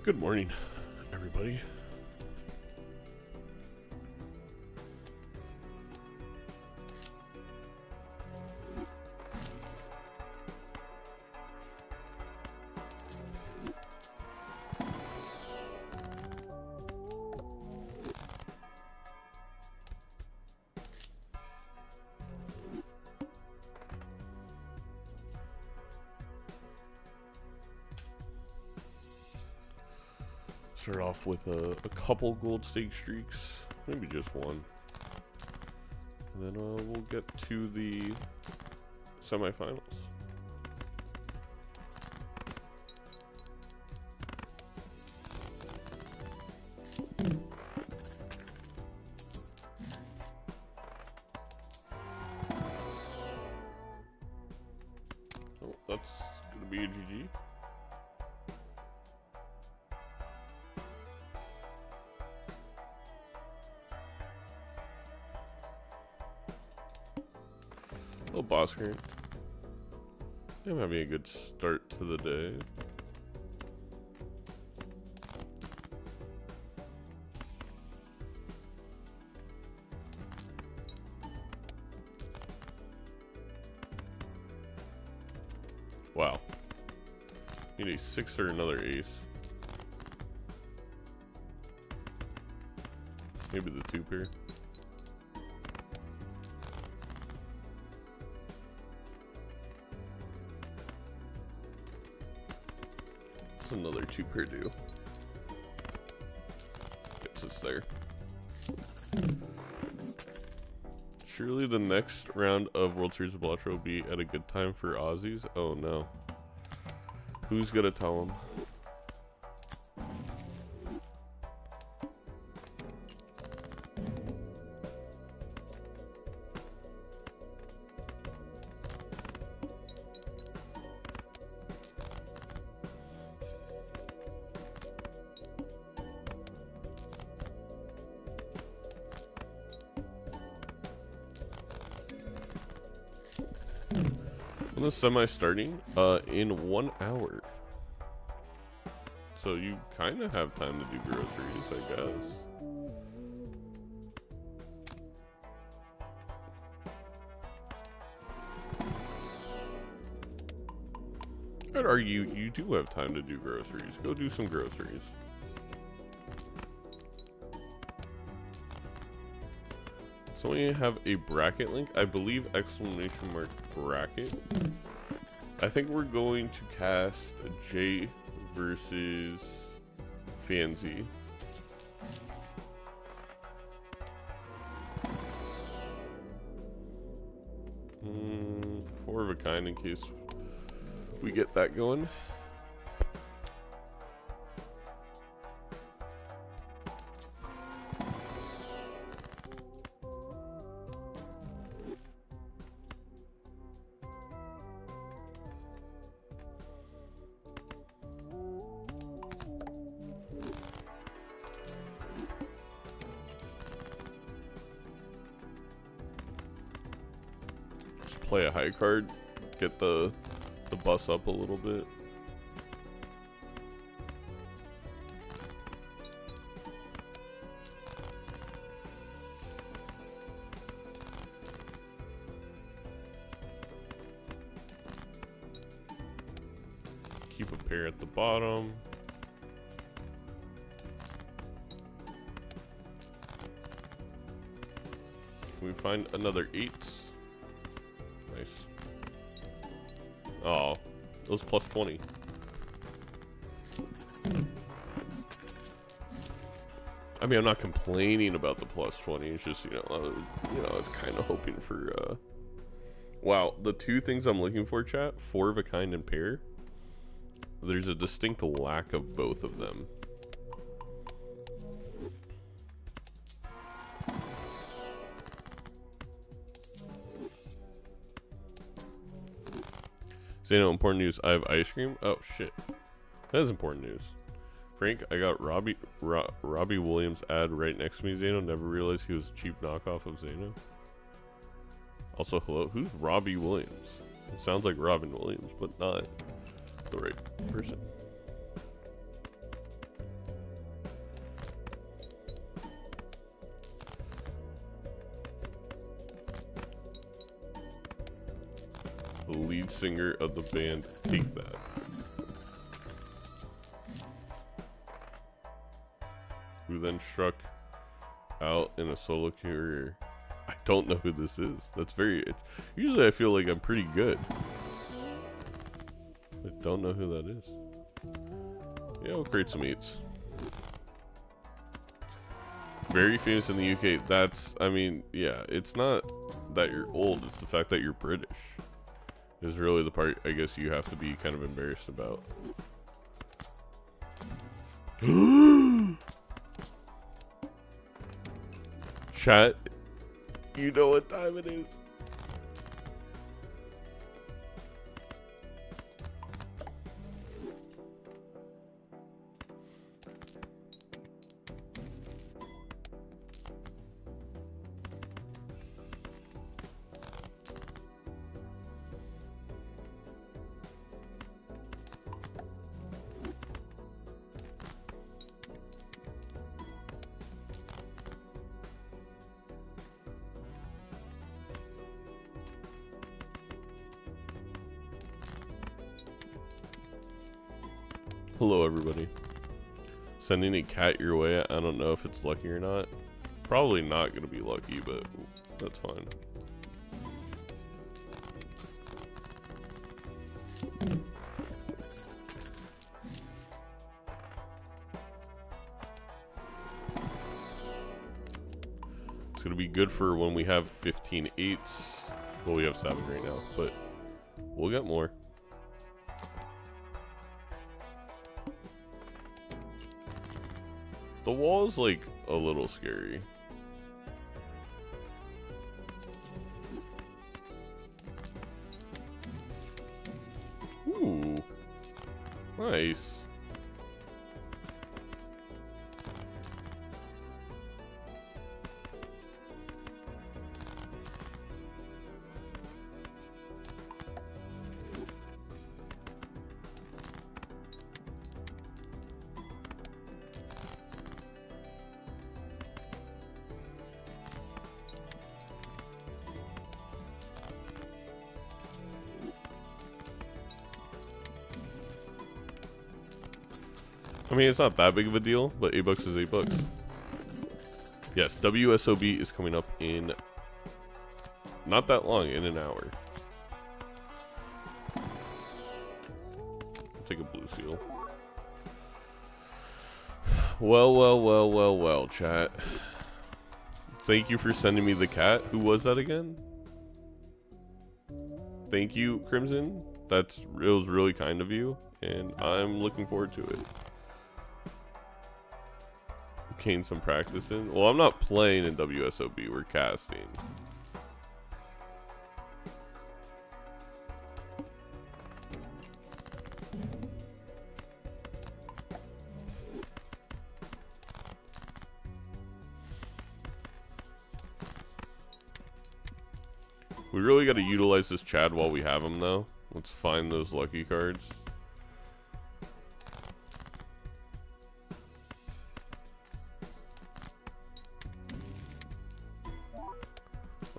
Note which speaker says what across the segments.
Speaker 1: Good morning, everybody. Start off with a couple gold stake streaks, maybe just one, and then we'll get to the semifinals. Oh, that's gonna be a GG. Little boss screen. I'm having a good start to the day. Wow. Need a 6 or another ace. Maybe the 2 pair. Another 2 pair due. Gets us there. Surely the next round of World Series of Balatro will be at a good time for Aussies. Oh no. Who's gonna tell them? When the semi starting in 1 hour, so you kind of have time to do groceries, I guess. I'd argue you do have time to do groceries. Go do some groceries. So we have a bracket link, I believe exclamation mark bracket. I think we're going to cast Jay versus Fancy. Four of a kind in case we get that going. Play a high card, get the bus up a little bit. Keep a pair at the bottom. Can we find another 8? Nice. Oh, it was plus 20. I mean, I'm not complaining about the plus 20. It's just, I was kind of hoping for, wow, the 2 things I'm looking for, chat, 4 of a kind and pair. There's a distinct lack of both of them. Zeno, important news. I have ice cream. Oh shit, that is important news. Frank, I got Robbie Williams ad right next to me. Zeno, never realized he was a cheap knockoff of Zeno. Also, hello, who's Robbie Williams? It sounds like Robin Williams, but not the right person. lead singer of the band Take That. Who then struck out in a solo career. I don't know who this is. That's very... Usually I feel like I'm pretty good. I don't know who that is. Yeah, we'll create some eats. Very famous in the UK. That's... I mean, yeah. It's not that you're old. It's the fact that you're British. Is really the part, I guess, you have to be kind of embarrassed about. Chat, you know what time it is. Hello, everybody. Sending a cat your way. I don't know if it's lucky or not. Probably not going to be lucky, but that's fine. It's going to be good for when we have 15 eights. Well, we have 7 right now, but we'll get more. The wall is like a little scary. Ooh, nice. I mean, it's not that big of a deal, but $8 is $8. Yes, WSOB is coming up in not that long, in an hour. I'll take a blue seal. Well, chat. Thank you for sending me the cat. Who was that again? Thank you, Crimson. It was really kind of you, and I'm looking forward to it. Gain some practice in. Well, I'm not playing in WSOB. We're casting. We really got to utilize this Chad while we have him, though. Let's find those lucky cards.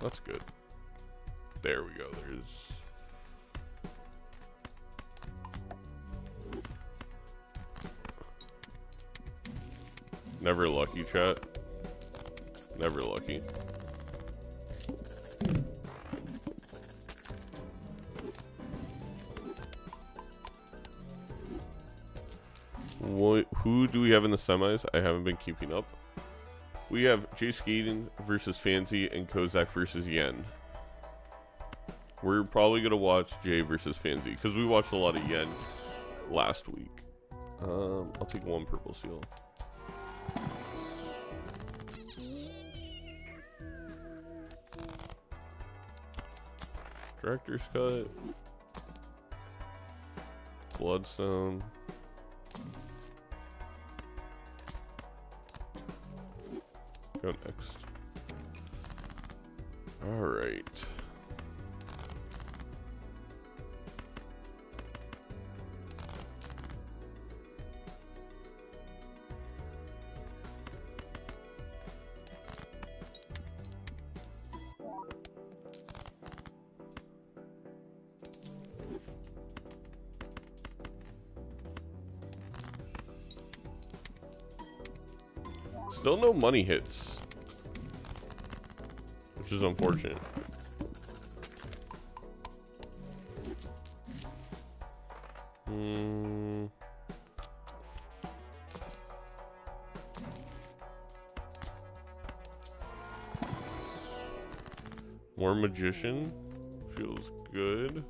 Speaker 1: That's good. There we go. There's... Never lucky, chat. Never lucky. Who do we have in the semis? I haven't been keeping up. We have Jay Skaden versus Fancy and Kozak versus Yen. We're probably going to watch Jay versus Fancy because we watched a lot of Yen last week. I'll take 1 purple seal. Director's Cut. Bloodstone. Go next. All right. Still no money hits, which is unfortunate. More magician feels good.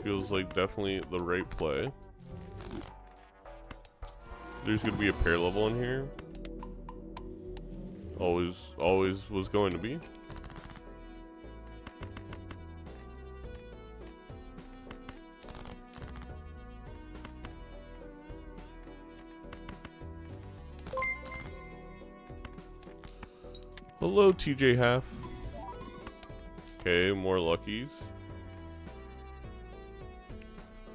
Speaker 1: Feels like definitely the right play. There's gonna be a pair level in here. Always was going to be. Hello, TJ Half. Okay, more luckies.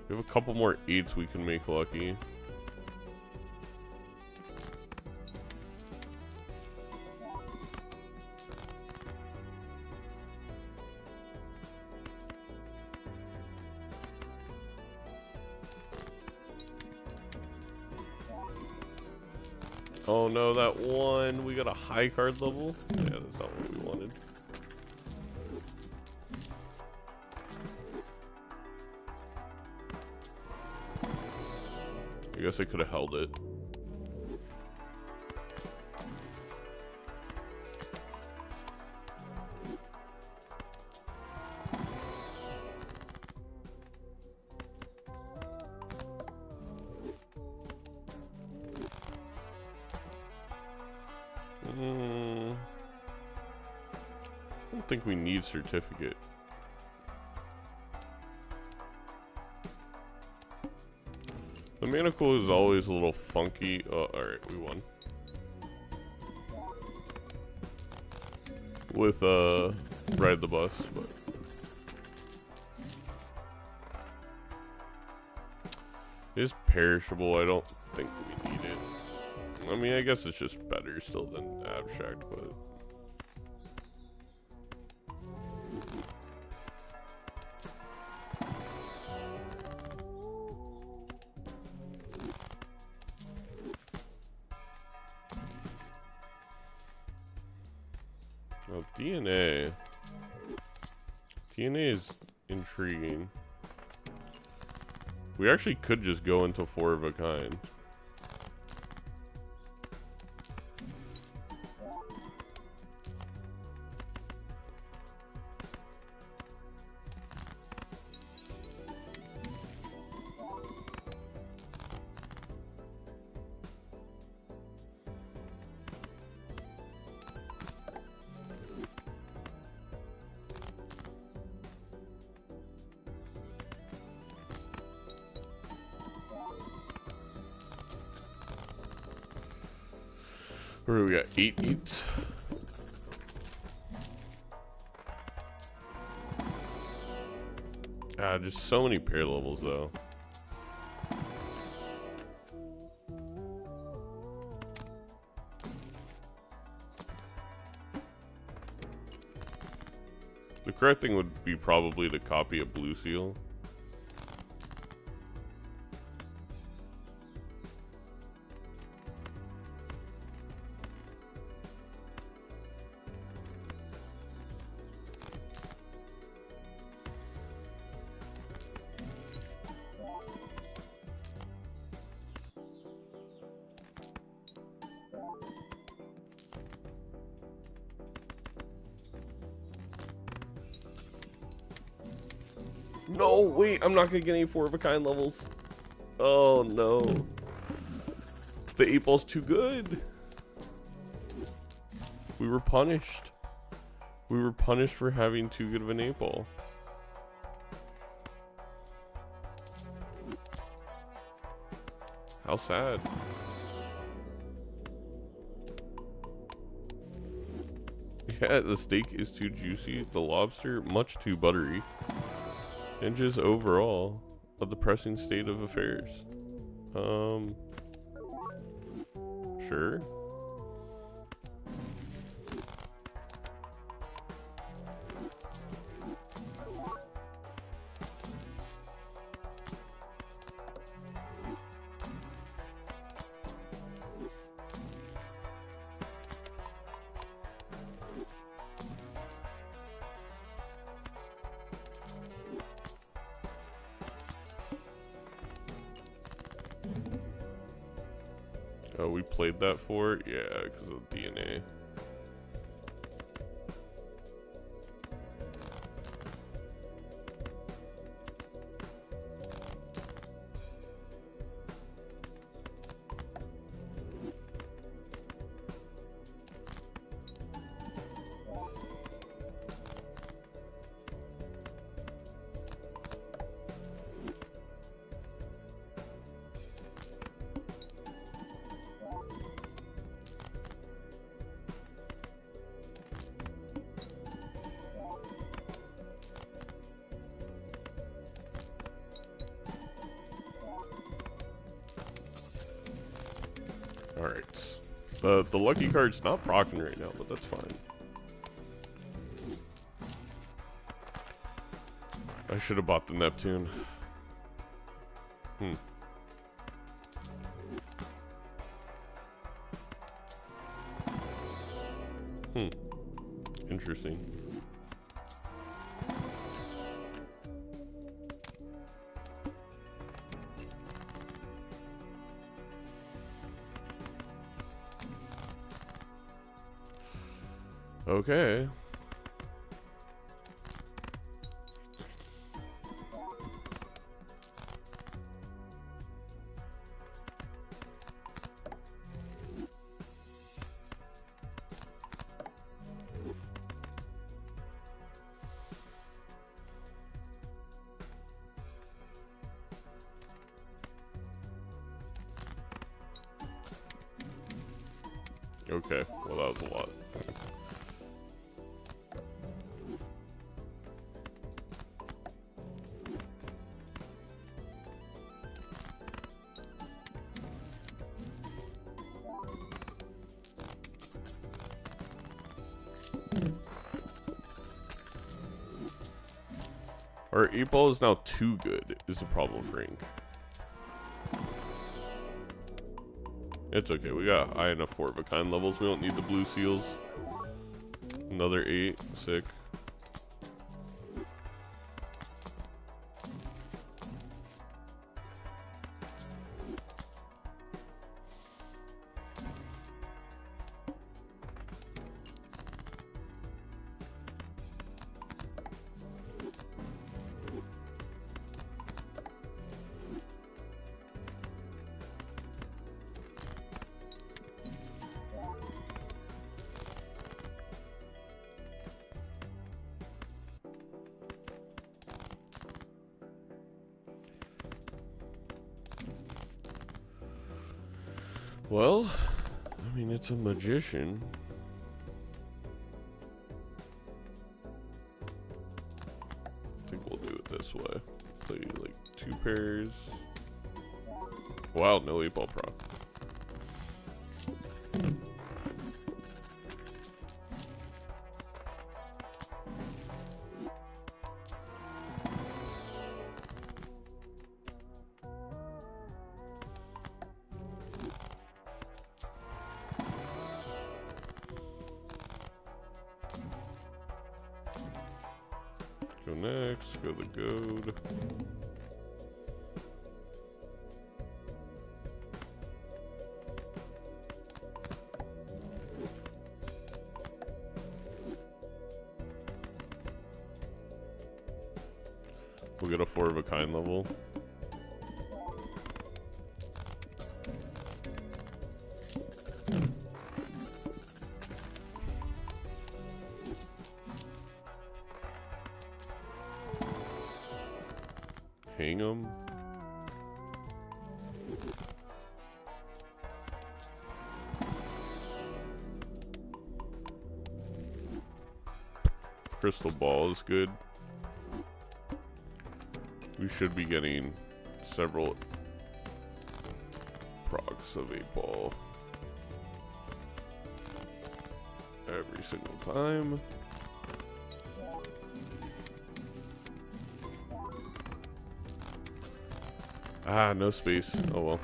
Speaker 1: We have a couple more 8s we can make lucky. Oh no, that one. We got a high card level. Yeah, that's not what we wanted. I guess I could have held it. I don't think we need certificate. The manacle is always a little funky. Oh, alright, we won. With, ride the bus, but... It is perishable, I don't think we need it. I mean, I guess it's just better still than abstract, but... Oh, DNA. DNA is intriguing. We actually could just go into 4 of a kind. Where do we got? 8 8s. Ah, just so many pair levels though. The correct thing would be probably to copy a blue seal. No, wait, I'm not gonna get any 4 of a kind levels. Oh no. The 8 ball's too good. We were punished. We were punished for having too good of an 8 ball. How sad. Yeah, the steak is too juicy. The lobster, much too buttery. And just overall, a depressing state of affairs. Sure. Oh, we played that for? Yeah, because of DNA. Alright. The lucky card's not proccing right now, but that's fine. I should have bought the Neptune. Interesting. Okay. Okay, well that was a lot. Our 8-ball is now too good, is the problem for Ink. It's okay, we got high enough 4-of-a-kind levels. We don't need the blue seals. Another 8, sick. Well, I mean, it's a magician. I think we'll do it this way. Play like 2 pairs. Wow, no 8-ball proc. Go next, go the goad. We'll get a 4-of-a-kind level. Hang 'em. Crystal ball is good. We should be getting several procs of 8-ball every single time. Ah, no space. Oh well.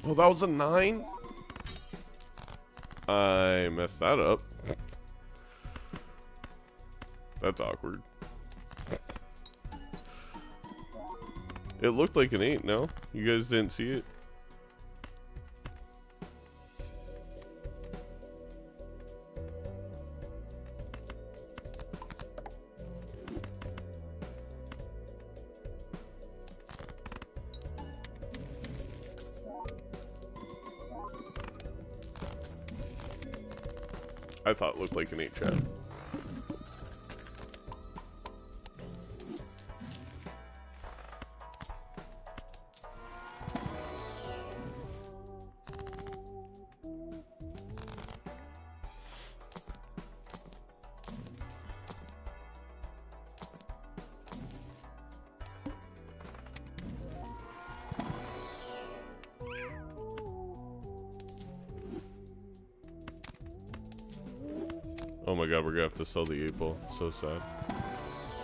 Speaker 1: Oh, that was a 9? I messed that up. That's awkward. It looked like an 8, no? You guys didn't see it? I thought it looked like an 8, chat. Oh my god, we're gonna have to sell the 8-ball. So sad.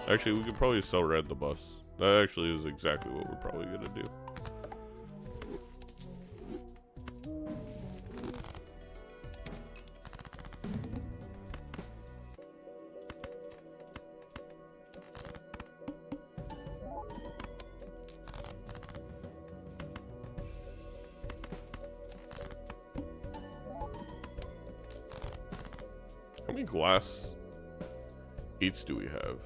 Speaker 1: Actually, we could probably sell Red the bus. That actually is exactly what we're probably gonna do. How many glass 8s do we have?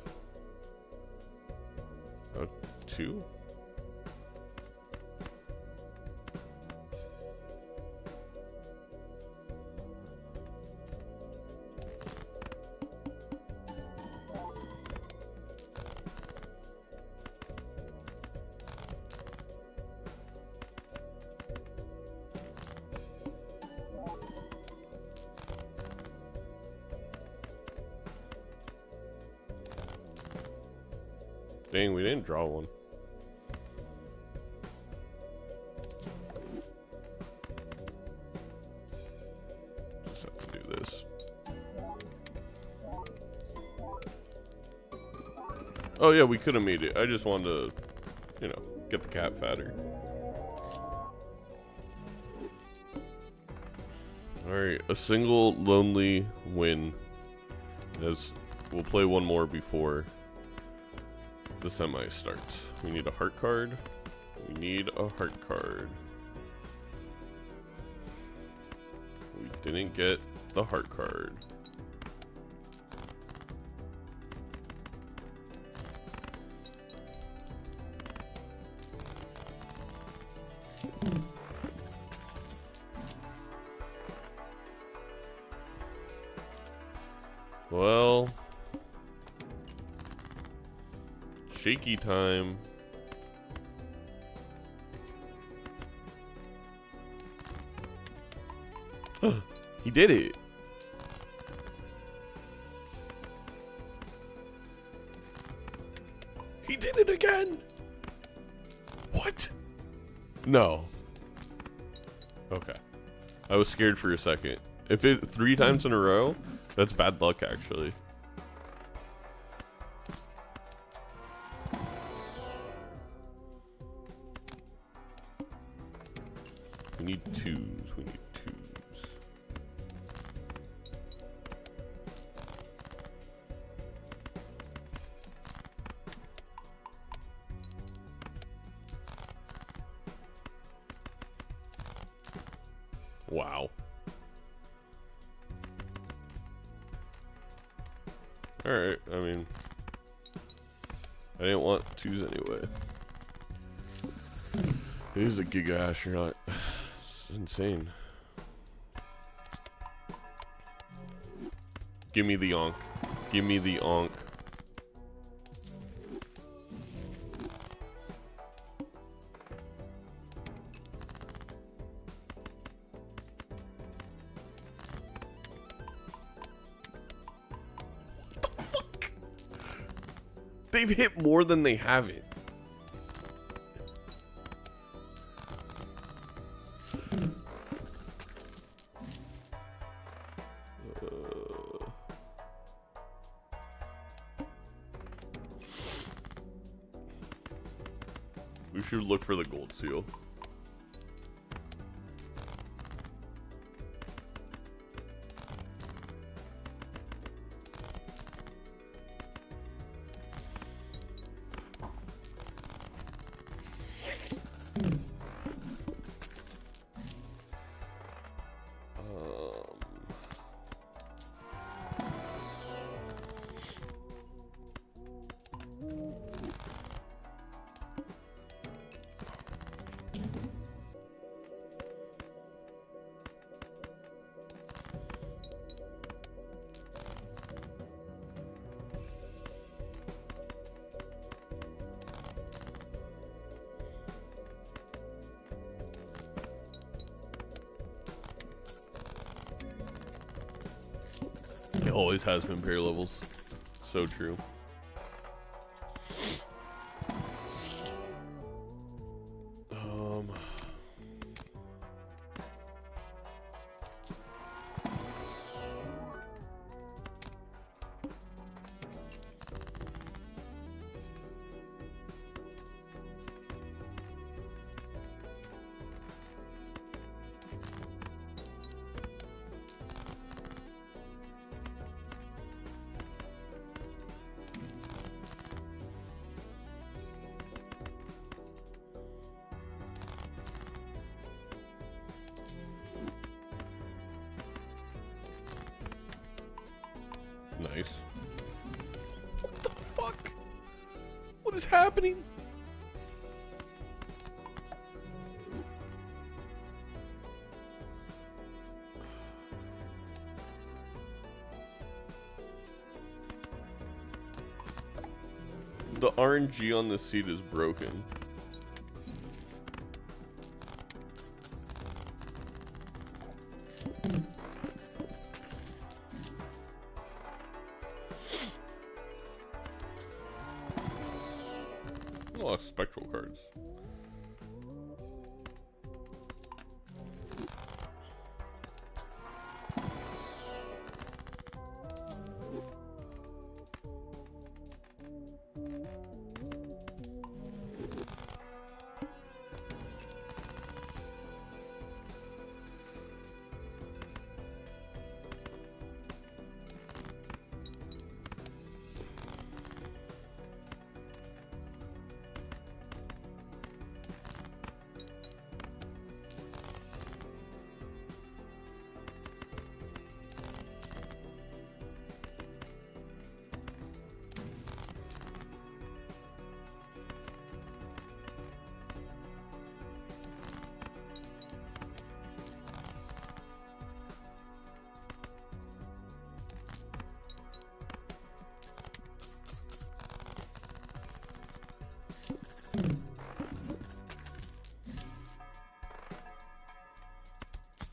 Speaker 1: 2? Dang, we didn't draw one. Just have to do this. Oh yeah, we could have made it. I just wanted to, you know, get the cat fatter. Alright, a single lonely win. As we'll play one more before the semi starts. We need a heart card. We need a heart card. We didn't get the heart card. Well, shaky time. He did it. He did it again. What? No. Okay. I was scared for a second. If it 3 times in a row, that's bad luck actually. We need 2s. We need 2s. Wow. Alright, I mean, I didn't want 2s anyway. It is a Giga Astronaut. It's insane. Give me the onk. Give me the onk. What the fuck? They've hit more than they haven't. We should look for the gold seal. always has been parry levels. So true. Nice. What the fuck? What is happening? The RNG on this seat is broken. A lot of spectral cards.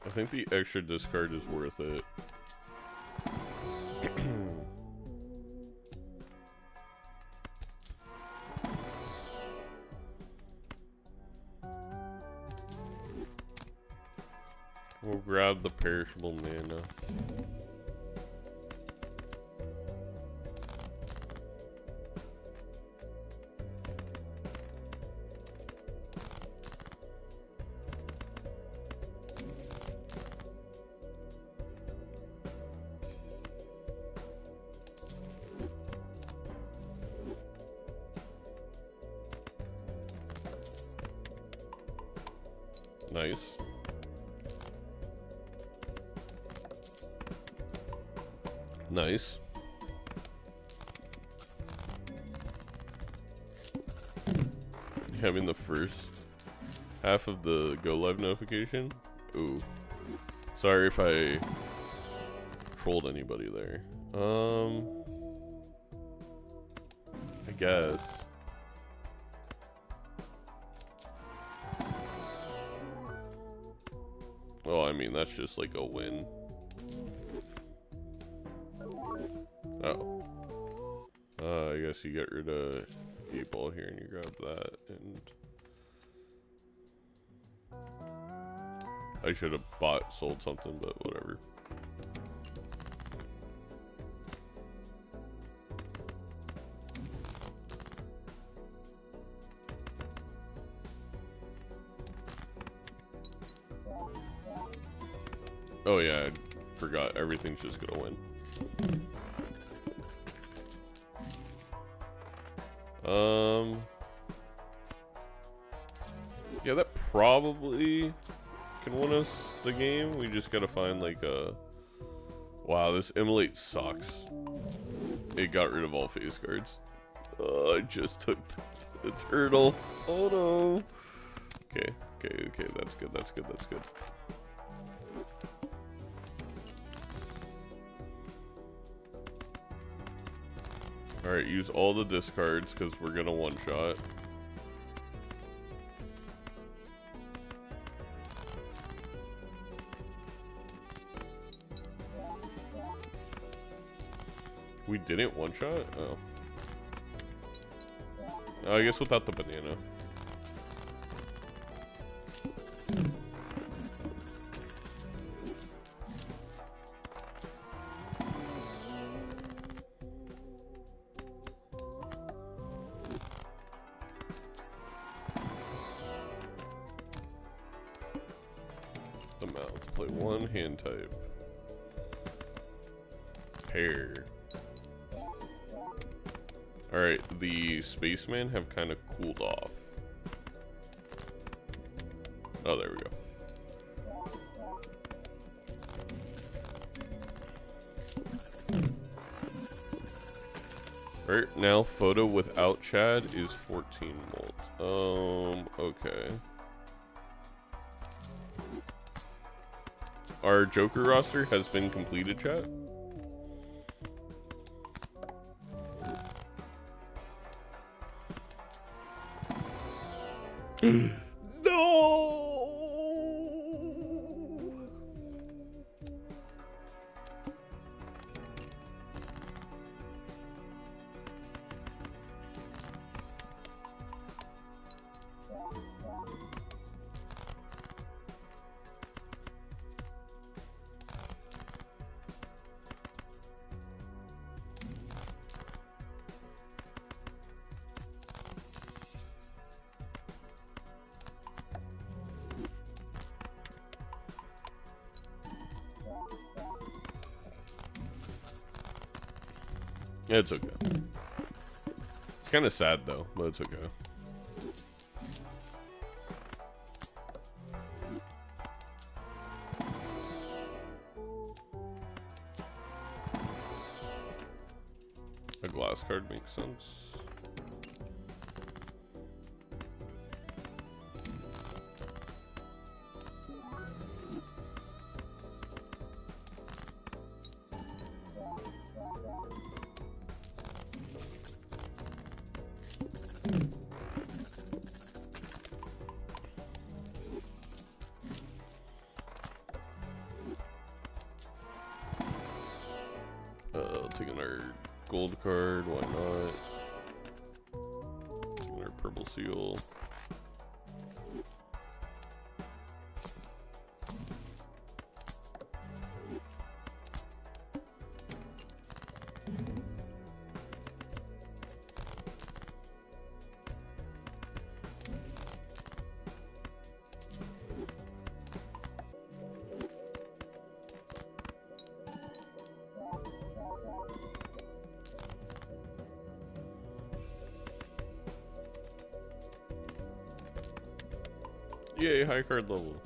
Speaker 1: I think the extra discard is worth it. We'll grab the perishable mana. Nice. Nice. Having the first half of the go live notification. Ooh. Sorry if I trolled anybody there. I guess. Oh, I mean, that's just like a win. Oh. I guess you get rid of 8-ball here and you grab that, and I should have sold something, but whatever. Oh yeah, I forgot. Everything's just gonna win. Yeah, that probably can win us the game. We just gotta find like a... Wow, this Immolate sucks. It got rid of all phase cards. I just took the turtle. Oh no. Okay, that's good, that's good, that's good. Alright, use all the discards because we're gonna one-shot. We didn't one shot? Oh. Oh, I guess without the banana. The mouth. Play one hand type. Pair. Alright, the spacemen have kind of cooled off. Oh, there we go. Alright, now photo without Chad is 14 molt. Okay. Our Joker roster has been completed, chat. No! It's okay. It's kind of sad though, but it's okay. A glass card makes sense. Taking our gold card, why not? Taking our purple seal. Yay, high card level.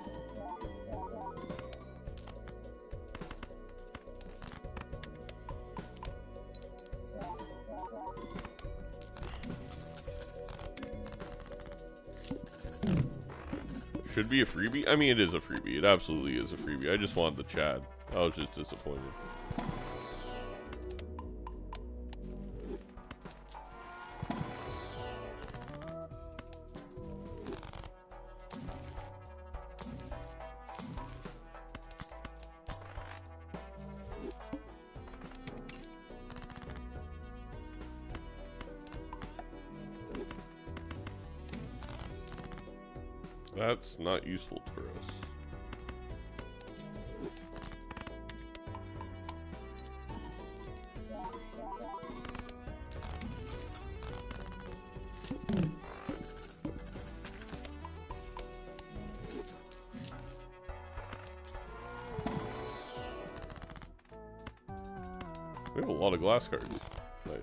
Speaker 1: Should be a freebie? I mean, it is a freebie. It absolutely is a freebie. I just wanted the Chad. I was just disappointed. That's not useful for us. We have a lot of glass cards. Nice.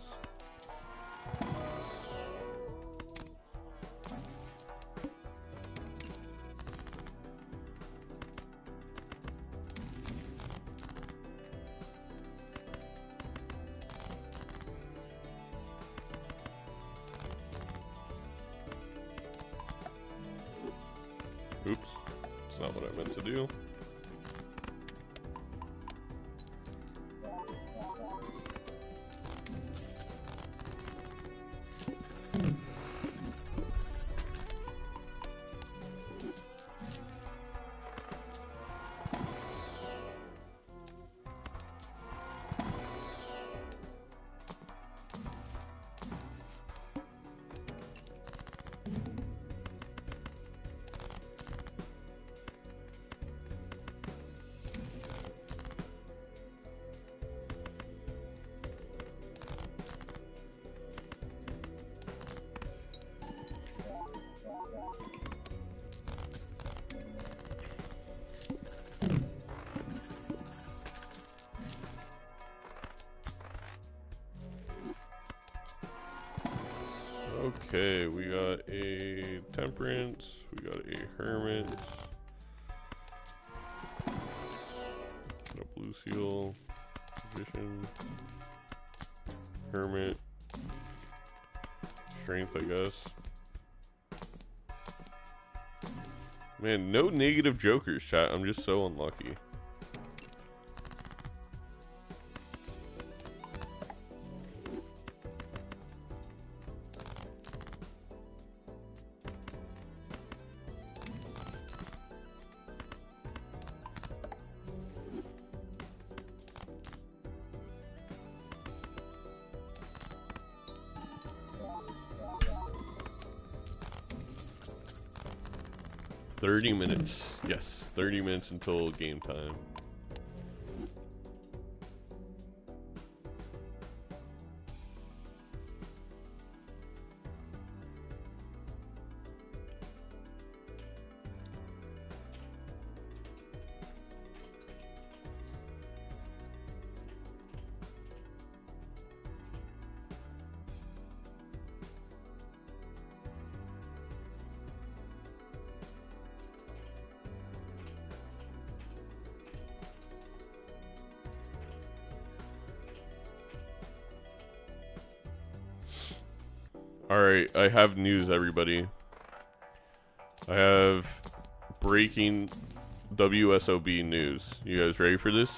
Speaker 1: Oops, that's not what I meant to do. Okay, we got a temperance, we got a hermit, a blue seal, magician, hermit, strength, I guess. Man, no negative jokers, chat. I'm just so unlucky. Yes, 30 minutes until game time. Alright, I have news, everybody. I have breaking WSOB news. You guys ready for this?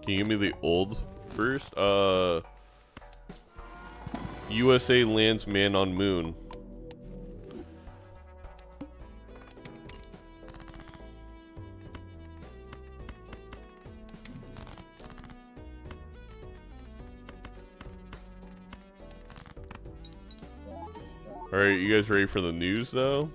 Speaker 1: Can you give me the old first? USA lands man on moon. Alright, you guys ready for the news, though?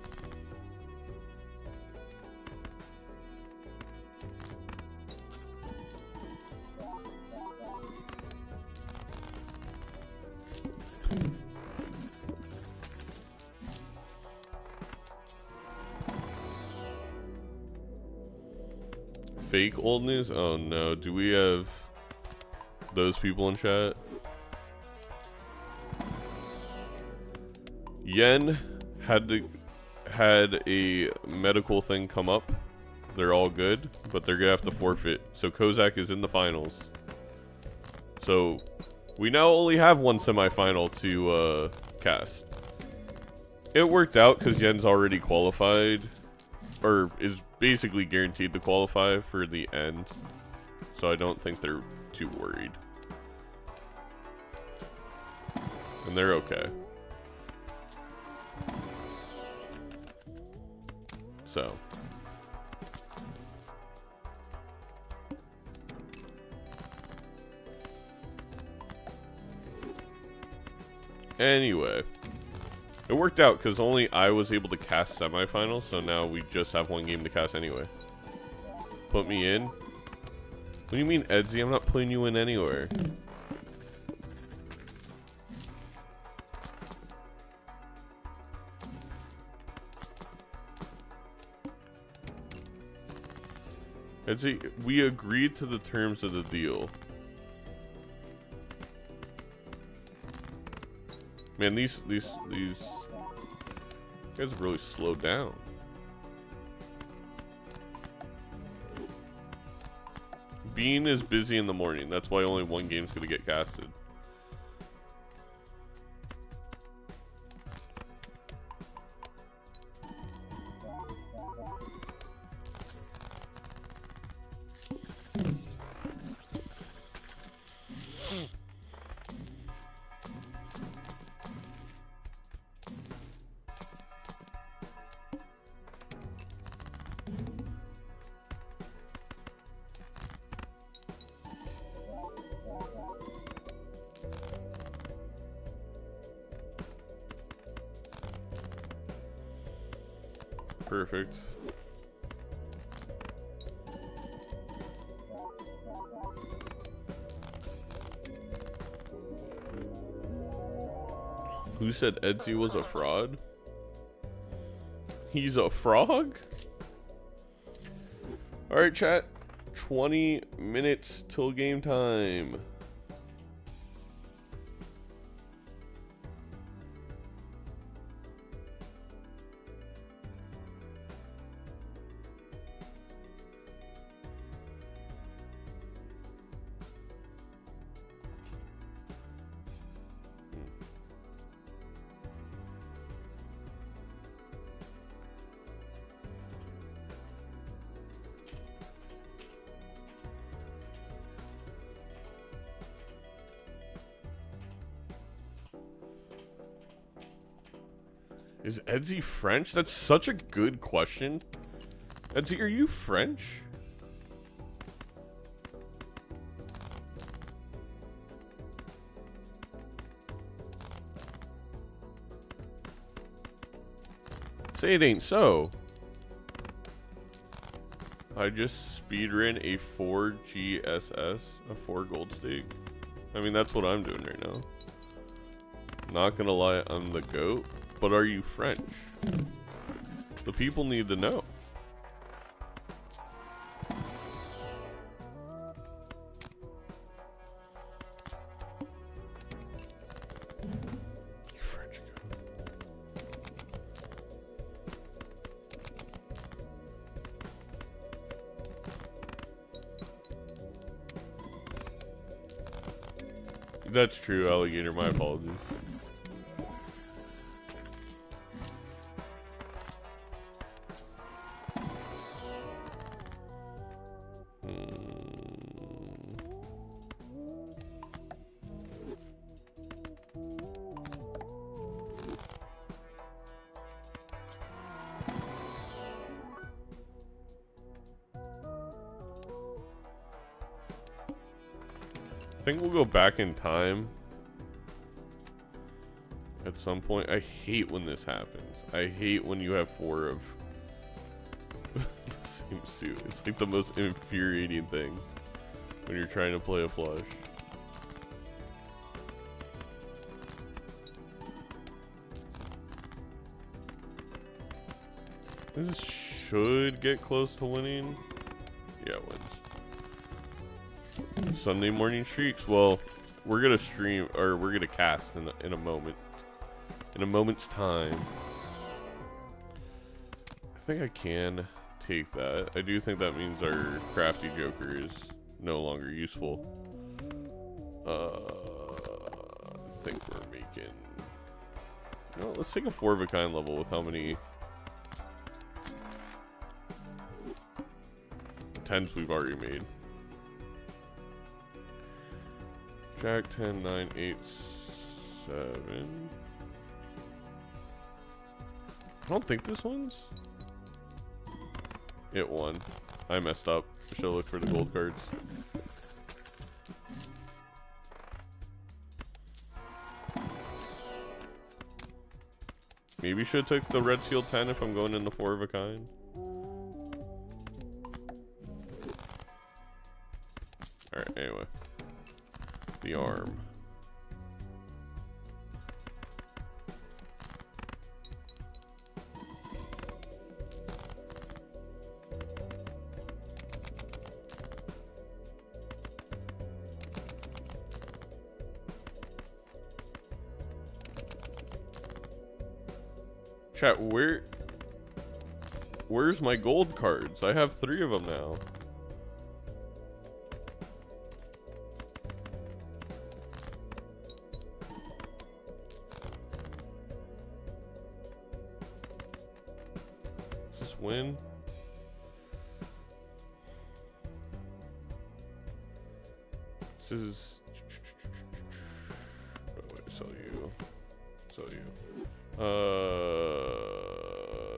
Speaker 1: Fake old news? Oh no, do we have those people in chat? Yen had a medical thing come up. They're all good, but they're gonna have to forfeit. So Kozak is in the finals. So we now only have one semifinal to cast. It worked out because Yen's already qualified, or is basically guaranteed to qualify for the end. So I don't think they're too worried. And they're okay. So anyway, it worked out because only I was able to cast semifinals, so now we just have one game to cast anyway. Put me in? What do you mean, Edsy? I'm not putting you in anywhere. Edsy, we agreed to the terms of the deal. Man, these guys have really slowed down. Bean is busy in the morning. That's why only one game's gonna get casted. Perfect. Who said Etsy was a fraud? He's a frog? Alright, chat. 20 minutes till game time. Is Etsy French? That's such a good question. Etsy, are you French? Say it ain't so. I just speedrun a 4 GSS, a 4 gold stake. I mean, that's what I'm doing right now. Not gonna lie, I'm the GOAT. But are you French? The people need to know. You French girl. That's true, alligator. My apologies. I think we'll go back in time at some point. I hate when this happens. I hate when you have 4 of the same suit. It's like the most infuriating thing when you're trying to play a flush. This should get close to winning. Yeah, it wins. Sunday morning streaks. Well, we're gonna stream, or we're gonna cast in a moment, in a moment's time. I think I can take that. I do think that means our crafty joker is no longer useful. I think we're making. No, let's take a 4 of a kind level with how many 10s we've already made. Jack 10, 9, 8, 7. I don't think this one's. It won. I messed up. I should look for the gold cards. Maybe should have took the red seal 10 if I'm going in the 4 of a kind. Alright, anyway. The arm. Chat, where's my gold cards? I have 3 of them now. Does this win? This is. Oh, wait, sell you. Sell you.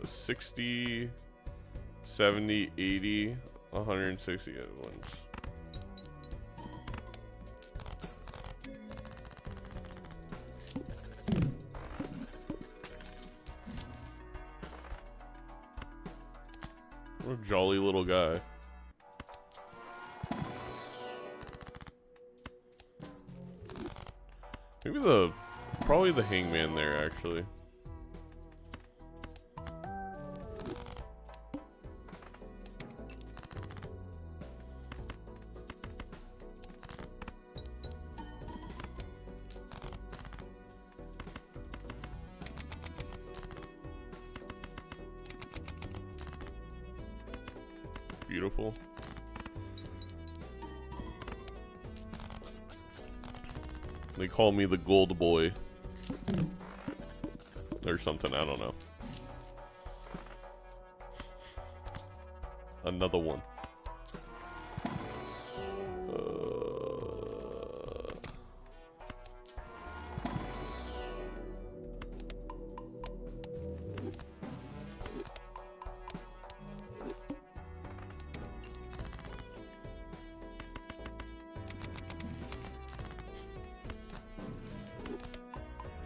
Speaker 1: 60, 70, 80, 160 other ones. jolly little guy. Maybe probably the hangman there, actually. Beautiful. They call me the gold boy. Or something, I don't know. Another one.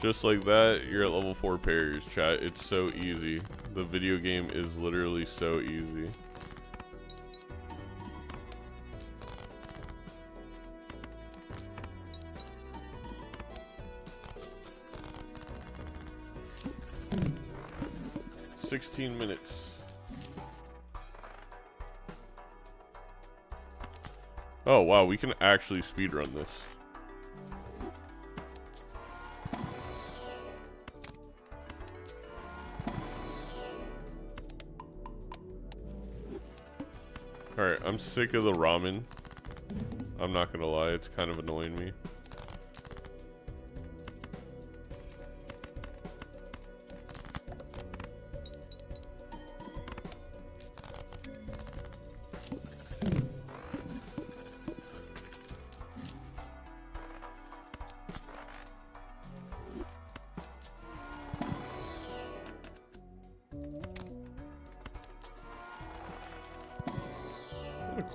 Speaker 1: Just like that, you're at level 4 parries, chat. It's so easy. The video game is literally so easy. "16 minutes. Oh wow, we can actually speedrun this. Alright, I'm sick of the ramen. I'm not gonna lie, it's kind of annoying me.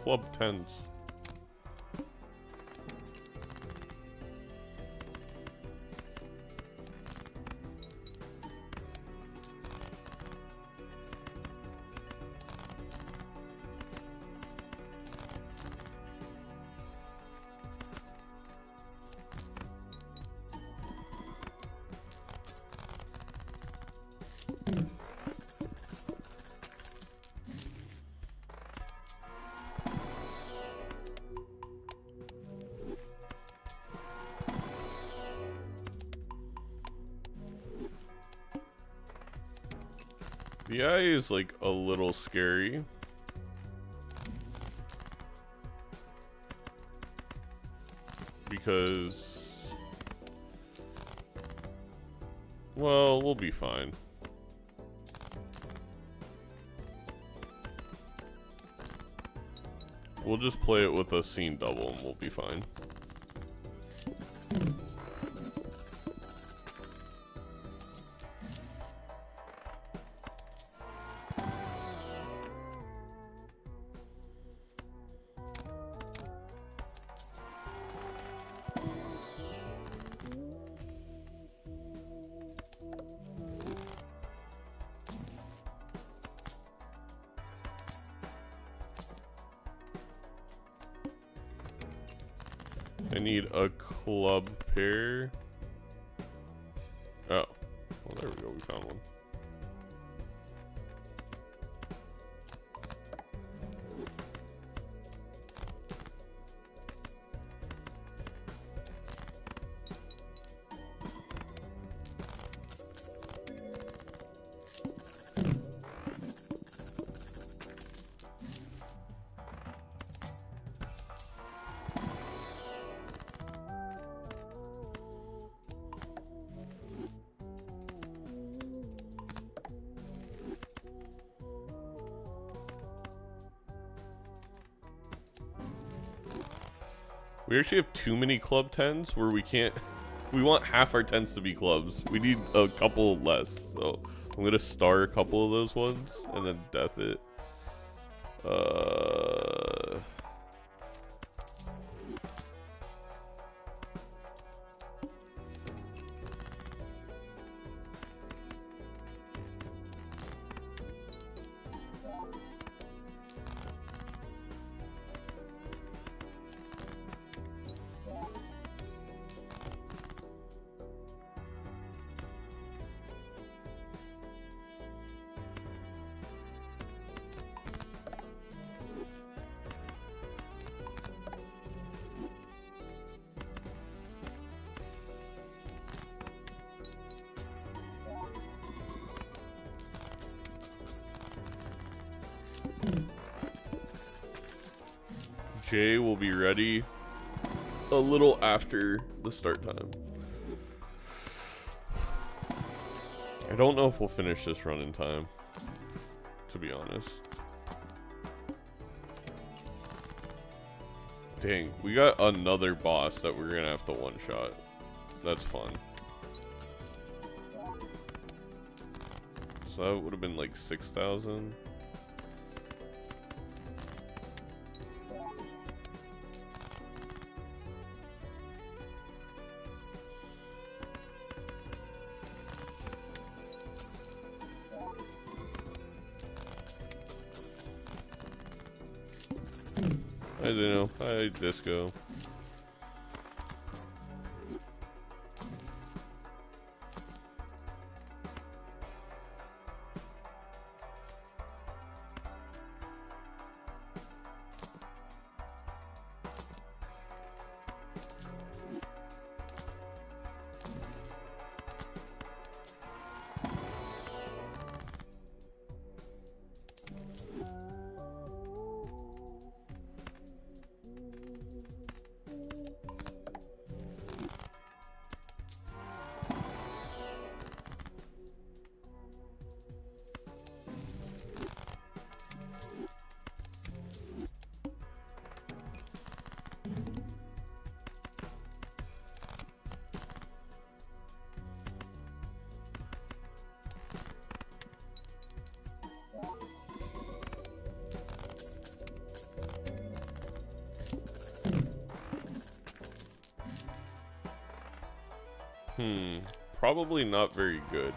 Speaker 1: Club 10s. The eye is like a little scary. Because, well, we'll be fine. We'll just play it with a scene double and we'll be fine. I need a club pair. Oh, well, there we go. We found one. We actually have too many club 10s where we can't. We want half our 10s to be clubs. We need a couple less. So I'm gonna star a couple of those ones and then death it. Jay will be ready a little after the start time. I don't know if we'll finish this run in time, to be honest. Dang, we got another boss that we're gonna have to one-shot. That's fun. So that would have been like 6,000. Hi Zeno. Hi Disco. Probably not very good.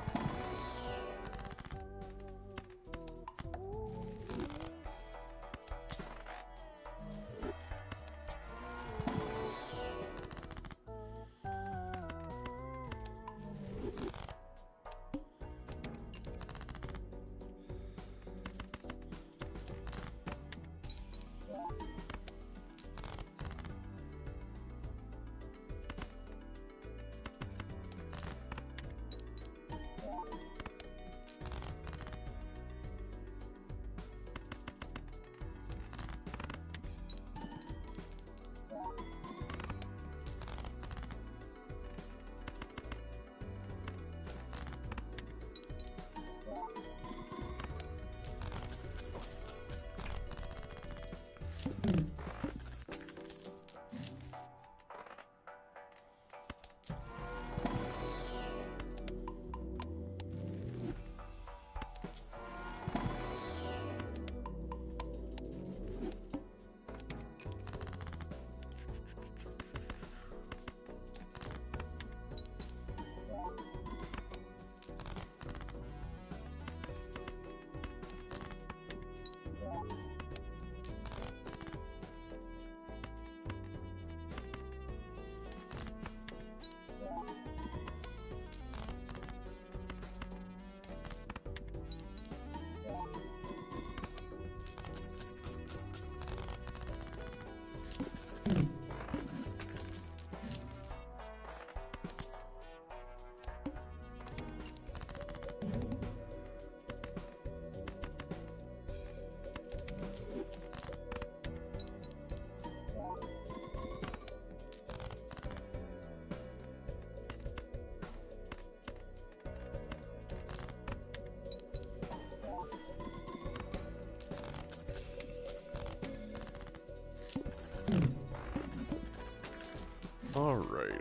Speaker 1: Alright.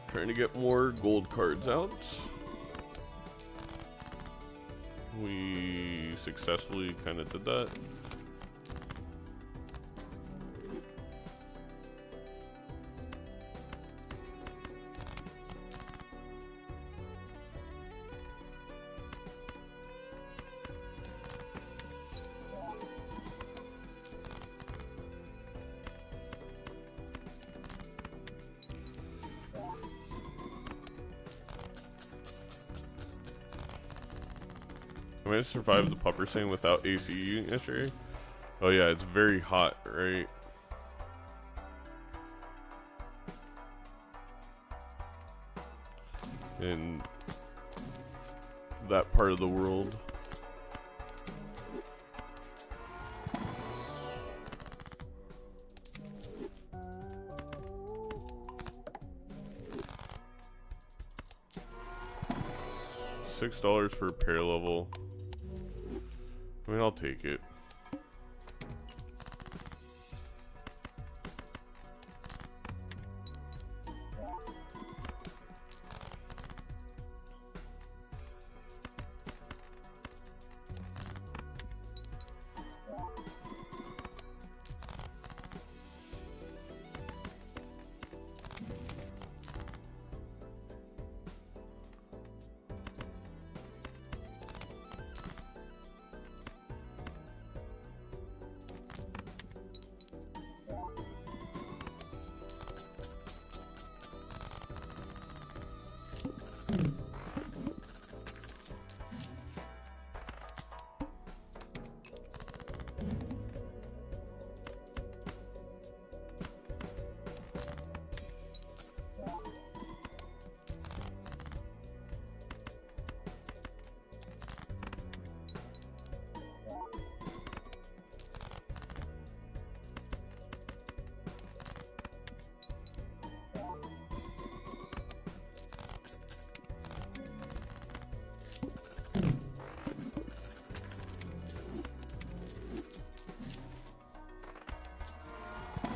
Speaker 1: Trying to get more gold cards out. We successfully kind of did that. I managed to survive the pupper thing without AC yesterday. Oh yeah, it's very hot, right? In that part of the world. $6 for a pair level. I mean, I'll take it.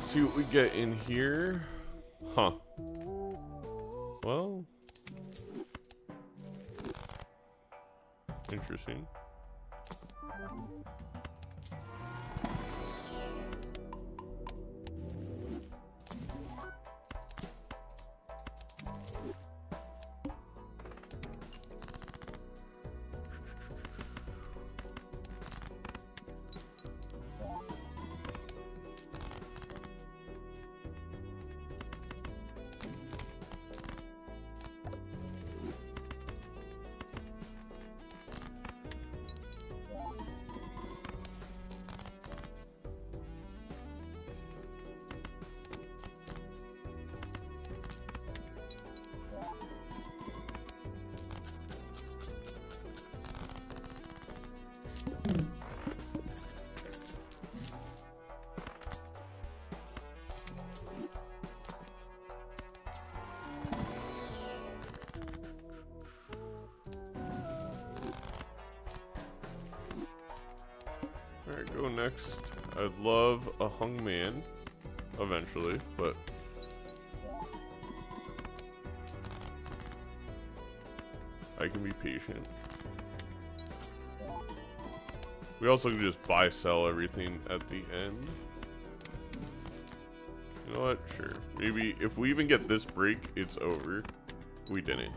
Speaker 1: See what we get in here. Huh. Well. Interesting. Alright, go next. I'd love a hung man eventually, but I can be patient. We also can just buy, sell everything at the end. You know what? Sure. Maybe if we even get this break, it's over. We didn't.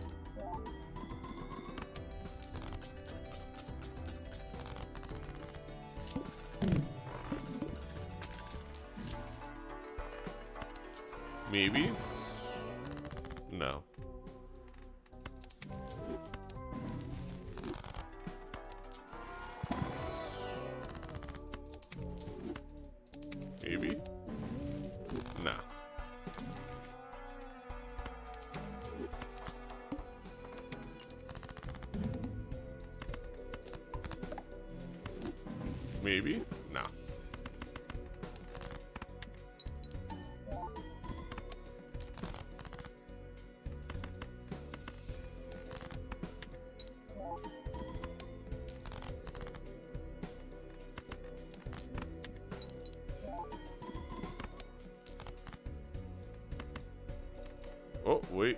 Speaker 1: Maybe? No. Maybe? Nah. Maybe? Nah. Oh, wait.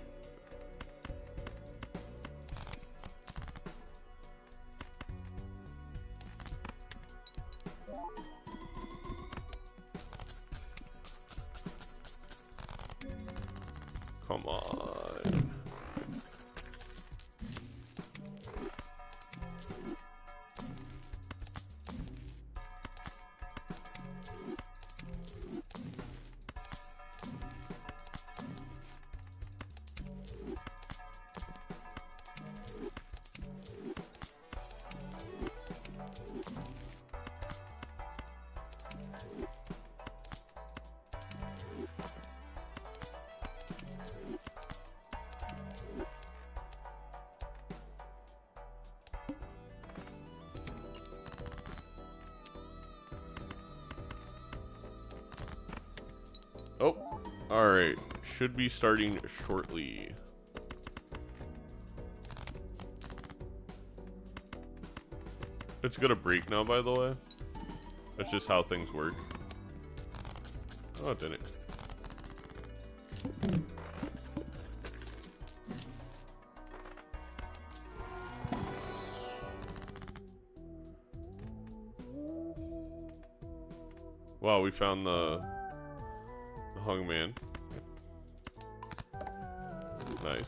Speaker 1: Come on. Alright, should be starting shortly. It's gonna break now, by the way. That's just how things work. Oh, it didn't. Wow, we found the hung man. Nice.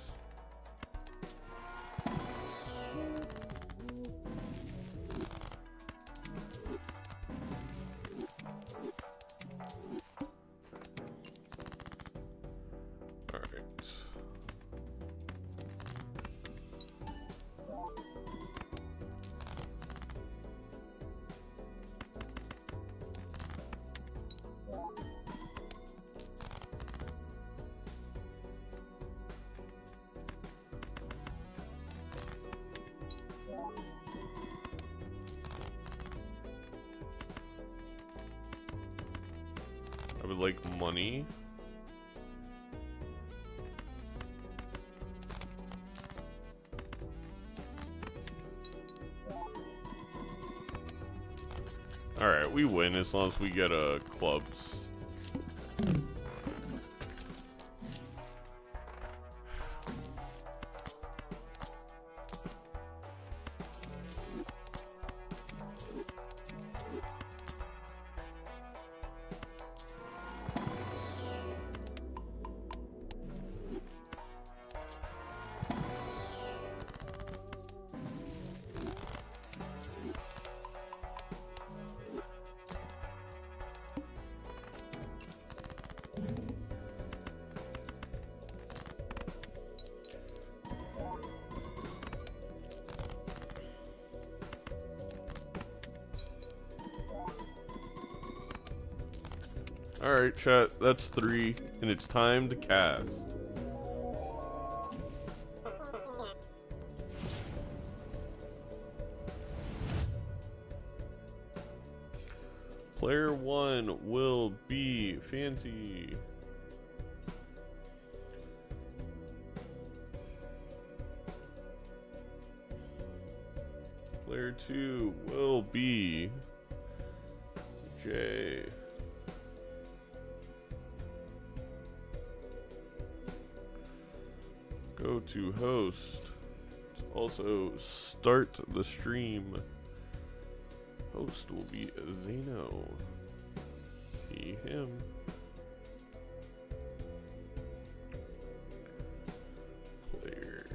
Speaker 1: I would like money. Alright, we win as long as we get clubs. Alright, chat, that's 3, and it's time to cast. Player 1 will be Fancy. Player 2 will be Jay. Go to host. Also start the stream. Host will be Zeno. He, him. Player.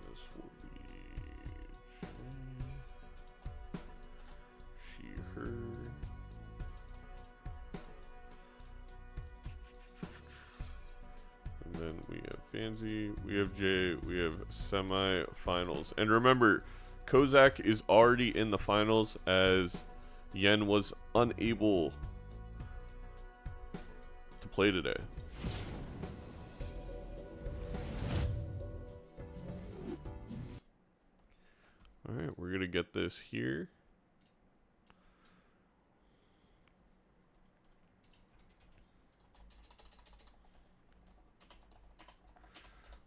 Speaker 1: This will be she, her. And then we have Fancy, we have Jay, we have semi-finals. And remember, Kozak is already in the finals as Yen was unable to play today. Alright, we're gonna get this here.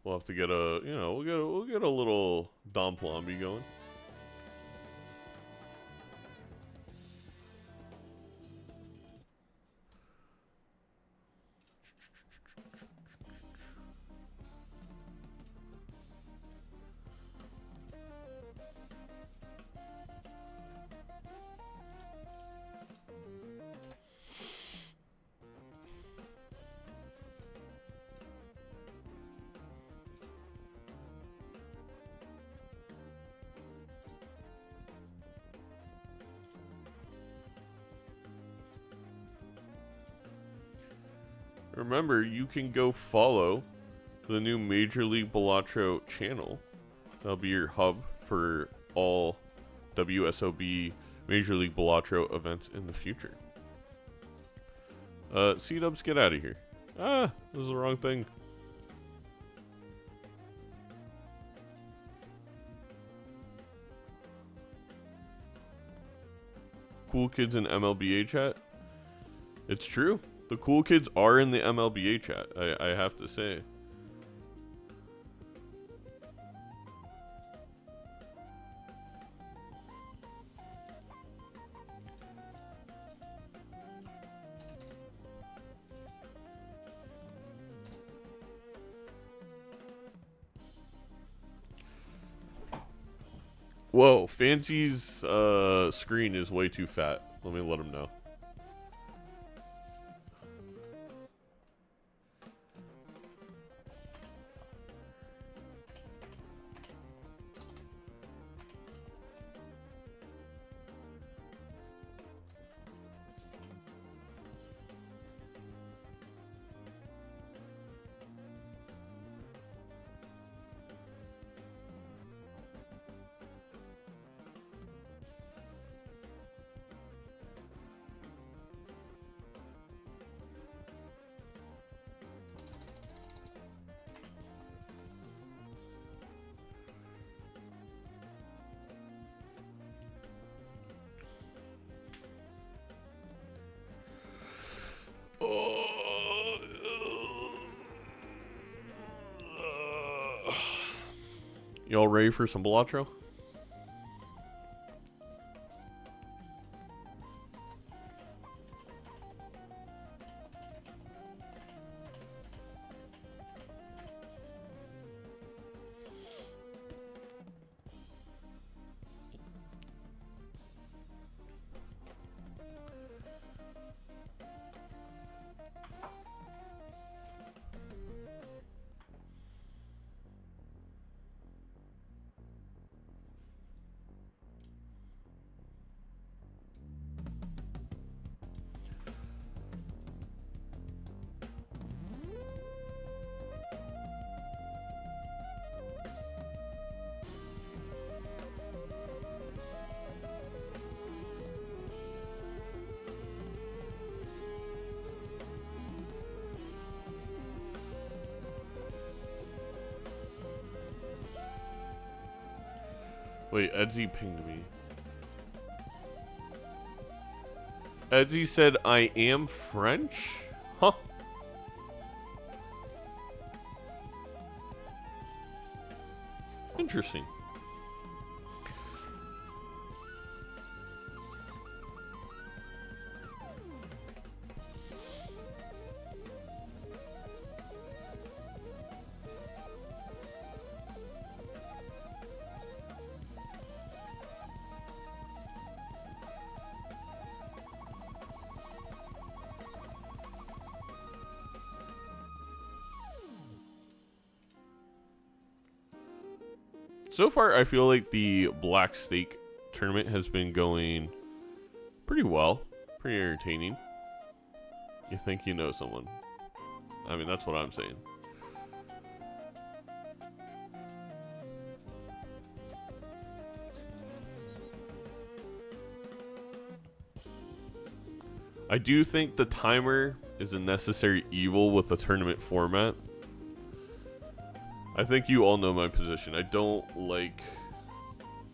Speaker 1: We'll have to get a, you know, we'll get a little Dom Plomby going. Remember, you can go follow the new Major League Balatro channel. That'll be your hub for all WSOB Major League Balatro events in the future. C-Dubs, get out of here. Ah, this is the wrong thing. Cool kids in MLBA chat. It's true. The cool kids are in the MLBA chat, I have to say. Whoa, Fancy's screen is way too fat. Let me let him know. Y'all ready for some Balatro? Wait, Edsy pinged me. Edsy said, I am French? Huh? Interesting. So far, I feel like the Black Stake tournament has been going pretty well. Pretty entertaining. You think you know someone. I mean, that's what I'm saying. I do think the timer is a necessary evil with the tournament format. I think you all know my position. I don't like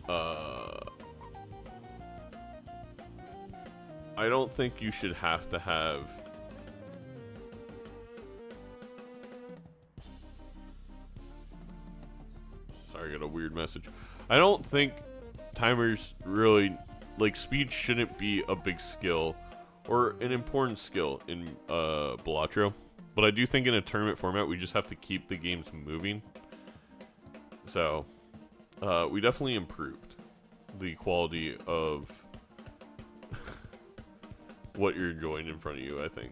Speaker 1: I don't think you should have to have Sorry, I got a weird message. I don't think timers really like speed shouldn't be a big skill or an important skill in Balatro. But I do think in a tournament format, we just have to keep the games moving. So, we definitely improved the quality of what you're enjoying in front of you, I think.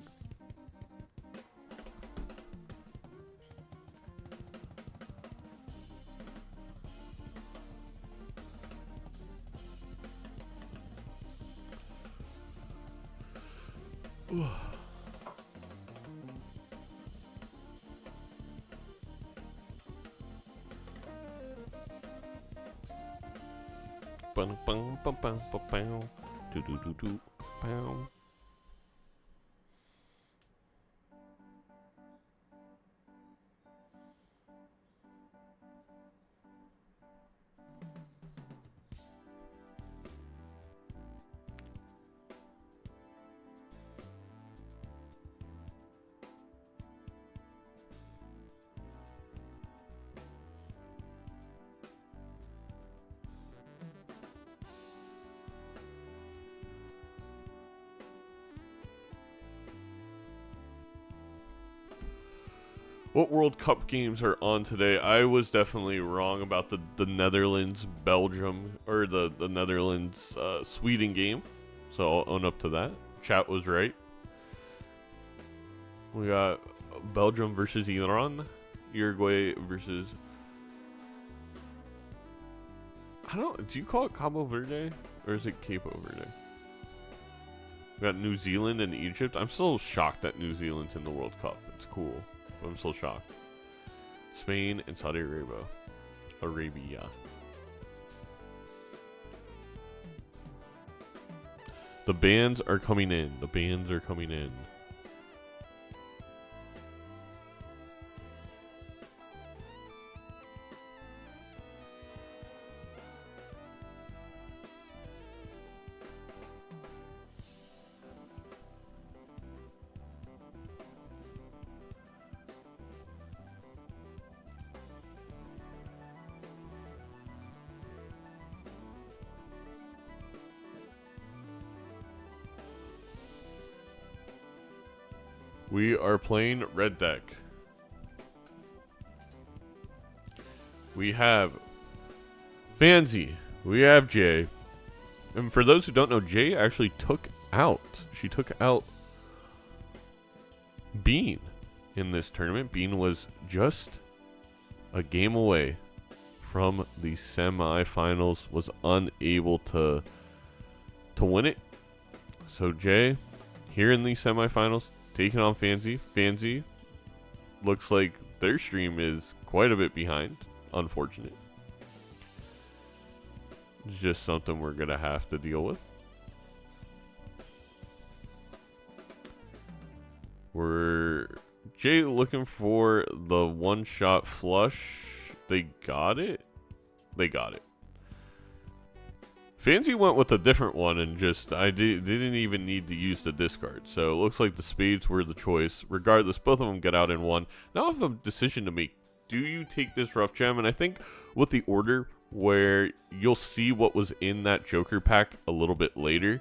Speaker 1: What World Cup games are on today? I was definitely wrong about the Netherlands Belgium or the Netherlands Sweden game, so I'll own up to that. Chat was right. We got Belgium versus Iran, Uruguay versus. Do you call it Cabo Verde or is it Capo Verde? We got New Zealand and Egypt. I'm still shocked that New Zealand's in the World Cup. It's cool. I'm still shocked. Spain and Saudi Arabia. The bands are coming in. The bands are coming in. We are playing red deck. We have Fancy. We have Jay. And for those who don't know, Jay actually took out. She took out Bean in this tournament. Bean was just a game away from the semifinals. Was unable to win it. So Jay, here in the semifinals, taking on Fancy. Fancy looks like their stream is quite a bit behind. Unfortunate. It's just something we're going to have to deal with. We're Jay looking for the one-shot flush. They got it. They got it. Fancy went with a different one and just, didn't even need to use the discard. So it looks like the spades were the choice. Regardless, both of them get out in one. Now I have a decision to make. Do you take this rough gem? And I think with the order where you'll see what was in that Joker pack a little bit later,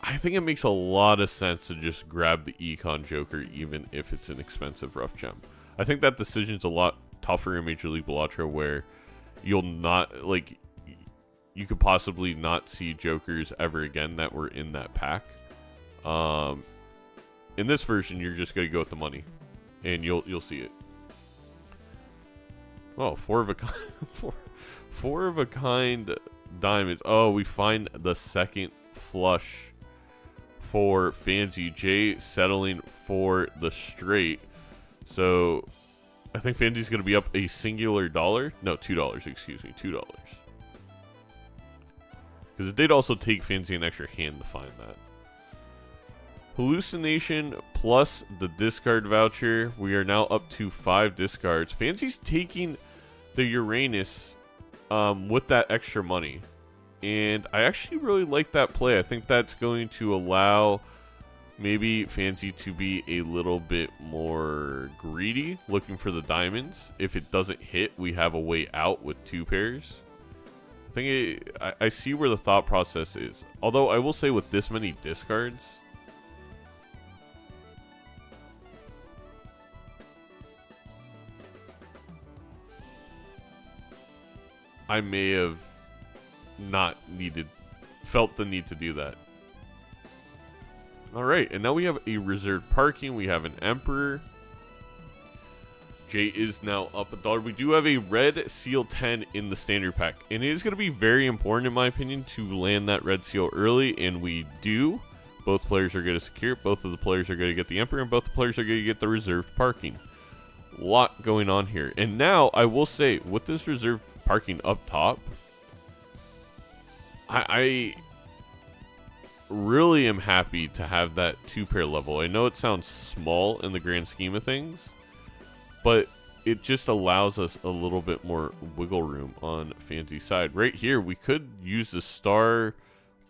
Speaker 1: I think it makes a lot of sense to just grab the Econ Joker even if it's an expensive rough gem. I think that decision's a lot tougher in Major League Balatro where you'll not, like, you could possibly not see Jokers ever again that were in that pack. In this version, you're just going to go with the money, and you'll see it. Oh, four of a kind diamonds. Oh, we find the second flush for Fancy. Jay settling for the straight. So I think Fancy's going to be up a singular dollar. No, $2. Excuse me, $2. Because it did also take Fancy an extra hand to find that. Hallucination plus the discard voucher. We are now up to 5 discards. Fancy's taking the Uranus with that extra money. And I actually really like that play. I think that's going to allow maybe Fancy to be a little bit more greedy, looking for the diamonds. If it doesn't hit, we have a way out with 2 pairs. I think I see where the thought process is. Although I will say with this many discards, I may have felt the need to do that. Alright, and now we have a reserved parking. We have an Emperor. Jay is now up $1. We do have a red seal 10 in the standard pack. And it is going to be very important, in my opinion, to land that red seal early. And we do. Both players are going to secure it. Both of the players are going to get the Emperor. And both the players are going to get the reserved parking. A lot going on here. And now, I will say, with this reserved parking up top, I really am happy to have that 2-pair level. I know it sounds small in the grand scheme of things, but it just allows us a little bit more wiggle room on Fancy's side. Right here, we could use the star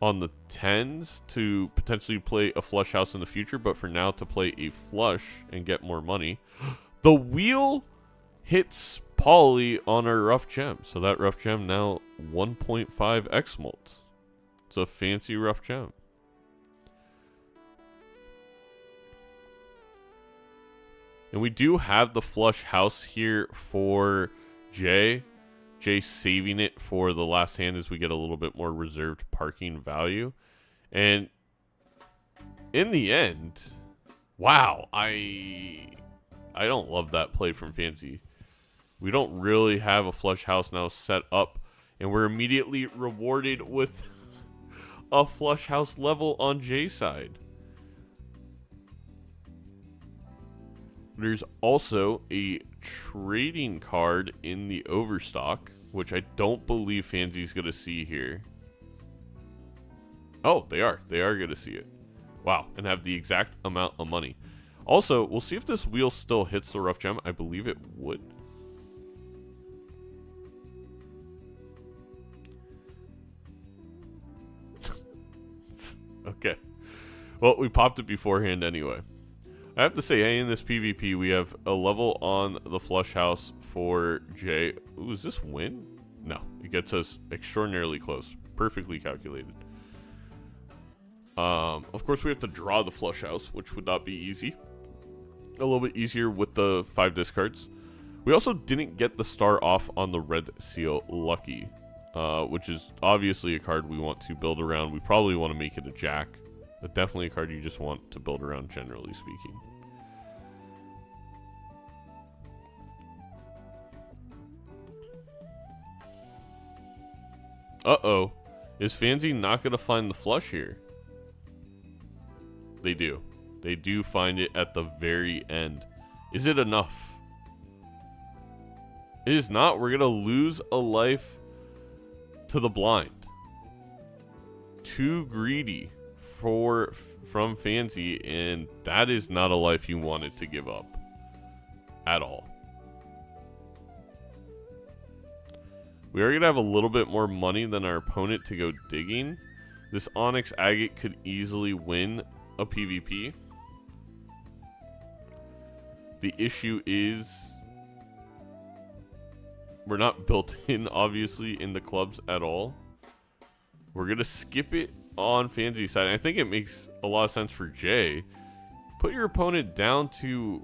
Speaker 1: on the 10s to potentially play a flush house in the future, but for now to play a flush and get more money. The wheel hits Poly on our rough gem. So that rough gem now 1.5 X mult. It's a fancy rough gem. And we do have the flush house here for Jay. Jay saving it for the last hand as we get a little bit more reserved parking value. And in the end, wow, I don't love that play from Fancy. We don't really have a flush house now set up, and we're immediately rewarded with a flush house level on Jay's side. There's also a trading card in the overstock, which I don't believe Fancy's going to see here. Oh, they are. They are going to see it. Wow, and have the exact amount of money. Also, we'll see if this wheel still hits the rough gem. I believe it would. Okay. Well, we popped it beforehand anyway. I have to say, hey, in this PvP, we have a level on the flush house for Jay. Ooh, is this win? No, it gets us extraordinarily close. Perfectly calculated. Of course, we have to draw the flush house, which would not be easy. A little bit easier with the 5 discards. We also didn't get the star off on the red seal lucky, which is obviously a card we want to build around. We probably want to make it a jack, but definitely a card you just want to build around, generally speaking. Uh-oh. Is Fancy not going to find the flush here? They do. They do find it at the very end. Is it enough? It is not. We're going to lose a life to the blind. Too greedy from Fancy, and that is not a life you wanted to give up at all. We are going to have a little bit more money than our opponent to go digging. This Onyx Agate could easily win a PvP. The issue is we're not built in, obviously, in the clubs at all. We're going to skip it on Fancy's side. I think it makes a lot of sense for Jay. Put your opponent down to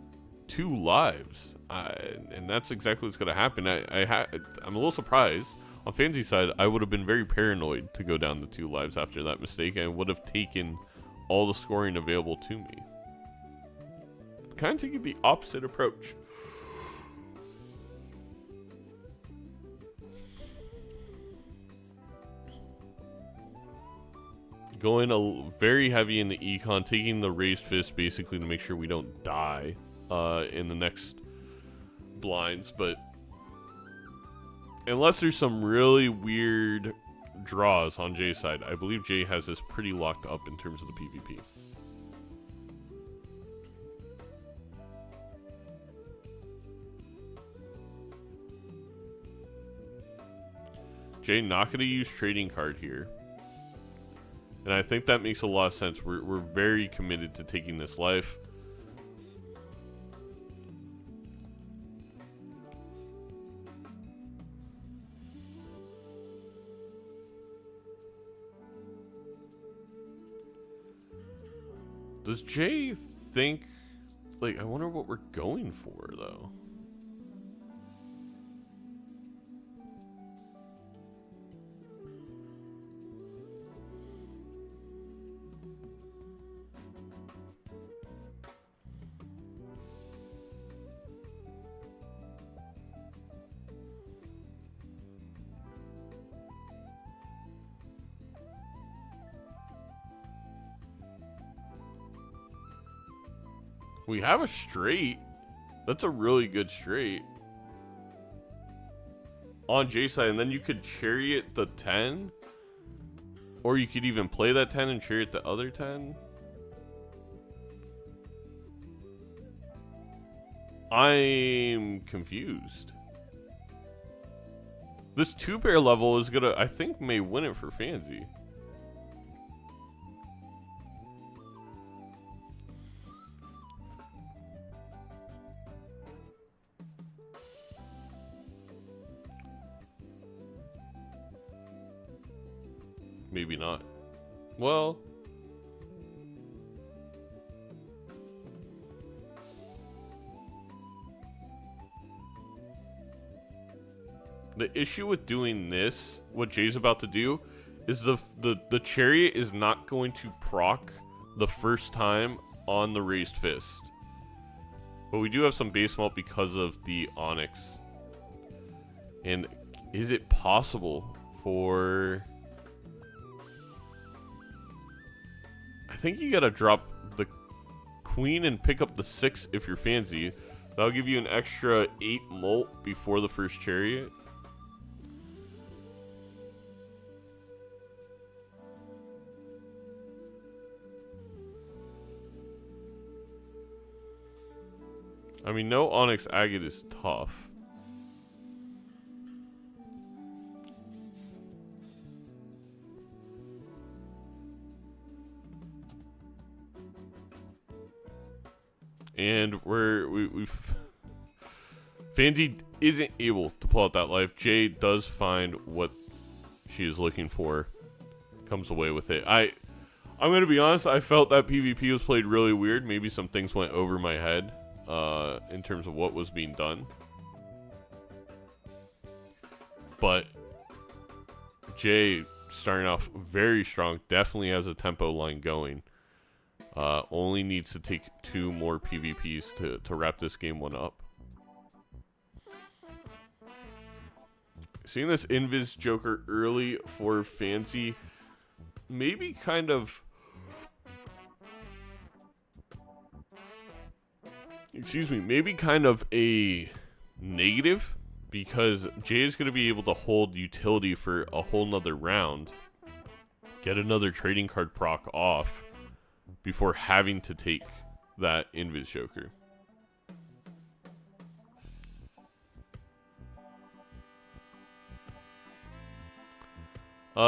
Speaker 1: 2 lives. And that's exactly what's going to happen. I'm a little surprised. On Fancy's side, I would have been very paranoid to go down to 2 lives after that mistake. And would have taken all the scoring available to me. Kind of taking the opposite approach. Going very heavy in the econ, taking the raised fist basically to make sure we don't die in the next blinds. But unless there's some really weird draws on Jay's side, I believe Jay has this pretty locked up in terms of the PvP. Jay not going to use trading card here. And I think that makes a lot of sense. We're very committed to taking this life. Does Jay think, like, I wonder what we're going for, though. We have a straight. That's a really good straight. On Jay's side, and then you could chariot the 10. Or you could even play that 10 and chariot the other 10. I'm confused. This 2-pair level is gonna, I think, may win it for Fancy. Maybe not. Well, The issue with doing this, what Jay's about to do, is the chariot is not going to proc the first time on the raised fist. But we do have some base melt because of the onyx. And is it possible for... I think you gotta drop the queen and pick up the 6 if you're fancy. That'll give you an extra 8 molt before the first chariot. I mean, no onyx agate is tough. And we've Fancy isn't able to pull out that life. Jay does find what she is looking for. Comes away with it. I'm gonna be honest, I felt that PvP was played really weird. Maybe some things went over my head in terms of what was being done. But Jay starting off very strong, definitely has a tempo line going. Only needs to take 2 more PvPs to wrap this game one up. Seeing this Invis Joker early for Fancy, maybe kind of... Excuse me, maybe kind of a negative, because Jay is going to be able to hold utility for a whole nother round. Get another trading card proc off before having to take that Invis Joker.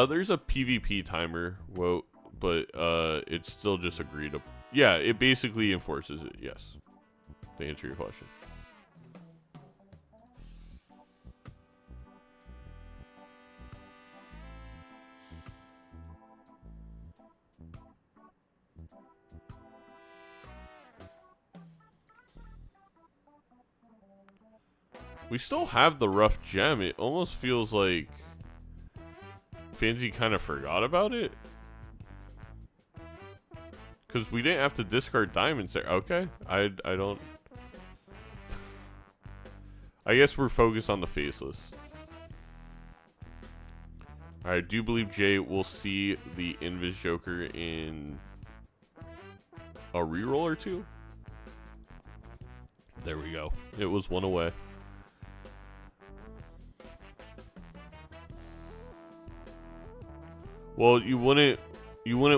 Speaker 1: There's a PvP timer, whoa, but it's still just agreed up. Yeah, it basically enforces it, yes, to answer your question. We still have the rough gem. It almost feels like Fancy kind of forgot about it. Because we didn't have to discard diamonds there. Okay, I don't... I guess we're focused on the faceless. I do believe Jay will see the Invis Joker in a reroll or 2. There we go. It was 1 away. Well, you wouldn't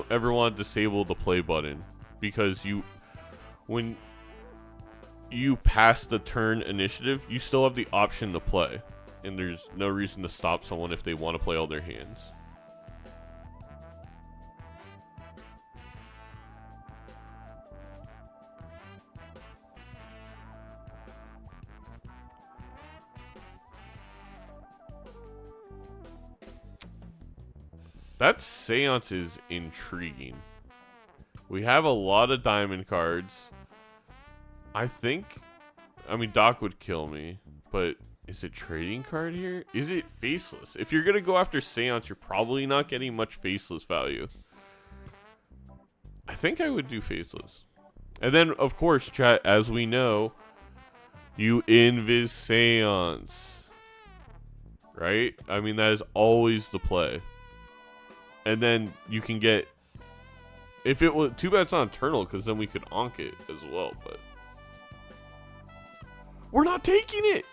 Speaker 1: ever want to disable the play button, because when you pass the turn initiative, you still have the option to play, and there's no reason to stop someone if they want to play all their hands. That Seance is intriguing. We have a lot of diamond cards. I mean, Doc would kill me, but is it trading card here? Is it faceless? If you're going to go after Seance, you're probably not getting much faceless value. I think I would do faceless. And then, of course, chat, as we know, you Invis Seance. Right? I mean, that is always the play. And then you can get... If it was... Too bad it's not Eternal, because then we could onk it as well, but... We're not taking it!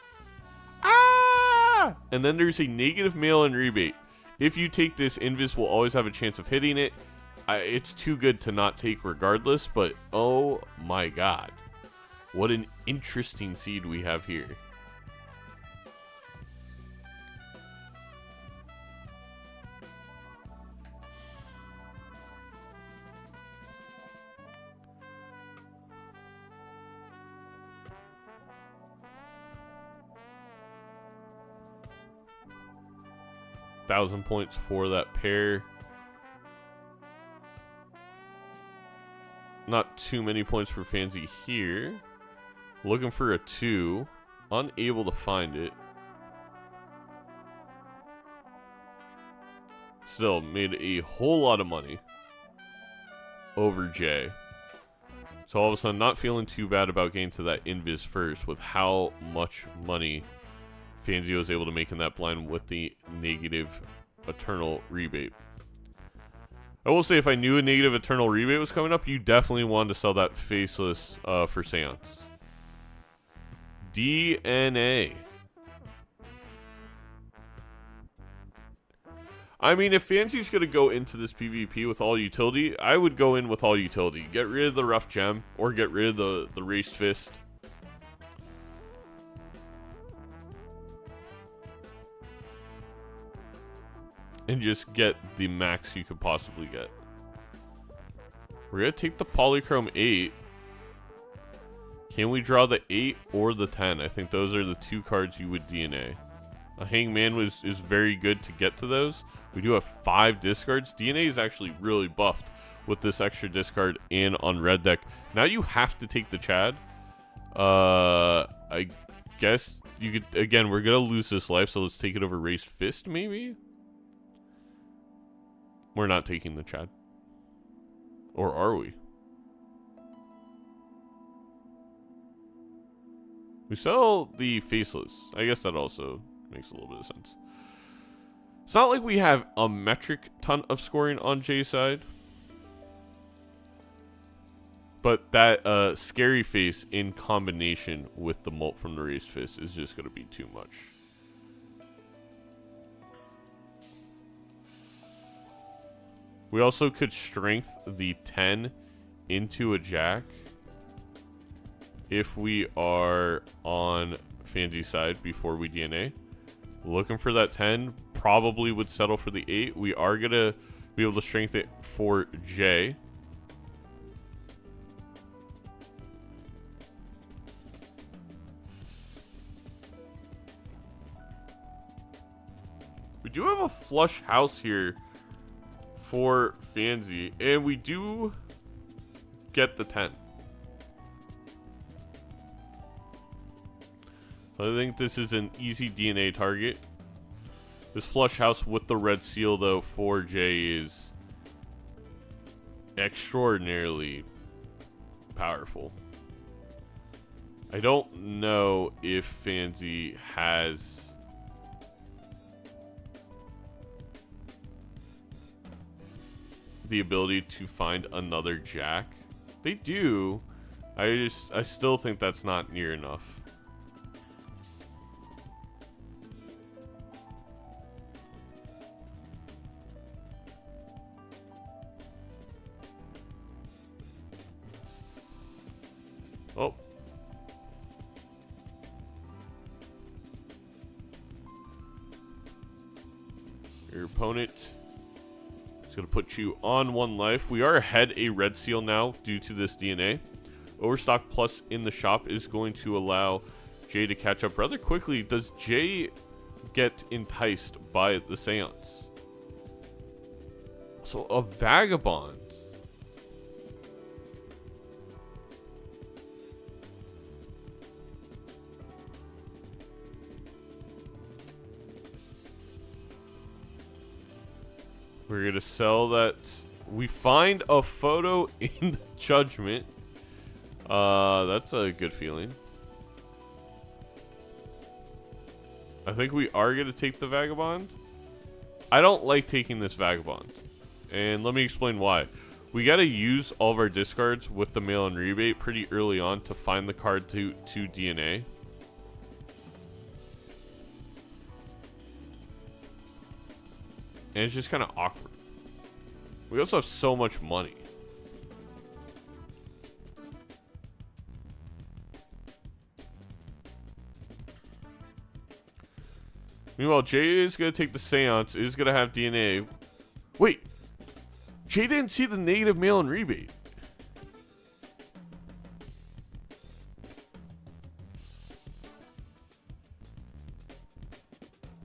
Speaker 1: Ah! And then there's a negative mail-in rebate. If you take this, Invis will always have a chance of hitting it. It's too good to not take regardless, but oh my god. What an interesting seed we have here. $1,000 points for that pair. Not too many points for Fancy here. Looking for a 2. Unable to find it. still made a whole lot of money over Jay. So all of a sudden, not feeling too bad about getting to that invis first with how much money Fangio was able to make in that blind with the negative eternal rebate. I will say, if I knew a negative eternal rebate was coming up, you definitely wanted to sell that faceless for Seance. DNA. I mean, if Fancy's going to go into this PvP with all utility, I would go in with all utility. Get rid of the rough gem, or get rid of the raised fist. And just get the max you could possibly get. We're going to take the Polychrome 8. Can we draw the 8 or the 10? I think those are the two cards you would DNA. A Hangman is very good to get to those. We do have 5 discards. DNA is actually really buffed with this extra discard and on red deck. Now you have to take the Chad. I guess you could, again, we're going to lose this life, so let's take it over Raised Fist, maybe? We're not taking the Chad. Or are we? We sell the Faceless. I guess that also makes a little bit of sense. It's not like we have a metric ton of scoring on Jay's side. But that Scary Face in combination with the Molt from the Raised Fist is just going to be too much. We also could strength the 10 into a Jack if we are on Fangy's side before we DNA. Looking for that 10, probably would settle for the 8. We are going to be able to strength it for Jay. We do have a flush house here for Fanzy, and we do get the 10. I think this is an easy DNA target. This flush house with the red seal, though, for Jay is extraordinarily powerful. I don't know if Fanzy has the ability to find another Jack. They do. I still think that's not near enough. Oh. Your opponent is going to put you on 1 life. We are ahead a red seal now due to this DNA. Overstock Plus in the shop is going to allow Jay to catch up rather quickly. Does Jay get enticed by the Seance? So a Vagabond. We're going to sell that. We find a photo in the Judgment. That's a good feeling. I think we are going to take the Vagabond. I don't like taking this Vagabond. And let me explain why. We got to use all of our discards with the mail-in rebate pretty early on to find the card to DNA. And it's just kind of awkward. We also have so much money. Meanwhile, Jay is going to take the Seance, is going to have DNA. Wait. Jay didn't see the negative mail-in rebate.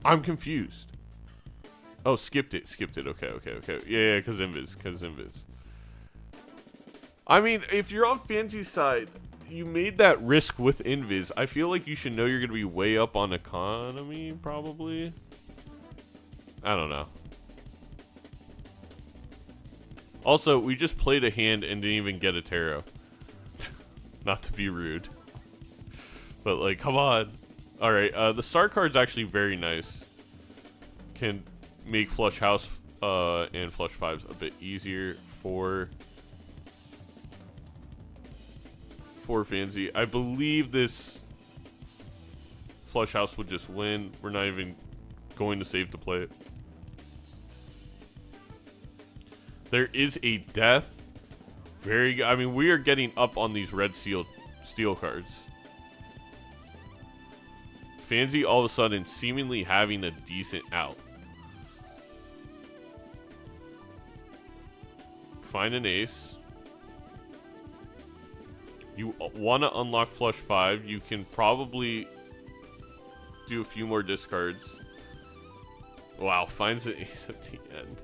Speaker 1: I'm confused. Oh, skipped it. Okay. Yeah, because Invis. I mean, if you're on Fancy's side, you made that risk with Invis. I feel like you should know you're going to be way up on economy, probably. I don't know. Also, we just played a hand and didn't even get a tarot. Not to be rude. But, like, come on. Alright, the star card's actually very nice. Can make flush house and flush fives a bit easier for Fancy. I believe this flush house would just win. We're not even going to save to play it. There is a death. Very good. I mean, we are getting up on these red steel cards. Fancy all of a sudden seemingly having a decent out. Find an ace. You want to unlock flush 5. You can probably do a few more discards. Wow, finds an ace at the end.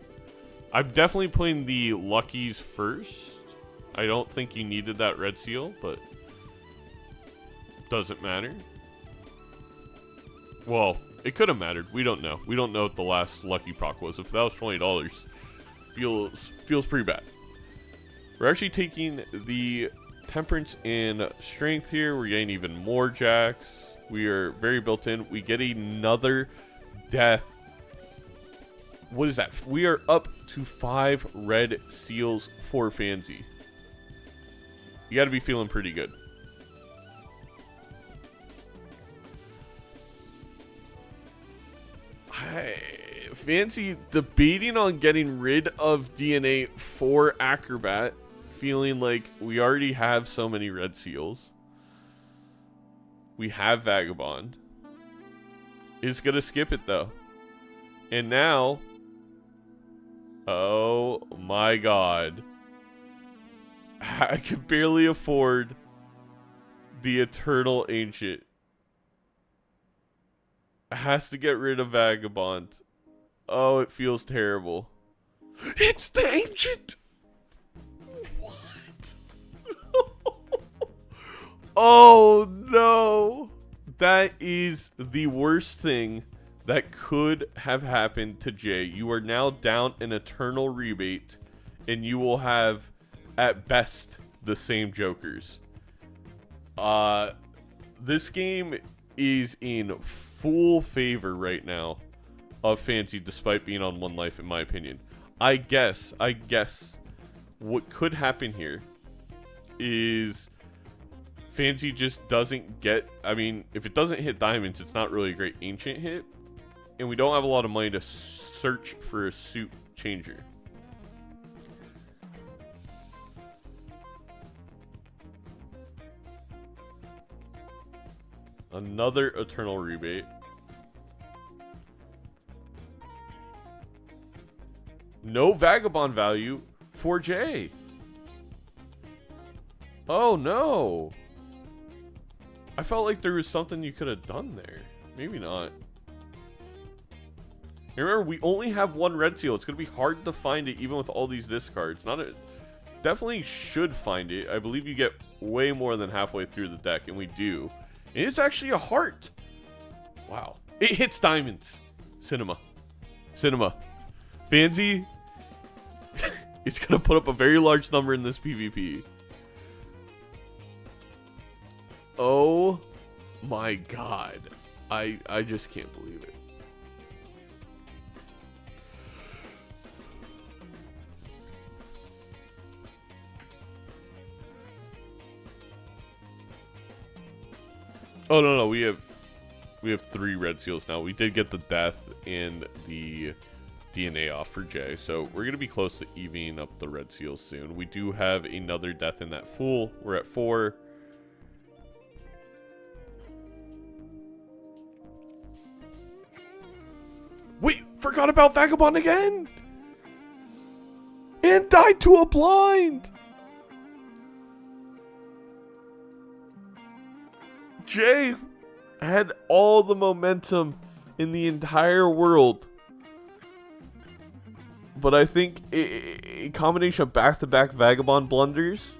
Speaker 1: I'm definitely playing the luckies first. I don't think you needed that red seal, but doesn't matter. Well, it could have mattered. We don't know. We don't know what the last lucky proc was. If that was $20, feels pretty bad. We're actually taking the temperance and strength here. We're getting even more jacks. We are very built in. We get another death. What is that? We are up to 5 red seals for Fancy. You got to be feeling pretty good. Fancy debating on getting rid of DNA for Acrobat, feeling like we already have so many red seals. We have Vagabond. Is gonna skip it though. And now, oh my god, I could barely afford the Eternal Ancient. Has to get rid of Vagabond. Oh, it feels terrible. It's the Ancient! What? Oh, no. That is the worst thing that could have happened to Jay. You are now down an Eternal Rebate, and you will have, at best, the same Jokers. This game is in full favor right now of Fancy, despite being on 1 life, in my opinion. I guess what could happen here is Fancy just doesn't get, I mean, if it doesn't hit diamonds, it's not really a great ancient hit, and we don't have a lot of money to search for a suit changer. Another Eternal Rebate. No Vagabond value for Jay. Oh no. I felt like there was something you could have done there. Maybe not. Remember, we only have 1 red seal. It's going to be hard to find it even with all these discards. Definitely should find it. I believe you get way more than halfway through the deck, and we do. And it's actually a heart. Wow. It hits diamonds. Cinema. Fancy is going to put up a very large number in this PvP. Oh my god. I just can't believe it. Oh no, we have 3 red seals now. We did get the death and the DNA off for Jay, so we're gonna be close to evening up the red seals soon. We do have another death in that fool. We're at 4. Wait, forgot about Vagabond again, and died to a blind. Jay had all the momentum in the entire world. But I think a combination of back-to-back Vagabond blunders,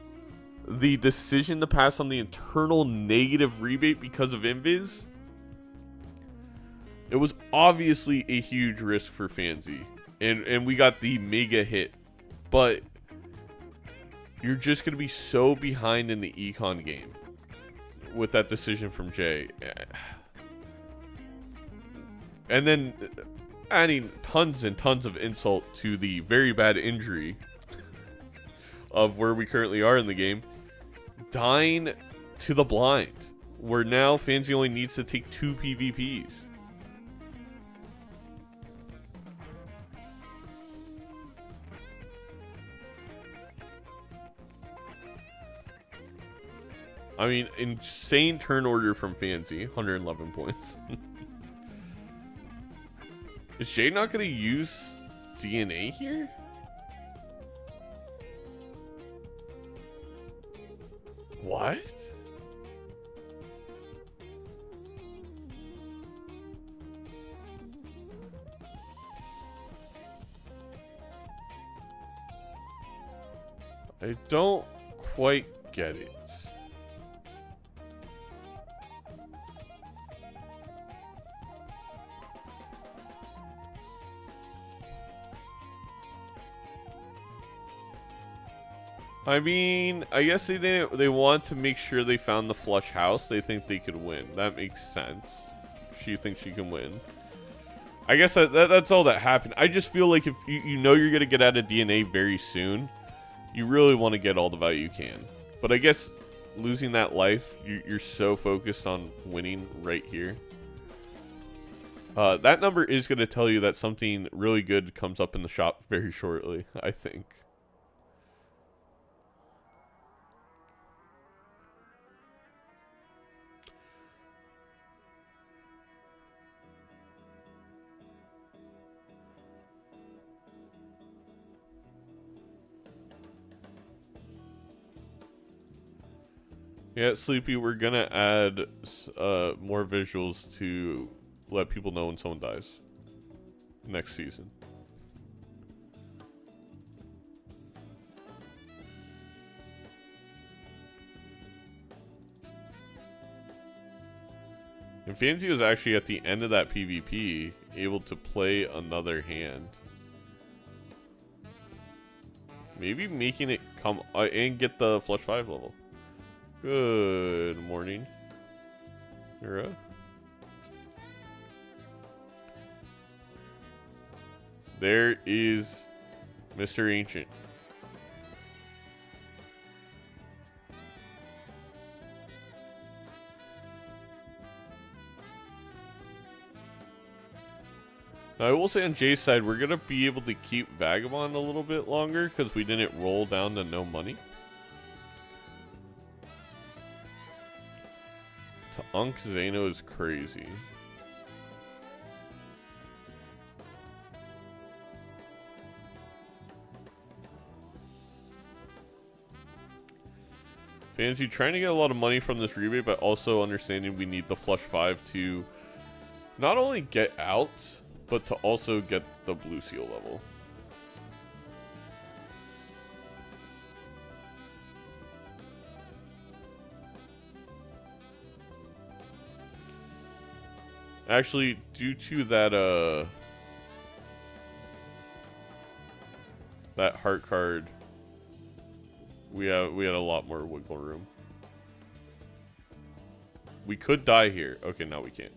Speaker 1: the decision to pass on the Eternal Negative Rebate because of Invis, it was obviously a huge risk for Fancy. And we got the mega hit. But you're just going to be so behind in the econ game with that decision from Jay. And then adding tons and tons of insult to the very bad injury of where we currently are in the game. Dying to the blind, where now Fancy only needs to take 2 PvPs. I mean, insane turn order from Fancy, 111 points. Is Jay not going to use DNA here? What? I don't quite get it. I mean, I guess they want to make sure they found the flush house. They think they could win. That makes sense. She thinks she can win. I guess that's all that happened. I just feel like if you know you're going to get out of DNA very soon, you really want to get all the value you can. But I guess losing that life, you're so focused on winning right here. That number is going to tell you that something really good comes up in the shop very shortly, I think. Yeah, Sleepy, we're gonna add more visuals to let people know when someone dies next season. And Fancy was actually at the end of that PvP able to play another hand. Maybe making it come and get the Flush 5 level. Good morning, Mira. There is Mr. Ancient. Now, I will say on Jay's side, we're going to be able to keep Vagabond a little bit longer because we didn't roll down to no money. To Unk Zeno is crazy. Fancy trying to get a lot of money from this rebate, but also understanding we need the Flush 5 to not only get out, but to also get the Blue Seal level. Actually, due to that that heart card, we had a lot more wiggle room. We could die here. Okay, now we can't.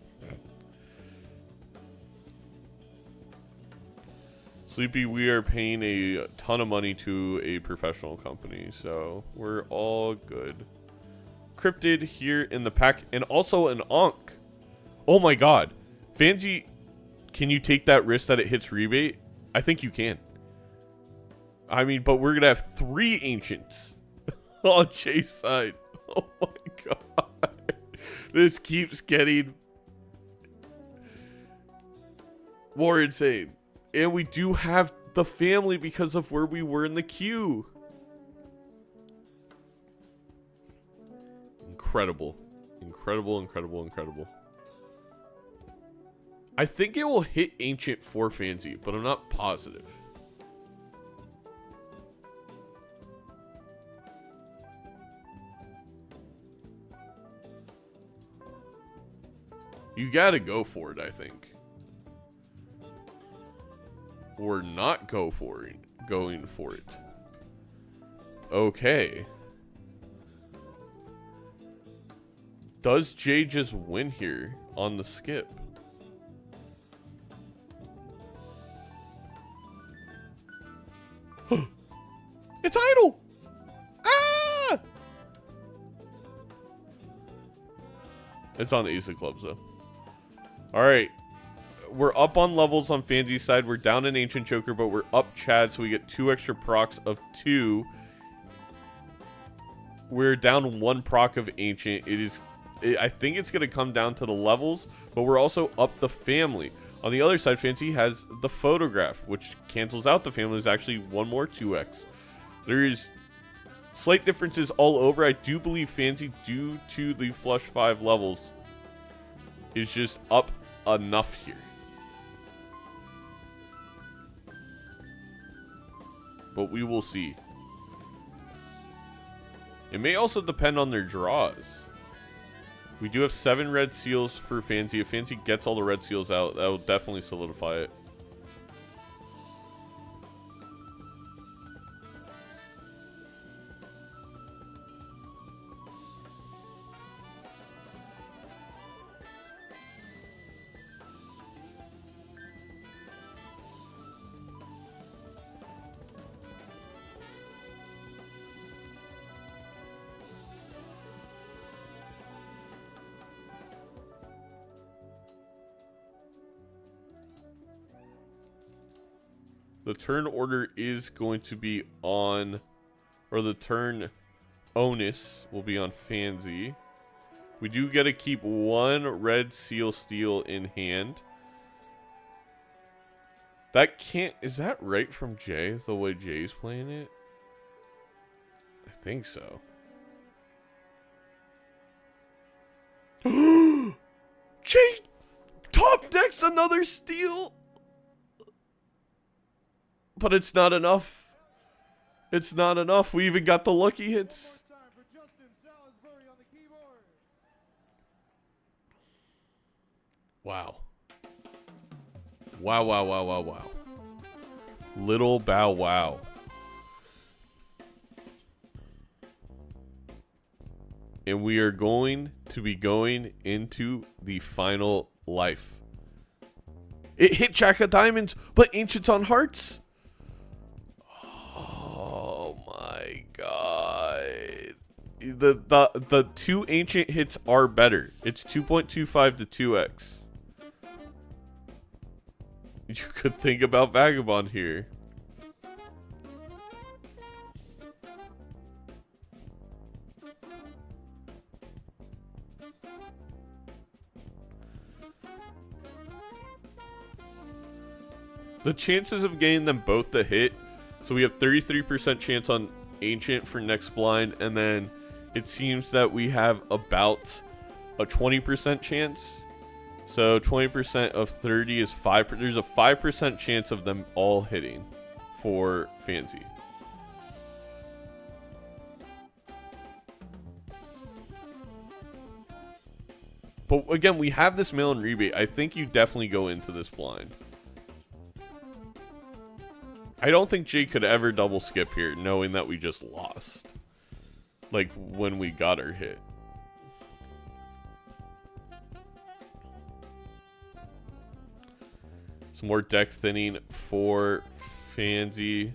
Speaker 1: Sleepy, we are paying a ton of money to a professional company, so we're all good. Cryptid here in the pack, and also an Ankh. Oh my god. Fancy, can you take that risk that it hits rebate? I think you can. I mean, but we're going to have 3 Ancients on Jay's side. Oh my god. This keeps getting more insane. And we do have the family because of where we were in the queue. Incredible. Incredible, incredible, incredible. I think it will hit Ancient for Fancy, but I'm not positive. You gotta go for it, I think. Or not going for it. Okay. Does Jay just win here on the skip? It's idle! Ah! It's on the ace of clubs, though. Alright. We're up on levels on Fansy's side. We're down an ancient joker, but we're up Chad, so we get 2 extra procs of 2. We're down 1 proc of ancient. I think it's going to come down to the levels, but we're also up the family. On the other side, Fancy has the photograph, which cancels out the family. There's actually 1 more 2x. There's slight differences all over. I do believe Fancy, due to the flush 5 levels, is just up enough here. But we will see. It may also depend on their draws. We do have 7 red seals for Fancy. If Fancy gets all the red seals out, that will definitely solidify it. The turn order is going to be on, or the turn onus will be on Fancy. We do get to keep 1 red seal steel in hand. That can't, is that right from Jay, the way Jay's playing it? I think so. Jay top decks another steel. But it's not enough. It's not enough. We even got the lucky hits. Wow. Wow, wow, wow, wow, wow. Little bow wow. And we are going to be going into the final life. It hit Jack of Diamonds, but Ancients on Hearts. Oh my god. The 2 ancient hits are better. It's 2.25 to 2x. You could think about Vagabond here. The chances of getting them both to hit, so we have 33% chance on Ancient for next blind, and then it seems that we have about a 20% chance. So 20% of 30 is 5. There's a 5% chance of them all hitting for Fancy. But again, we have this mail-in rebate. I think you definitely go into this blind. I don't think Jay could ever double skip here, knowing that we just lost. Like, when we got our hit. Some more deck thinning for Fancy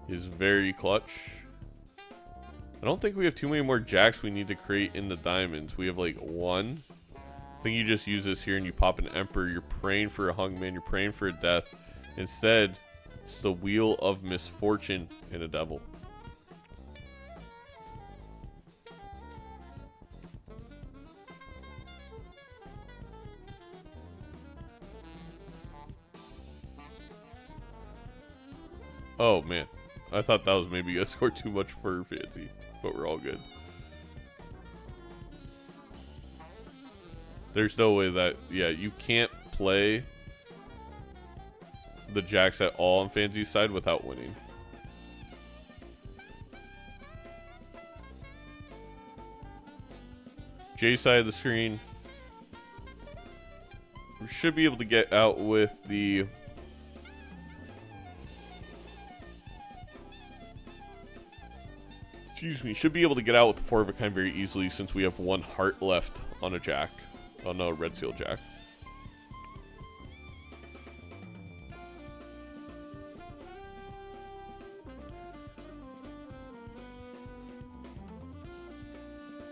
Speaker 1: is very clutch. I don't think we have too many more jacks we need to create in the diamonds. We have like 1. I think you just use this here and you pop an Emperor. You're praying for a Hungman. You're praying for a death. Instead, it's the Wheel of Misfortune and a Devil. Oh man, I thought that was maybe gonna score too much for Fancy, but we're all good. There's no way that, yeah, you can't play the jacks at all on Fancy's side without winning. Jay's side of the screen, we should be able to get out with the Excuse me. Should be able to get out with the 4 of a kind very easily since we have 1 heart left on a jack. On a red seal jack.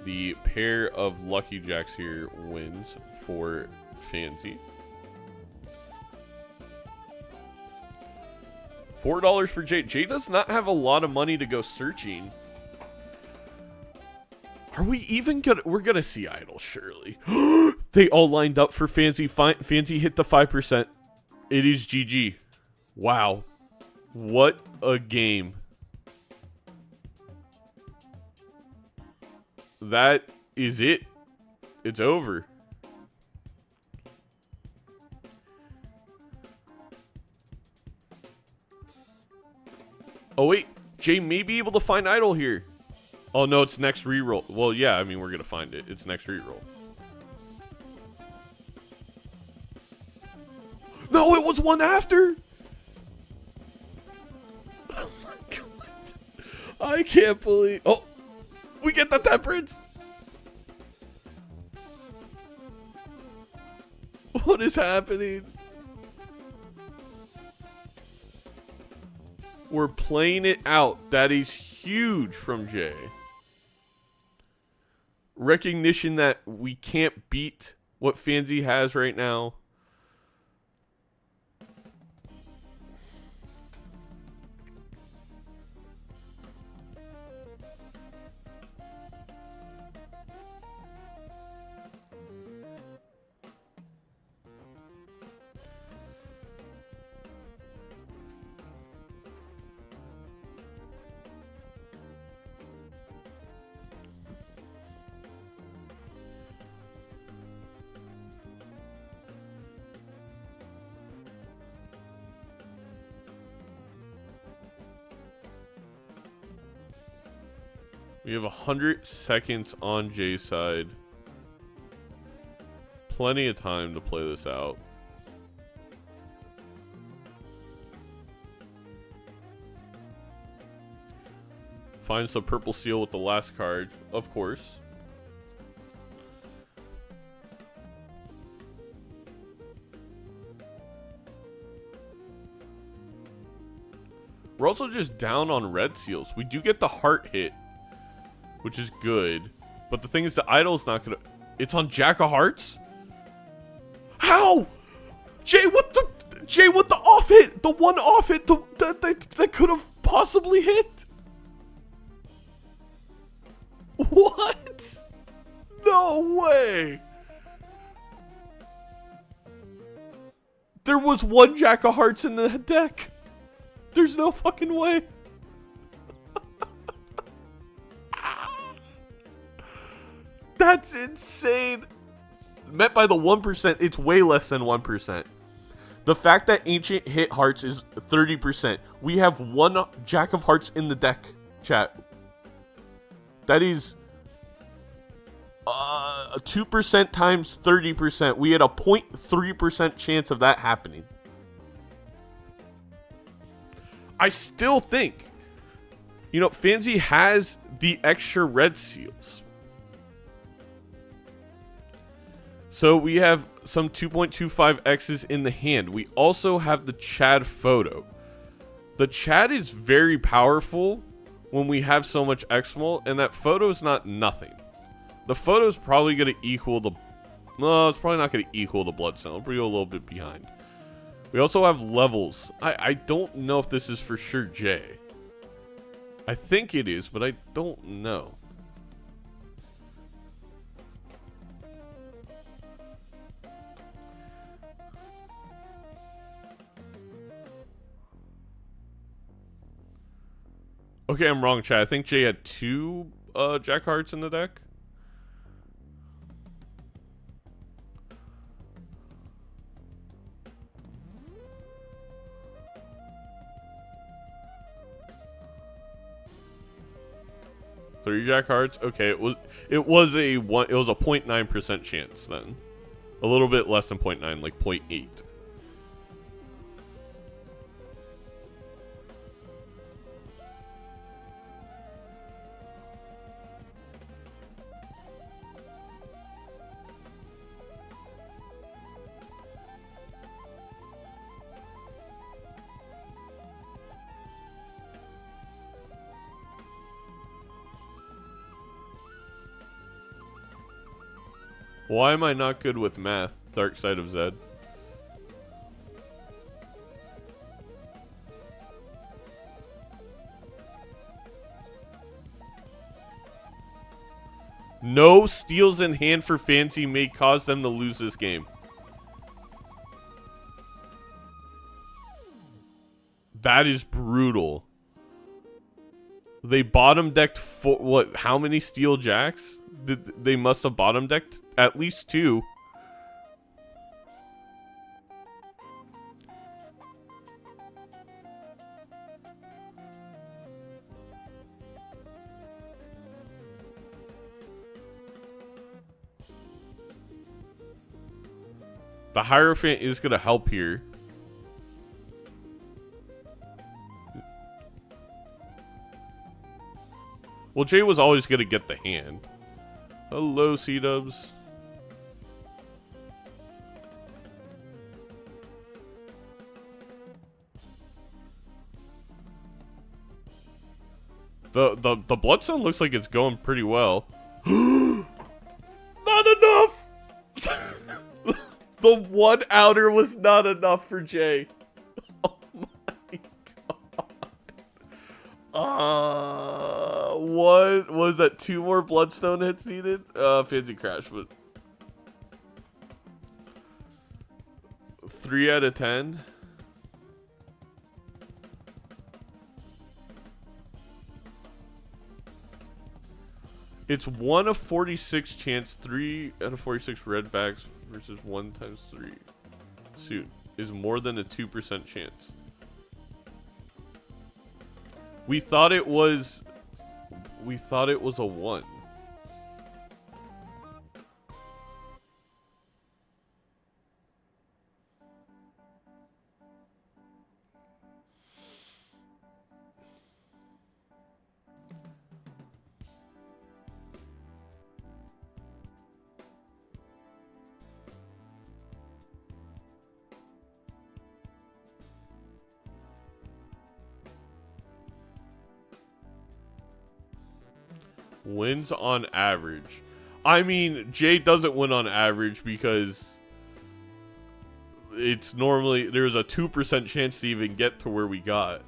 Speaker 1: The pair of lucky jacks here wins for Fancy. $4 for Jay. Jay does not have a lot of money to go searching. Are we even gonna... We're gonna see idle, surely. They all lined up for Fancy. Fancy hit the 5%. It is GG. Wow. What a game. That is it. It's over. Oh, wait. Jay may be able to find idle here. Oh, no, it's next reroll. Well, yeah, I mean, we're going to find it. It's next reroll. No, it was one after. Oh, my God. I can't believe... Oh, we get the temperance. What is happening? We're playing it out. That is huge from Jay. Recognition that we can't beat what Fancy has right now. We have 100 seconds on Jay's side. Plenty of time to play this out. Finds the purple seal with the last card, of course. We're also just down on red seals. We do get the heart hit, which is good. But the thing is, the idol's not gonna... It's on Jack of Hearts? How? Jay, what the... Jay, what the off hit? The one off hit that could have possibly hit? What? No way. There was one Jack of Hearts in the deck. There's no fucking way. That's insane. Met by the 1%, it's way less than 1%. The fact that Ancient hit hearts is 30%. We have one Jack of Hearts in the deck, chat. That is 2% times 30%. We had a 0.3% chance of that happening. I still think, you know, Fancy has the extra red seals. So we have some 2.25Xs in the hand. We also have the Chad photo. The Chad is very powerful when we have so much X-Mult, and that photo is not nothing. The photo is probably going to equal the... No, it's probably not going to equal the Bloodstone. It'll be a little bit behind. We also have levels. I don't know if this is for sure J. I think it is, but I don't know. Okay, I'm wrong, chat. I think Jay had 2 Jack Hearts in the deck. Three Jack Hearts. Okay, it was a 0.9% chance then. A little bit less than 0.9, like 0.8. Why am I not good with math? Dark side of Zed. No steals in hand for Fancy may cause them to lose this game. That is brutal. They bottom decked for what? How many steel jacks? They must have bottom decked at least 2. The Hierophant is going to help here. Well, Jay was always going to get the hand. Hello, C-dubs. The Bloodstone looks like it's going pretty well. Not enough! The one outer was not enough for Jay. Oh my god. What was that? 2 more Bloodstone hits needed? Fancy Crash, but 3 out of 10. It's 1 of 46 chance, 3 out of 46 red backs versus 1 times 3 suit is more than a 2% chance. We thought it was a 1. Wins on average. I mean, Jay doesn't win on average because it's normally there's a 2% chance to even get to where we got.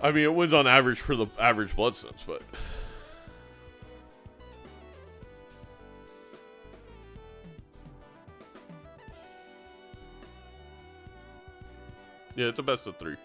Speaker 1: I mean, it wins on average for the average Bloodstones, but yeah, it's a best of 3.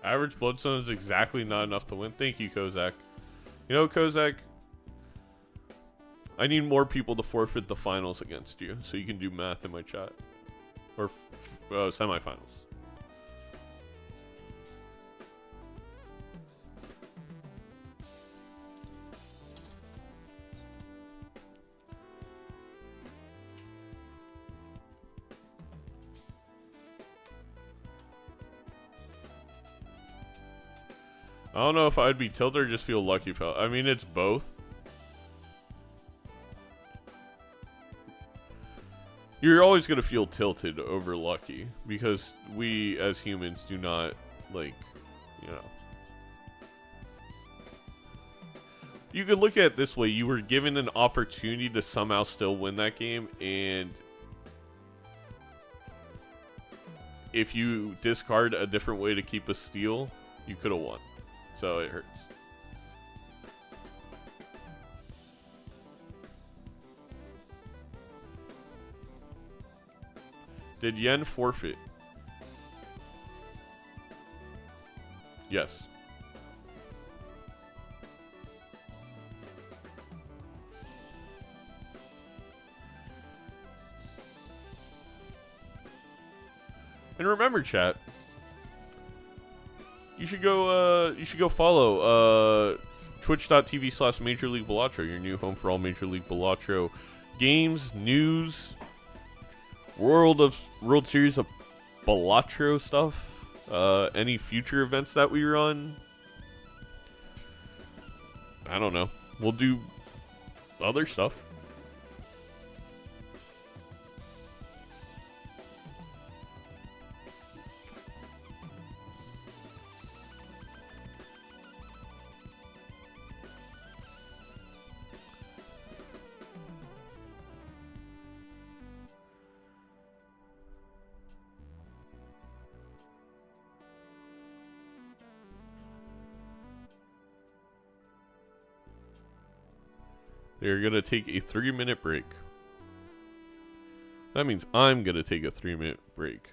Speaker 1: Average Bloodstone is exactly not enough to win. Thank you, Kozak. You know, Kozak, I need more people to forfeit the finals against you so you can do math in my chat. Or semifinals. I don't know if I'd be tilted or just feel lucky. I mean, it's both. You're always going to feel tilted over lucky because we as humans do not, like, you know. You could look at it this way. You were given an opportunity to somehow still win that game, and if you discard a different way to keep a steal, you could have won. So it hurts. Did Yen forfeit? Yes. And remember, chat, you should go follow twitch.tv/Major League Balatro, your new home for all Major League Balatro games, news, World Series of Balatro stuff, any future events that we run. I don't know. We'll do other stuff. They're going to take a 3-minute break. That means I'm going to take a 3-minute break.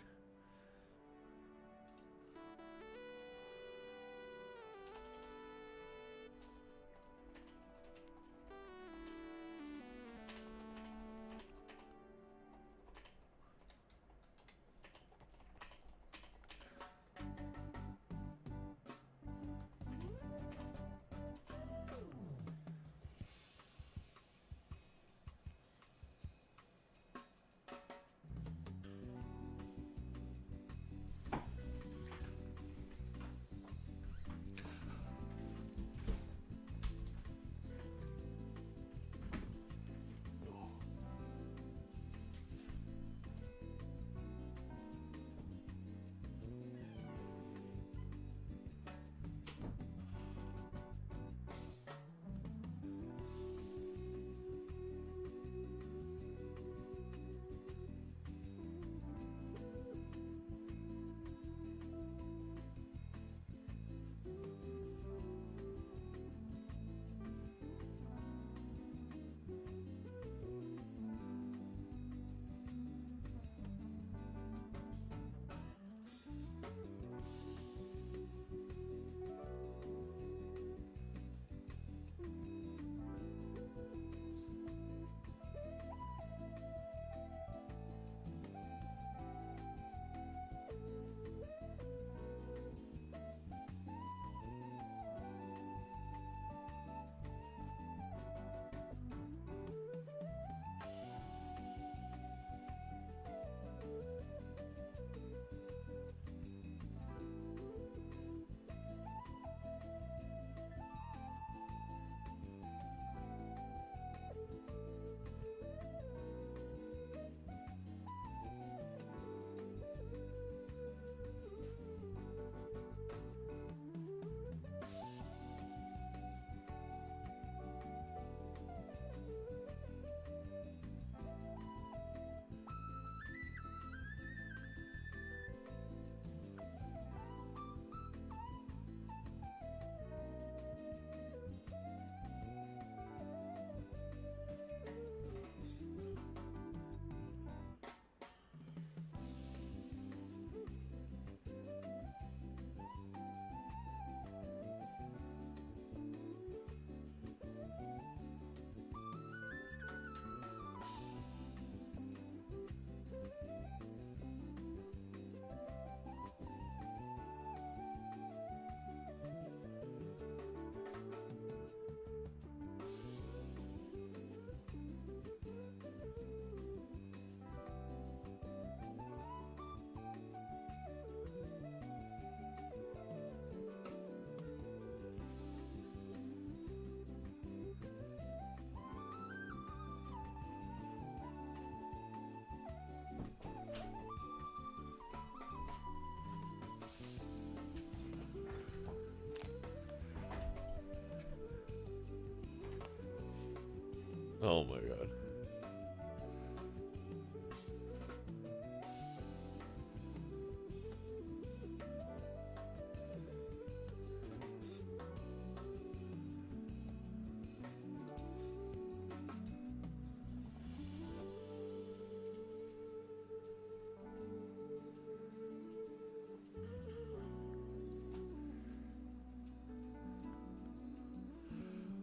Speaker 1: Oh my god.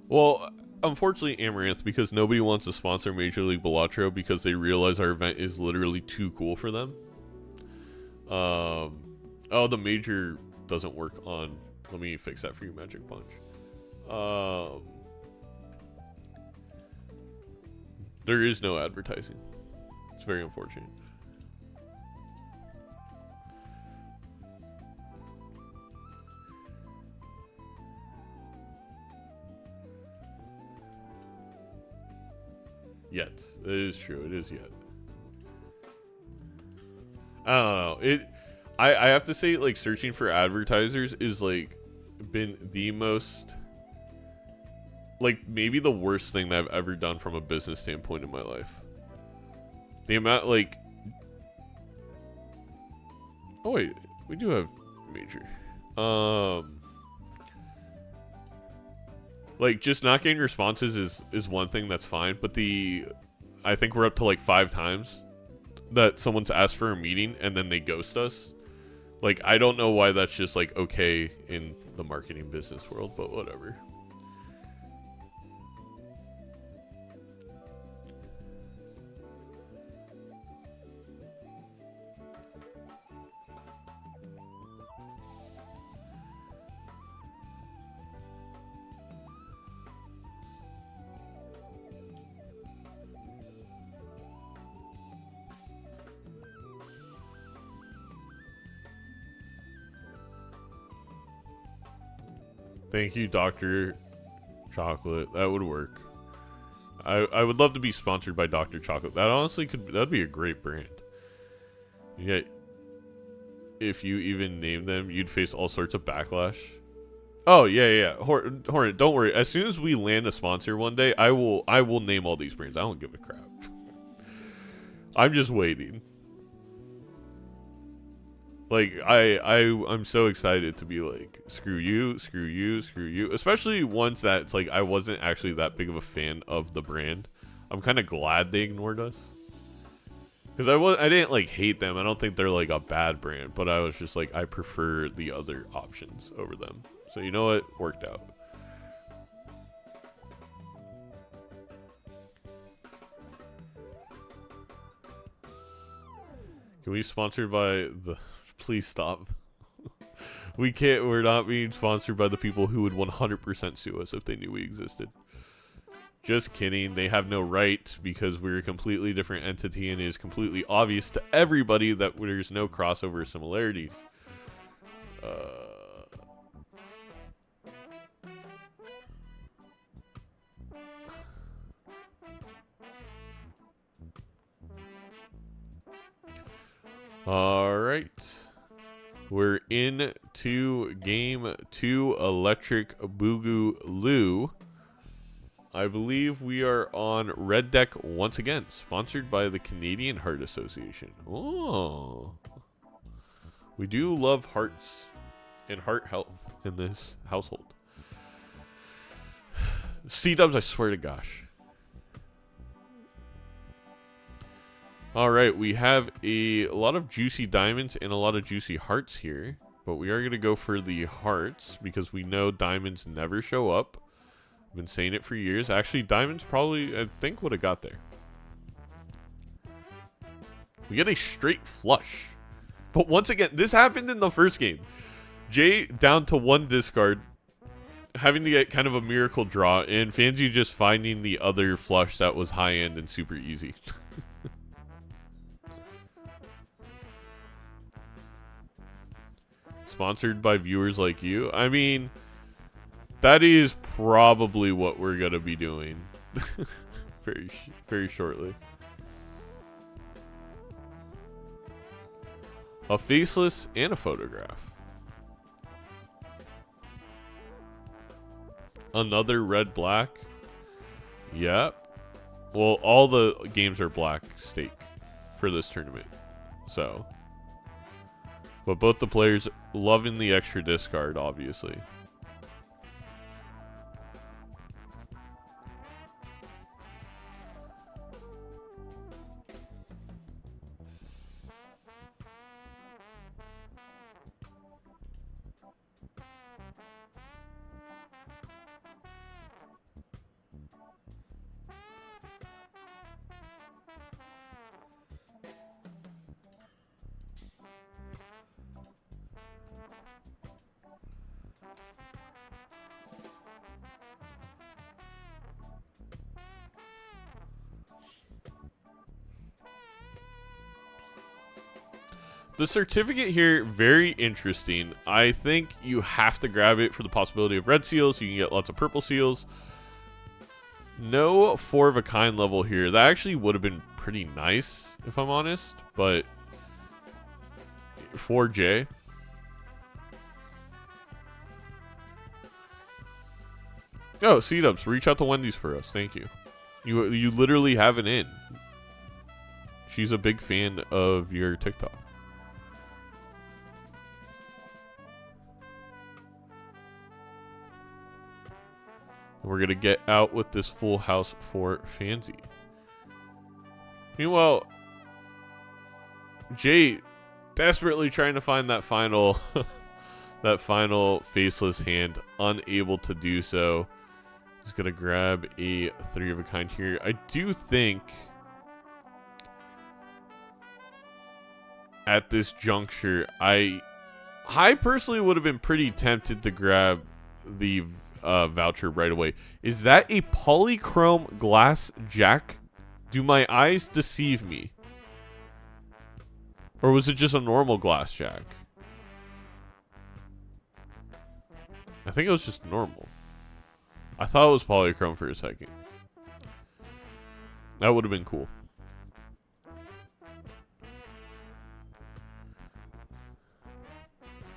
Speaker 1: Well, unfortunately, Amaranth, because nobody wants to sponsor Major League Balatro because they realize our event is literally too cool for them. Oh, the major doesn't work on. Let me fix that for you, Magic Punch. There is no advertising. It's very unfortunate. Yet. It is true. It is yet. I don't know. I have to say, like, searching for advertisers is, like, been the most, like, maybe the worst thing that I've ever done from a business standpoint in my life. The amount, like... Oh, wait. We do have major. Like, just not getting responses is one thing that's fine, but I think we're up to, like, 5 times that someone's asked for a meeting and then they ghost us. Like, I don't know why that's just, like, okay in the marketing business world, but whatever. Thank you, Dr. Chocolate. That would work. I would love to be sponsored by Dr. Chocolate. That honestly that'd be a great brand. Yet, if you even name them, you'd face all sorts of backlash. Oh yeah. Hornet, don't worry. As soon as we land a sponsor one day, I will name all these brands. I don't give a crap. I'm just waiting. Like, I'm so excited to be like, screw you, screw you, screw you. Especially once that it's like I wasn't actually that big of a fan of the brand. I'm kind of glad they ignored us. Because I didn't like hate them. I don't think they're like a bad brand. But I was just like, I prefer the other options over them. So you know what? Worked out. Can we be sponsored by the... Please stop. We're not being sponsored by the people who would 100% sue us if they knew we existed. Just kidding. They have no right because we're a completely different entity and it is completely obvious to everybody that there's no crossover similarities. Alright. We're into game 2, Electric Boogaloo. I believe we are on Red Deck once again, sponsored by the Canadian Heart Association. Oh. We do love hearts and heart health in this household. C-dubs, I swear to gosh. Alright, we have a lot of juicy diamonds and a lot of juicy hearts here. But we are going to go for the hearts because we know diamonds never show up. I've been saying it for years. Actually, diamonds probably, I think, would have got there. We get a straight flush. But once again, this happened in the first game. Jay down to 1 discard, having to get kind of a miracle draw, and Fanzy just finding the other flush that was high end and super easy. Sponsored by viewers like you. I mean, that is probably what we're going to be doing very shortly. A faceless and a photograph. Another red black. Yep. Well, all the games are black stake for this tournament. So, but both the players loving the extra discard, obviously. The certificate here, very interesting. I think you have to grab it for the possibility of red seals. You can get lots of purple seals. No 4 of a kind level here. That actually would have been pretty nice, if I'm honest. But 4J. Oh, C-dubs, reach out to Wendy's for us. Thank you. You literally have an in. She's a big fan of your TikTok. We're going to get out with this full house for Fancy. Meanwhile, Jay desperately trying to find that final that final faceless hand, unable to do so. He's going to grab a 3 of a kind here. I do think at this juncture, I personally would have been pretty tempted to grab the voucher right away. Is that a polychrome glass jack? Do my eyes deceive me? Or was it just a normal glass jack? I think it was just normal. I thought it was polychrome for a second. That would have been cool.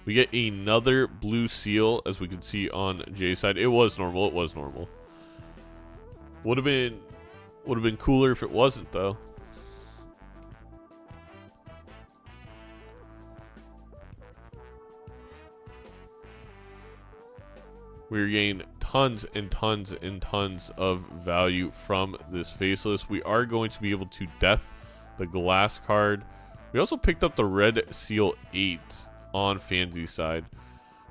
Speaker 1: We get another blue seal, as we can see on Jay's side. It was normal. It was normal. Would have been cooler if it wasn't, though. We're getting tons and tons and tons of value from this faceless. We are going to be able to death the glass card. We also picked up the red seal 8 on Fanzy's side.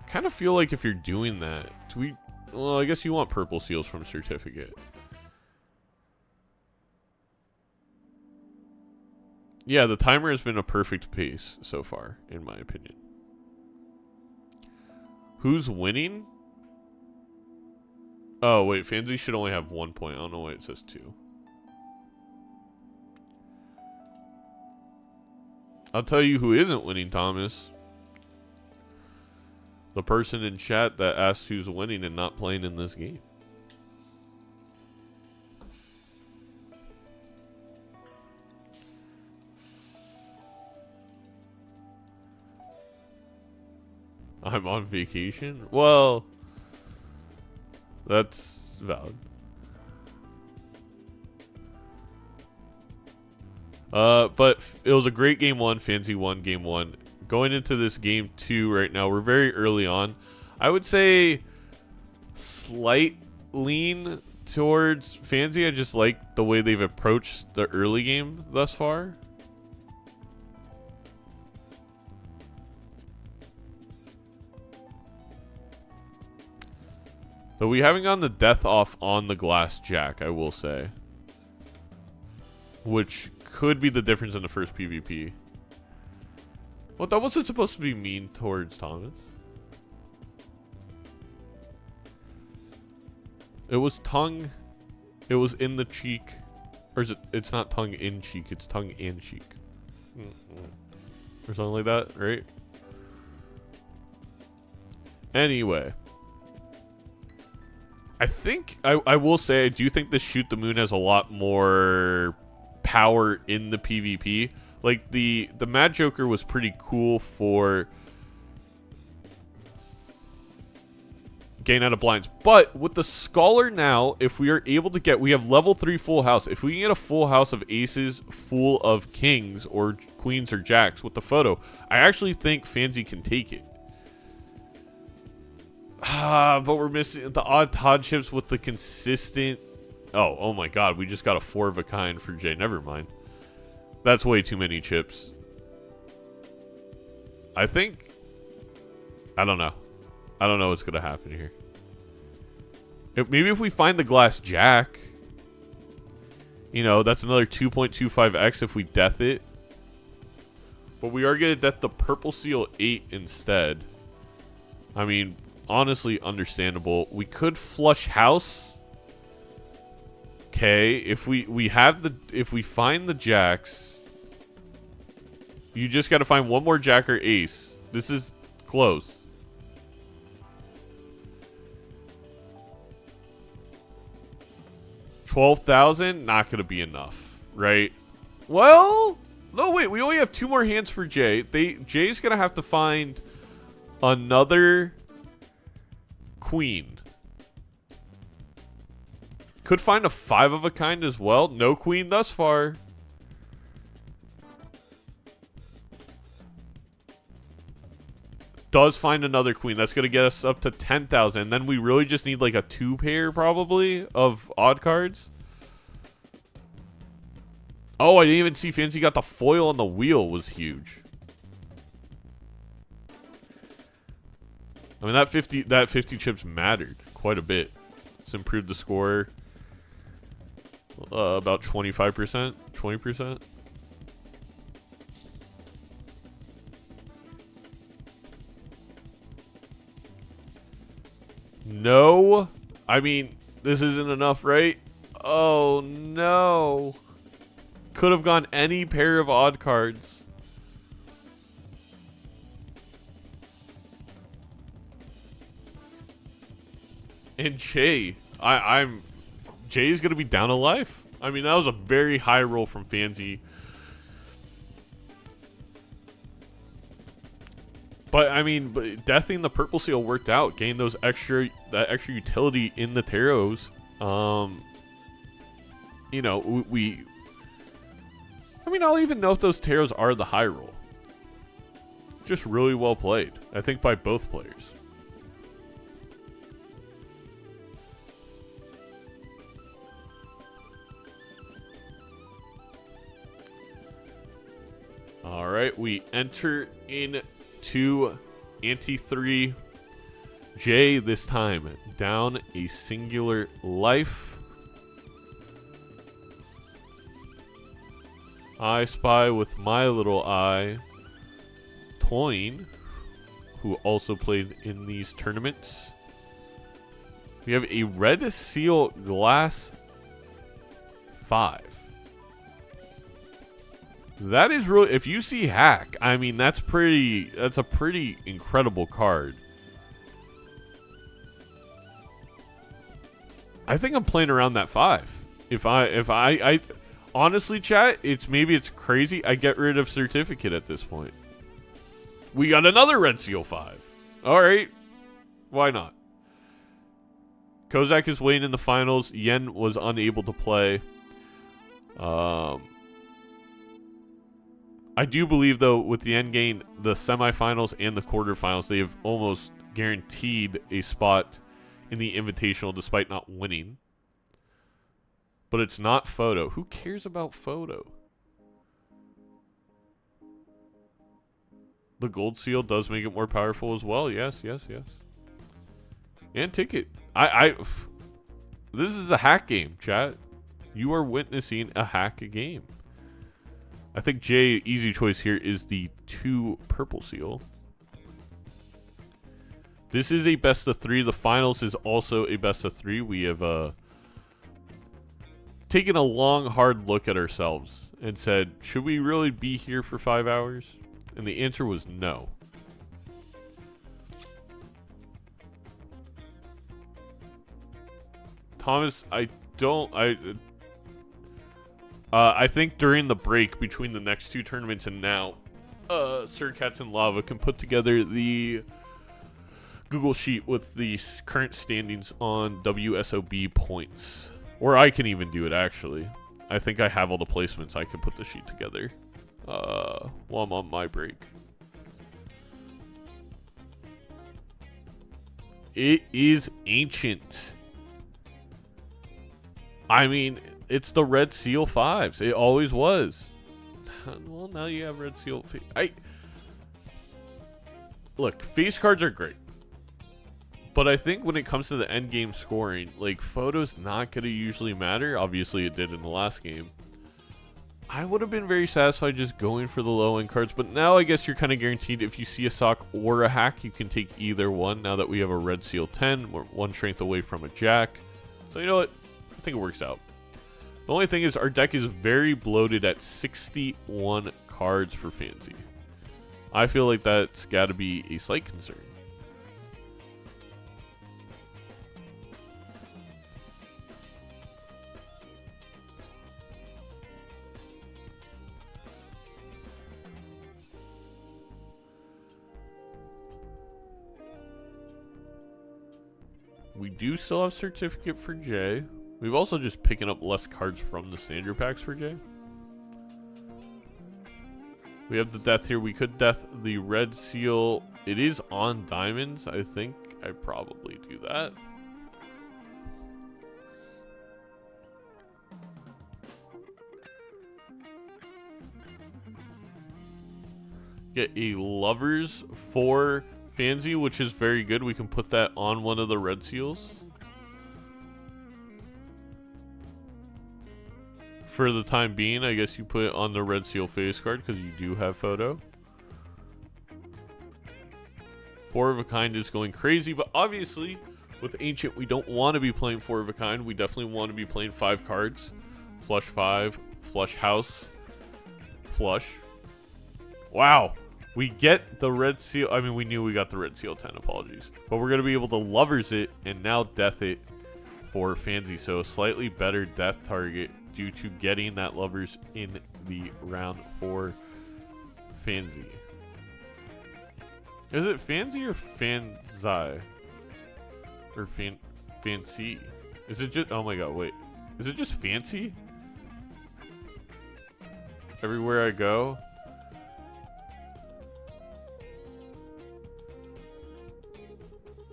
Speaker 1: Kind of feel like if you're doing that, well, I guess you want purple seals from certificate. Yeah, the timer has been a perfect pace so far, in my opinion. Who's winning? Oh, wait, Fancy should only have 1 point. I don't know why it says 2. I'll tell you who isn't winning, Thomas. The person in chat that asked who's winning and not playing in this game. I'm on vacation? Well, that's valid. But it was a great game 1. Fancy won game 1. Going into this game 2 right now, we're very early on. I would say slight lean towards Fancy. I just like the way they've approached the early game thus far. Though we haven't gotten the death off on the glass jack, I will say. Which could be the difference in the first PvP. Well, that wasn't supposed to be mean towards Thomas. It was tongue. It was in the cheek. Or is it? It's not tongue in cheek. It's tongue and cheek. Or something like that, right? Anyway. I think, I will say, I do think this Shoot the Moon has a lot more power in the PvP. Like, the Mad Joker was pretty cool for getting out of blinds. But with the Scholar now, if we are able to get, we have level 3 full house. If we can get a full house of aces full of kings or queens or jacks with the photo, I actually think Fancy can take it. But we're missing the odd Todd chips with the consistent. Oh my god, we just got a 4 of a kind for Jay. Never mind. That's way too many chips. I think. I don't know. I don't know what's going to happen here. Maybe if we find the glass jack. You know, that's another 2.25x if we death it. But we are going to death the purple seal 8 instead. I mean, honestly, understandable. We could flush house. Okay, if we find the jacks, you just got to find one more jack or ace. This is close. $12,000, not gonna be enough, right? Well, no, wait. We only have 2 more hands for Jay. Jay's gonna have to find another queen. Could find a 5 of a kind as well. No queen thus far. Does find another queen. That's going to get us up to 10,000. And then we really just need like a 2 pair probably of odd cards. Oh, I didn't even see Fancy got the foil on the wheel was huge. I mean, that 50 chips mattered quite a bit. It's improved the score about 25%, 20%. No. I mean, this isn't enough, right? Oh, no. Could have gone any pair of odd cards. And Jay, Jay's gonna be down a life. I mean, that was a very high roll from Fancy. But I mean, deathing the purple seal worked out. Gained that extra utility in the tarots. You know, I mean, I don't even know if those tarots are the high roll. Just really well played, I think, by both players. All right, we enter into ante 3. Jay this time down a singular life. I spy with my little eye Toyne, who also played in these tournaments. We have a red seal glass 5. That is really, if you see hack, I mean, that's a pretty incredible card. I think I'm playing around that 5. If I honestly, chat, maybe it's crazy. I get rid of certificate at this point. We got another red seal 5. All right, why not? Kozak is waiting in the finals. Yen was unable to play. I do believe, though, with the end game, the semifinals and the quarterfinals, they have almost guaranteed a spot in the Invitational despite not winning. But it's not photo. Who cares about photo? The gold seal does make it more powerful as well. Yes, yes, yes. And ticket. This is a hack game, chat. You are witnessing a hack game. I think Jay, easy choice here, is the 2 purple seal. This is a best of 3. The finals is also a best of 3. We have taken a long, hard look at ourselves and said, should we really be here for 5 hours? And the answer was no. Thomas, I think during the break between the next 2 tournaments and now, Sir Cats and Lava can put together the Google Sheet with the current standings on WSOB points. Or I can even do it, actually. I think I have all the placements. I can put the sheet together while I'm on my break. It is ancient. I mean, it's the Red Seal 5s. It always was. Well, now you have Red Seal. Look, face cards are great. But I think when it comes to the end game scoring, like, photo's not going to usually matter. Obviously, it did in the last game. I would have been very satisfied just going for the low end cards. But now I guess you're kind of guaranteed if you see a sock or a hack, you can take either one. Now that we have a Red Seal 10, we're one strength away from a Jack. So you know what? I think it works out. The only thing is our deck is very bloated at 61 cards for Fancy. I feel like that's got to be a slight concern. We do still have certificate for Jay. We've also just picking up less cards from the standard packs for Jay. We have the death here. We could death the Red Seal. It is on diamonds. I think I probably do that. Get a Lovers for Fancy, which is very good. We can put that on one of the Red Seals. For the time being, I guess you put it on the Red Seal face card because you do have photo. 4 of a kind is going crazy, but obviously with Ancient, we don't want to be playing 4 of a kind. We definitely want to be playing 5 cards. Flush 5, Flush House, Flush. Wow. We get the Red Seal. I mean, we knew we got the Red Seal 10, apologies. But we're going to be able to Lovers it and now Death it for Fancy. So a slightly better death target due to getting that Lovers in the round for Fancy. Is it Fancy or Fanzai? Or Fancy? Is it just... Oh my god, wait. Is it just Fancy? Everywhere I go...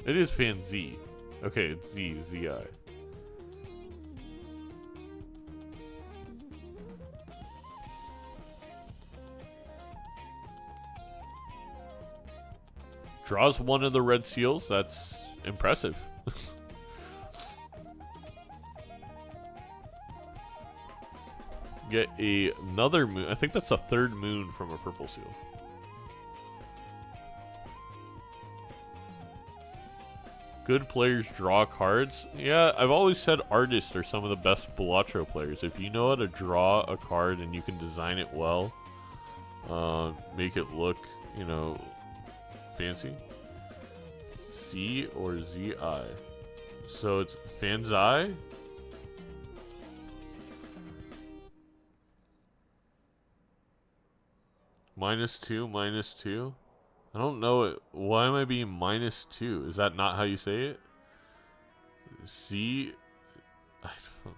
Speaker 1: It is Fan Z. Okay, it's Z, Z-I. Draws one of the Red Seals. That's impressive. Get another moon. I think that's a 3rd moon from a Purple Seal. Good players draw cards. Yeah, I've always said artists are some of the best Balatro players. If you know how to draw a card and you can design it well, make it look, you know, fancy. C or Z-I. So it's Fanzai. -2, -2. I don't know it. Why am I being -2? Is that not how you say it? C. I don't.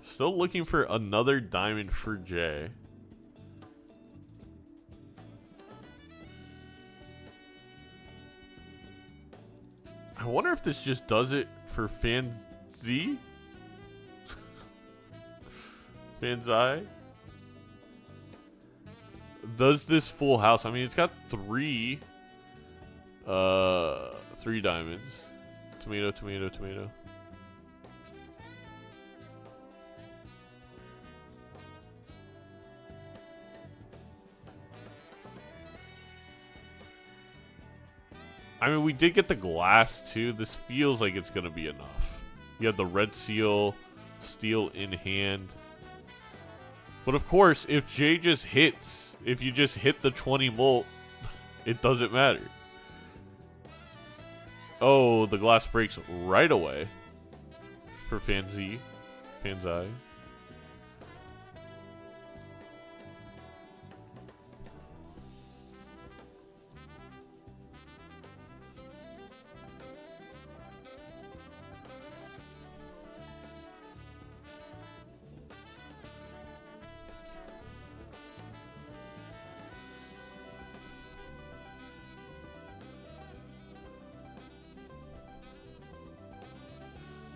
Speaker 1: Still looking for another diamond for Jay. I wonder if this just does it for Fanzy? Fanzai? Does this full house? I mean, it's got 3 diamonds. Tomato, tomato, tomato. I mean, we did get the glass, too. This feels like it's going to be enough. You have the Red Seal, Steel in hand. But, of course, if Jay just hits, if you just hit the 20 molt, it doesn't matter. Oh, the glass breaks right away. For Fanzi. Fanzai.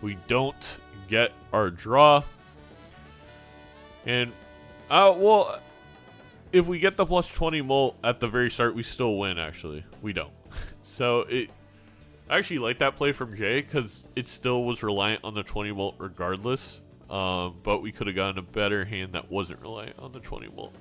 Speaker 1: We don't get our draw. And, well, if we get the plus 20 mult at the very start, we still win, actually. We don't. So, I actually like that play from Jay, because it still was reliant on the 20 mult regardless. But we could have gotten a better hand that wasn't reliant on the 20 mult.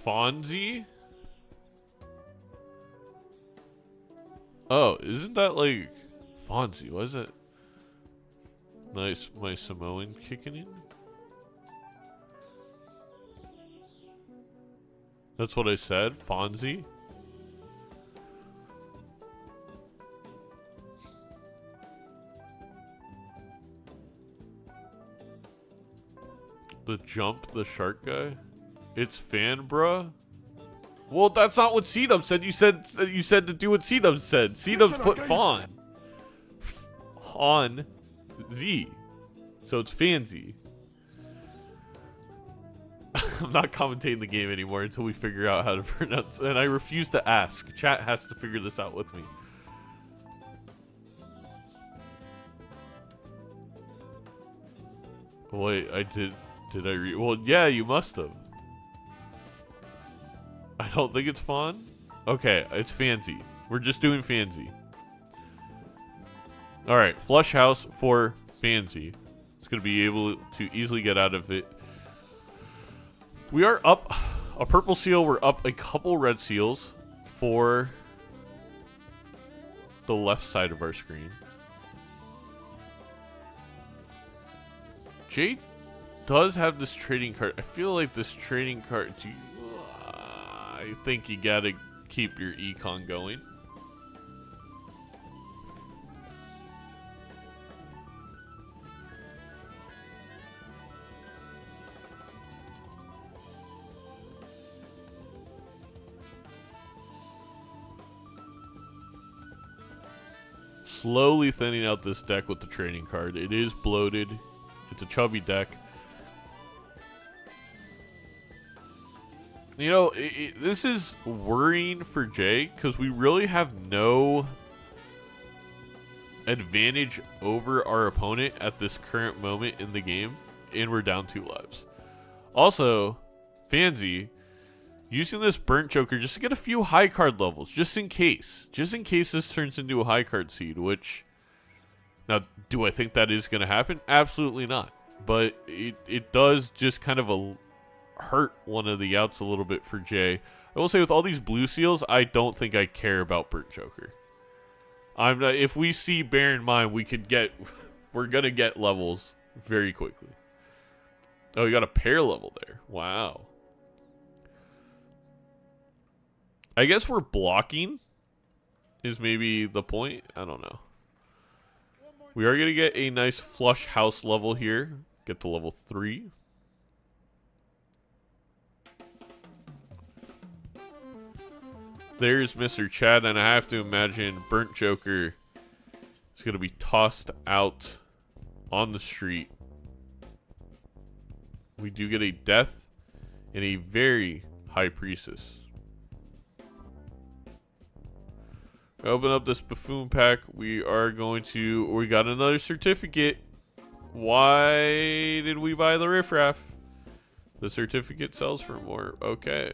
Speaker 1: Fonzie? Oh, isn't that like Fonzie? Was it? Nice, my Samoan kicking in. That's what I said, Fonzie. The jump, the shark guy. It's fan, bruh. Well, that's not what C-Dub said. You said to do what C-Dub said. C-Dub's put Fawn. On Z. So it's Fanzy. I'm not commentating the game anymore until we figure out how to pronounce. And I refuse to ask. Chat has to figure this out with me. Wait, I did I read? Well, yeah, you must have. I don't think it's Fawn. Okay, it's Fancy. We're just doing Fancy. Alright, flush house for Fancy. It's going to be able to easily get out of it. We are up a purple seal. We're up a couple red seals for the left side of our screen. Jay does have this trading card. I feel like this trading card... I think you gotta keep your econ going. Slowly thinning out this deck with the trading card. It is bloated. It's a chubby deck. You know, this is worrying for Jay because we really have no advantage over our opponent at this current moment in the game, and we're down 2 lives. Also, Fanzy using this Burnt Joker just to get a few high card levels, just in case this turns into a high card seed, which, now, do I think that is going to happen? Absolutely not. But it does just kind of hurt one of the outs a little bit for Jay. I will say with all these blue seals, I don't think I care about Burnt Joker. I'm not, if we see bear in mind, we're going to get levels very quickly. Oh, you got a pair level there. Wow. I guess we're blocking is maybe the point. I don't know. We are going to get a nice flush house level here. Get to level 3. There's Mr. Chad, and I have to imagine Burnt Joker is going to be tossed out on the street. We do get a death and a very high priestess. Open up this buffoon pack. We got another certificate. Why did we buy the riffraff? The certificate sells for more. Okay.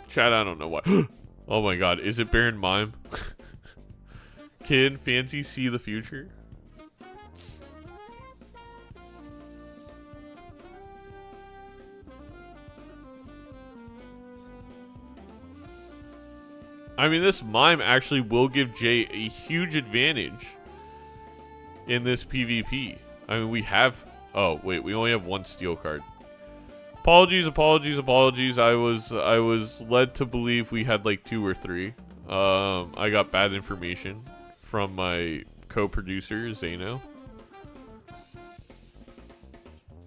Speaker 1: Chat, I don't know why. Oh my god, is it Baron Mime? Can Fancy see the future? I mean, this mime actually will give Jay a huge advantage in this PvP. I mean, we have... Oh, wait, we only have one steel card. Apologies. I was led to believe we had like 2 or 3. I got bad information from my co-producer, Zeno.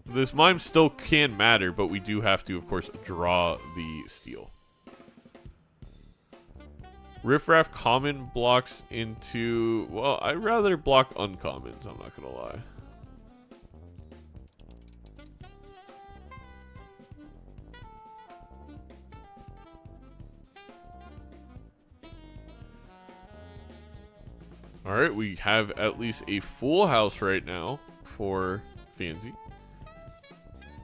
Speaker 1: This mime still can matter, but we do have to, of course, draw the steel. Riffraff common blocks into... Well, I'd rather block uncommons, I'm not gonna lie. Alright, we have at least a full house right now for Fancy.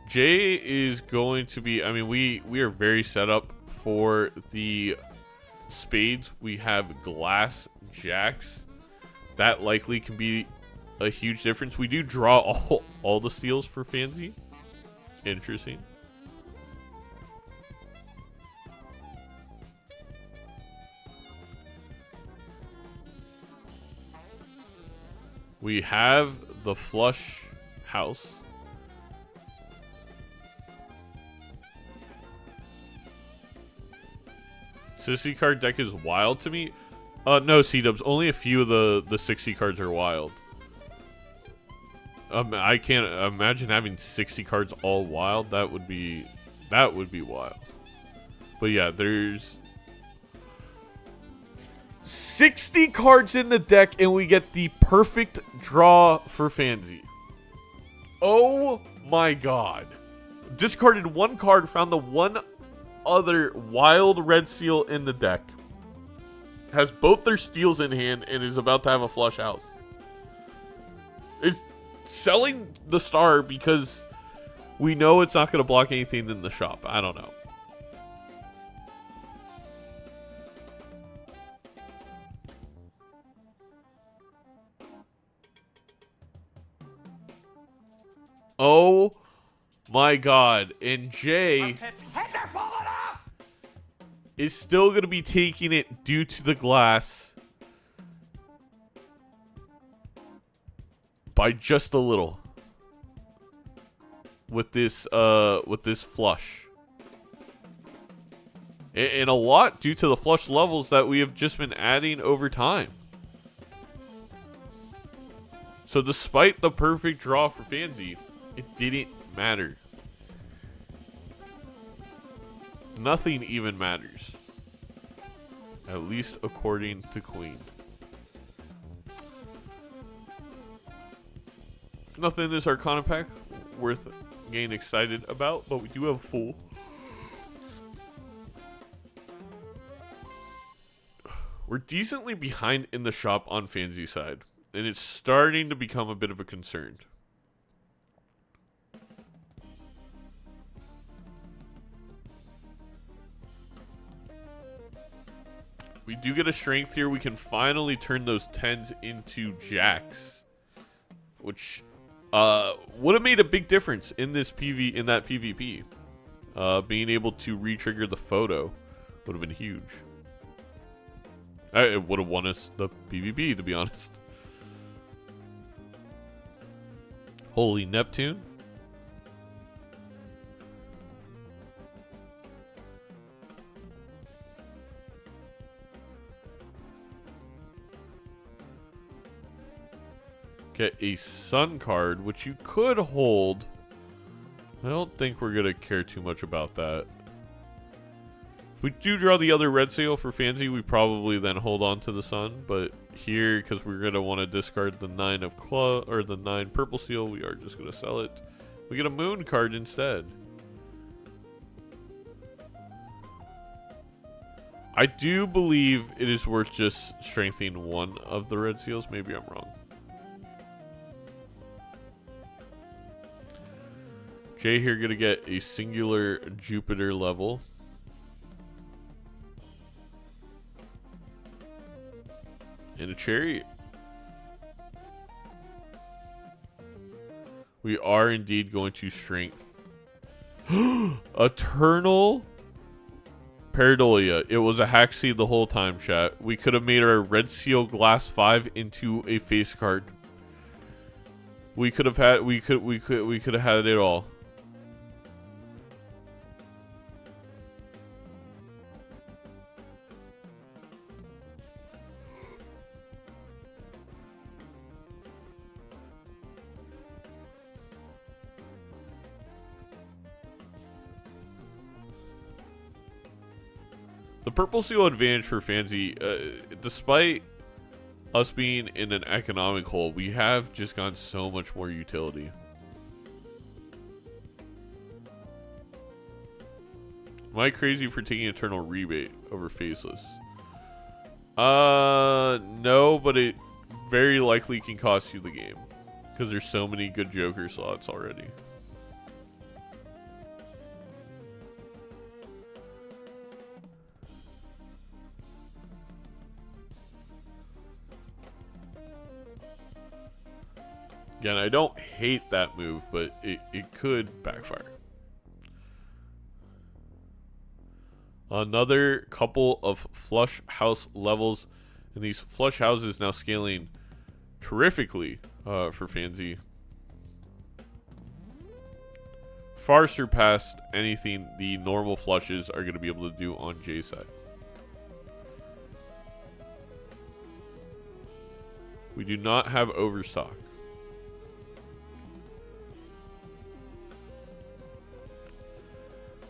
Speaker 1: Jay is going to be... I mean, we are very set up for the spades. We have glass jacks. That likely can be a huge difference. We do draw all the steals for Fancy. Interesting. We have the flush house. Sissy card deck is wild to me. No, C-dubs. Only a few of the 60 cards are wild. I can't imagine having 60 cards all wild. That would be wild. But yeah, there's 60 cards in the deck, and we get the perfect draw for Fancy. Oh my god. Discarded 1 card, found the one other wild red seal in the deck. Has both their steals in hand and is about to have a flush house. It's selling the star because we know it's not going to block anything in the shop. I don't know. Oh my god. And Jay is still going to be taking it due to the glass by just a little with this flush. And a lot due to the flush levels that we have just been adding over time. So despite the perfect draw for Fancy, it didn't matter. Nothing even matters. At least according to Queen. Nothing in this Arcana pack worth getting excited about, but we do have a full. We're decently behind in the shop on Fancy side, and it's starting to become a bit of a concern. We do get a strength here. We can finally turn those 10s into jacks, which would have made a big difference in this PvP. Being able to re-trigger the photo would have been huge. It would have won us the PvP, to be honest. Holy Neptune. Get a Sun card, which you could hold. I don't think we're going to care too much about that. If we do draw the other red seal for Fancy, we probably then hold on to the Sun. But here, because we're going to want to discard the 9 of claw or the 9 purple seal, we are just going to sell it. We get a Moon card instead. I do believe it is worth just strengthening one of the red seals. Maybe I'm wrong. Jay here going to get a singular Jupiter level. And a chariot. We are indeed going to strength. Eternal Pareidolia. It was a hack seed the whole time, chat. We could have made our Red Seal Glass 5 into a face card. We could have had we could have had it all. The purple seal advantage for Fancy, despite us being in an economic hole, we have just gotten so much more utility. Am I crazy for taking Eternal Rebate over Faceless? No, but it very likely can cost you the game. Because there's so many good Joker slots already. Again, I don't hate that move, but it could backfire. Another couple of flush house levels. And these flush houses now scaling terrifically for Fancy. Far surpassed anything the normal flushes are going to be able to do on J's side. We do not have overstock.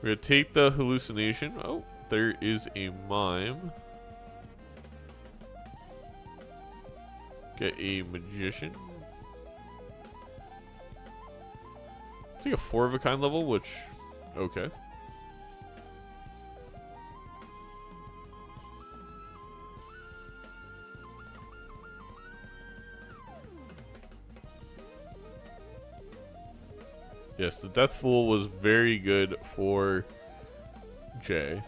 Speaker 1: We're going to take the hallucination. Oh, there is a mime. Get a magician. Take a 4 of a kind level, which, okay. Yes, the Death Fool was very good for Jay.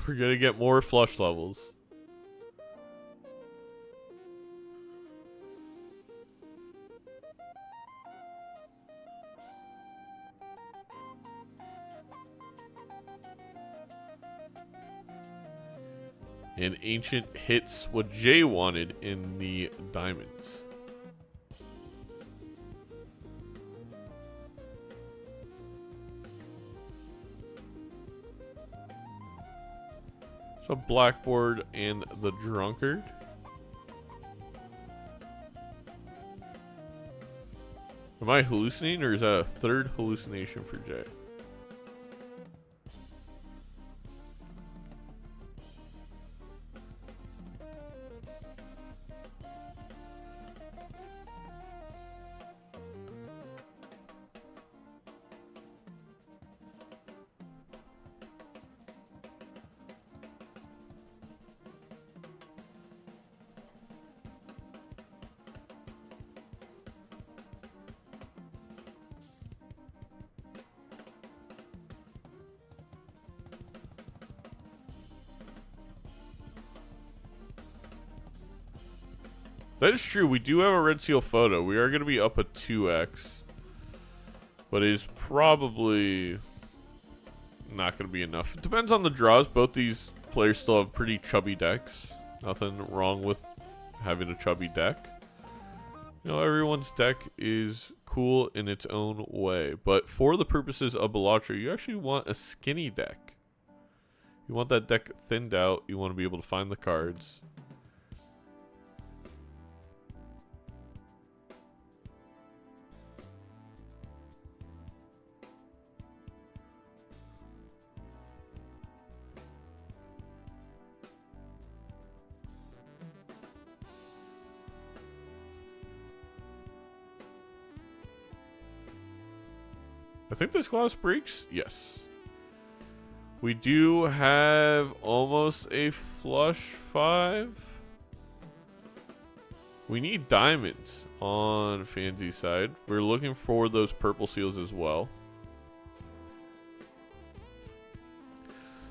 Speaker 1: We're gonna get more flush levels. And Ancient hits what Jay wanted in the diamonds. So Blackboard and the Drunkard. Am I hallucinating, or is that a third hallucination for Jay? That is true. We do have a Red Seal photo. We are going to be up a 2x. But it is probably not going to be enough. It depends on the draws. Both these players still have pretty chubby decks. Nothing wrong with having a chubby deck. You know, everyone's deck is cool in its own way. But for the purposes of Balatro, you actually want a skinny deck. You want that deck thinned out. You want to be able to find the cards. I think this glass breaks. Yes. We do have almost a flush 5. We need diamonds on Fansy's side. We're looking for those purple seals as well.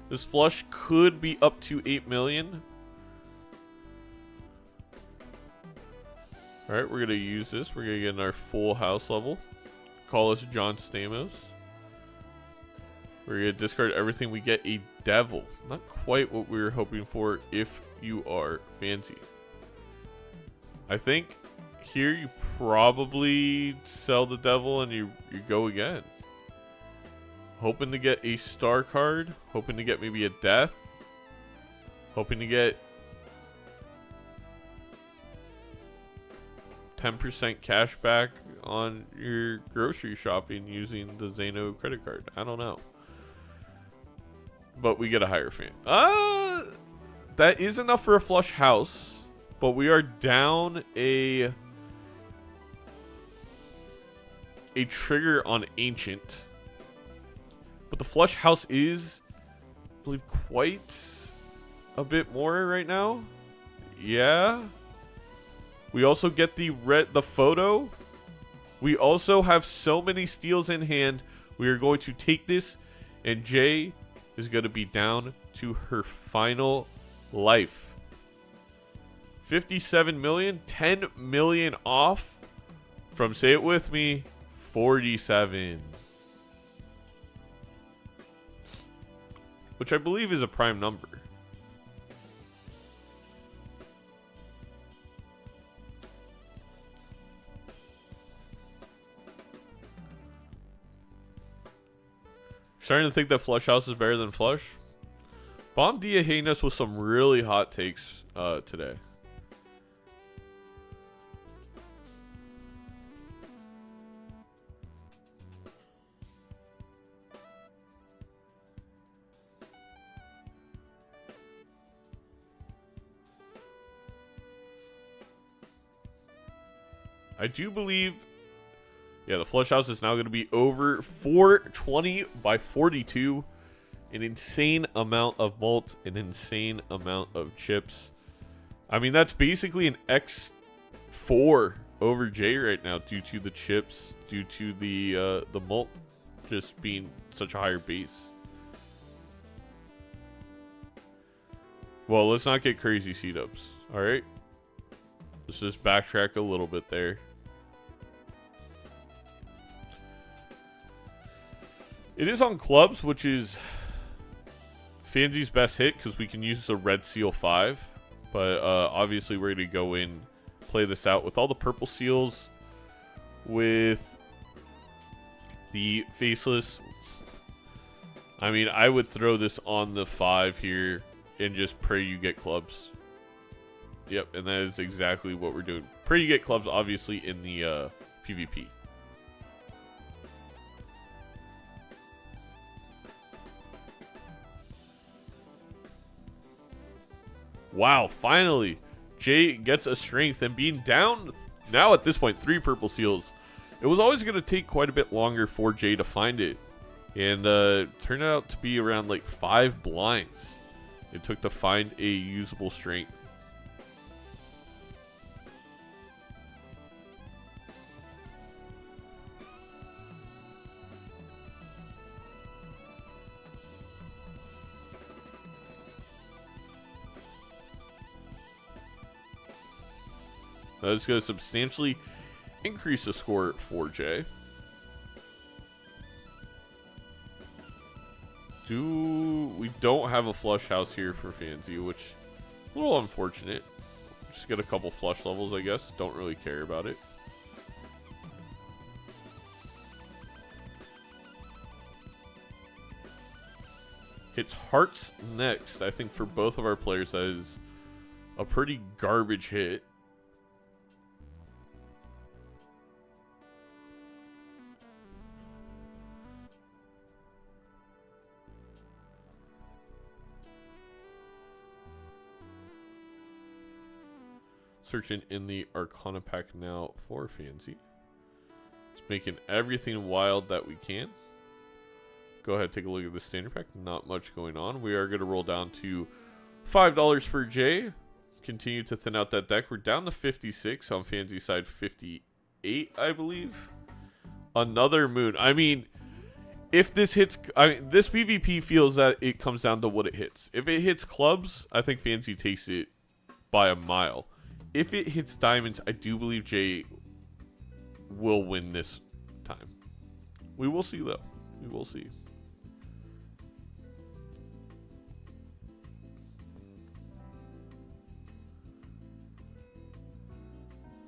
Speaker 1: This flush could be up to 8 million. Alright, we're going to use this. We're going to get in our full house level. Call us John Stamos. We're going to discard everything. We get a devil. Not quite what we were hoping for if you are Fansy. I think here you probably sell the devil and you go again. Hoping to get a star card. Hoping to get maybe a death. Hoping to get 10% cash back on your grocery shopping using the Zeno credit card. I don't know. But we get a higher fan. That is enough for a flush house. But we are down a trigger on Ancient. But the flush house is, I believe, quite a bit more right now. Yeah. We also get the photo. We also have so many steals in hand. We are going to take this, and Jay is going to be down to her final life. 57 million, 10 million off from, say it with me, 47. Which I believe is a prime number. Starting to think that Flush House is better than Flush. Bomb Dia hitting us with some really hot takes today. I do believe, yeah, the flush house is now going to be over 420 by 42. An insane amount of malt, an insane amount of chips. I mean, that's basically an X4 over J right now due to the chips, due to the malt just being such a higher base. Well, let's not get crazy seat-ups, all right? Let's just backtrack a little bit there. It is on clubs, which is Fansy's best hit because we can use a red seal 5. But obviously we're going to go in, play this out with all the purple seals, with the faceless. I mean, I would throw this on the 5 here and just pray you get clubs. Yep, and that is exactly what we're doing. Pray you get clubs, obviously, in the PvP. Wow, finally, Jay gets a strength, and being down now at this point 3 purple seals, it was always going to take quite a bit longer for Jay to find it, and turned out to be around like 5 blinds it took to find a usable strength. That's going to substantially increase the score for Jay. We don't have a flush house here for Fansy, which is a little unfortunate. Just get a couple flush levels, I guess. Don't really care about it. Hits hearts next. I think for both of our players, that is a pretty garbage hit. Searching in the Arcana pack now for Fansy. Just making everything wild that we can. Go ahead, take a look at the standard pack. Not much going on. We are going to roll down to $5 for Jay. continue to thin out that deck. We're down to 56 on Fancy side, 58, I believe. Another moon. I mean, if this hits, this PvP feels that it comes down to what it hits. If it hits clubs, I think Fancy takes it by a mile. If it hits diamonds, I do believe Jay will win this time. We will see, though. We will see.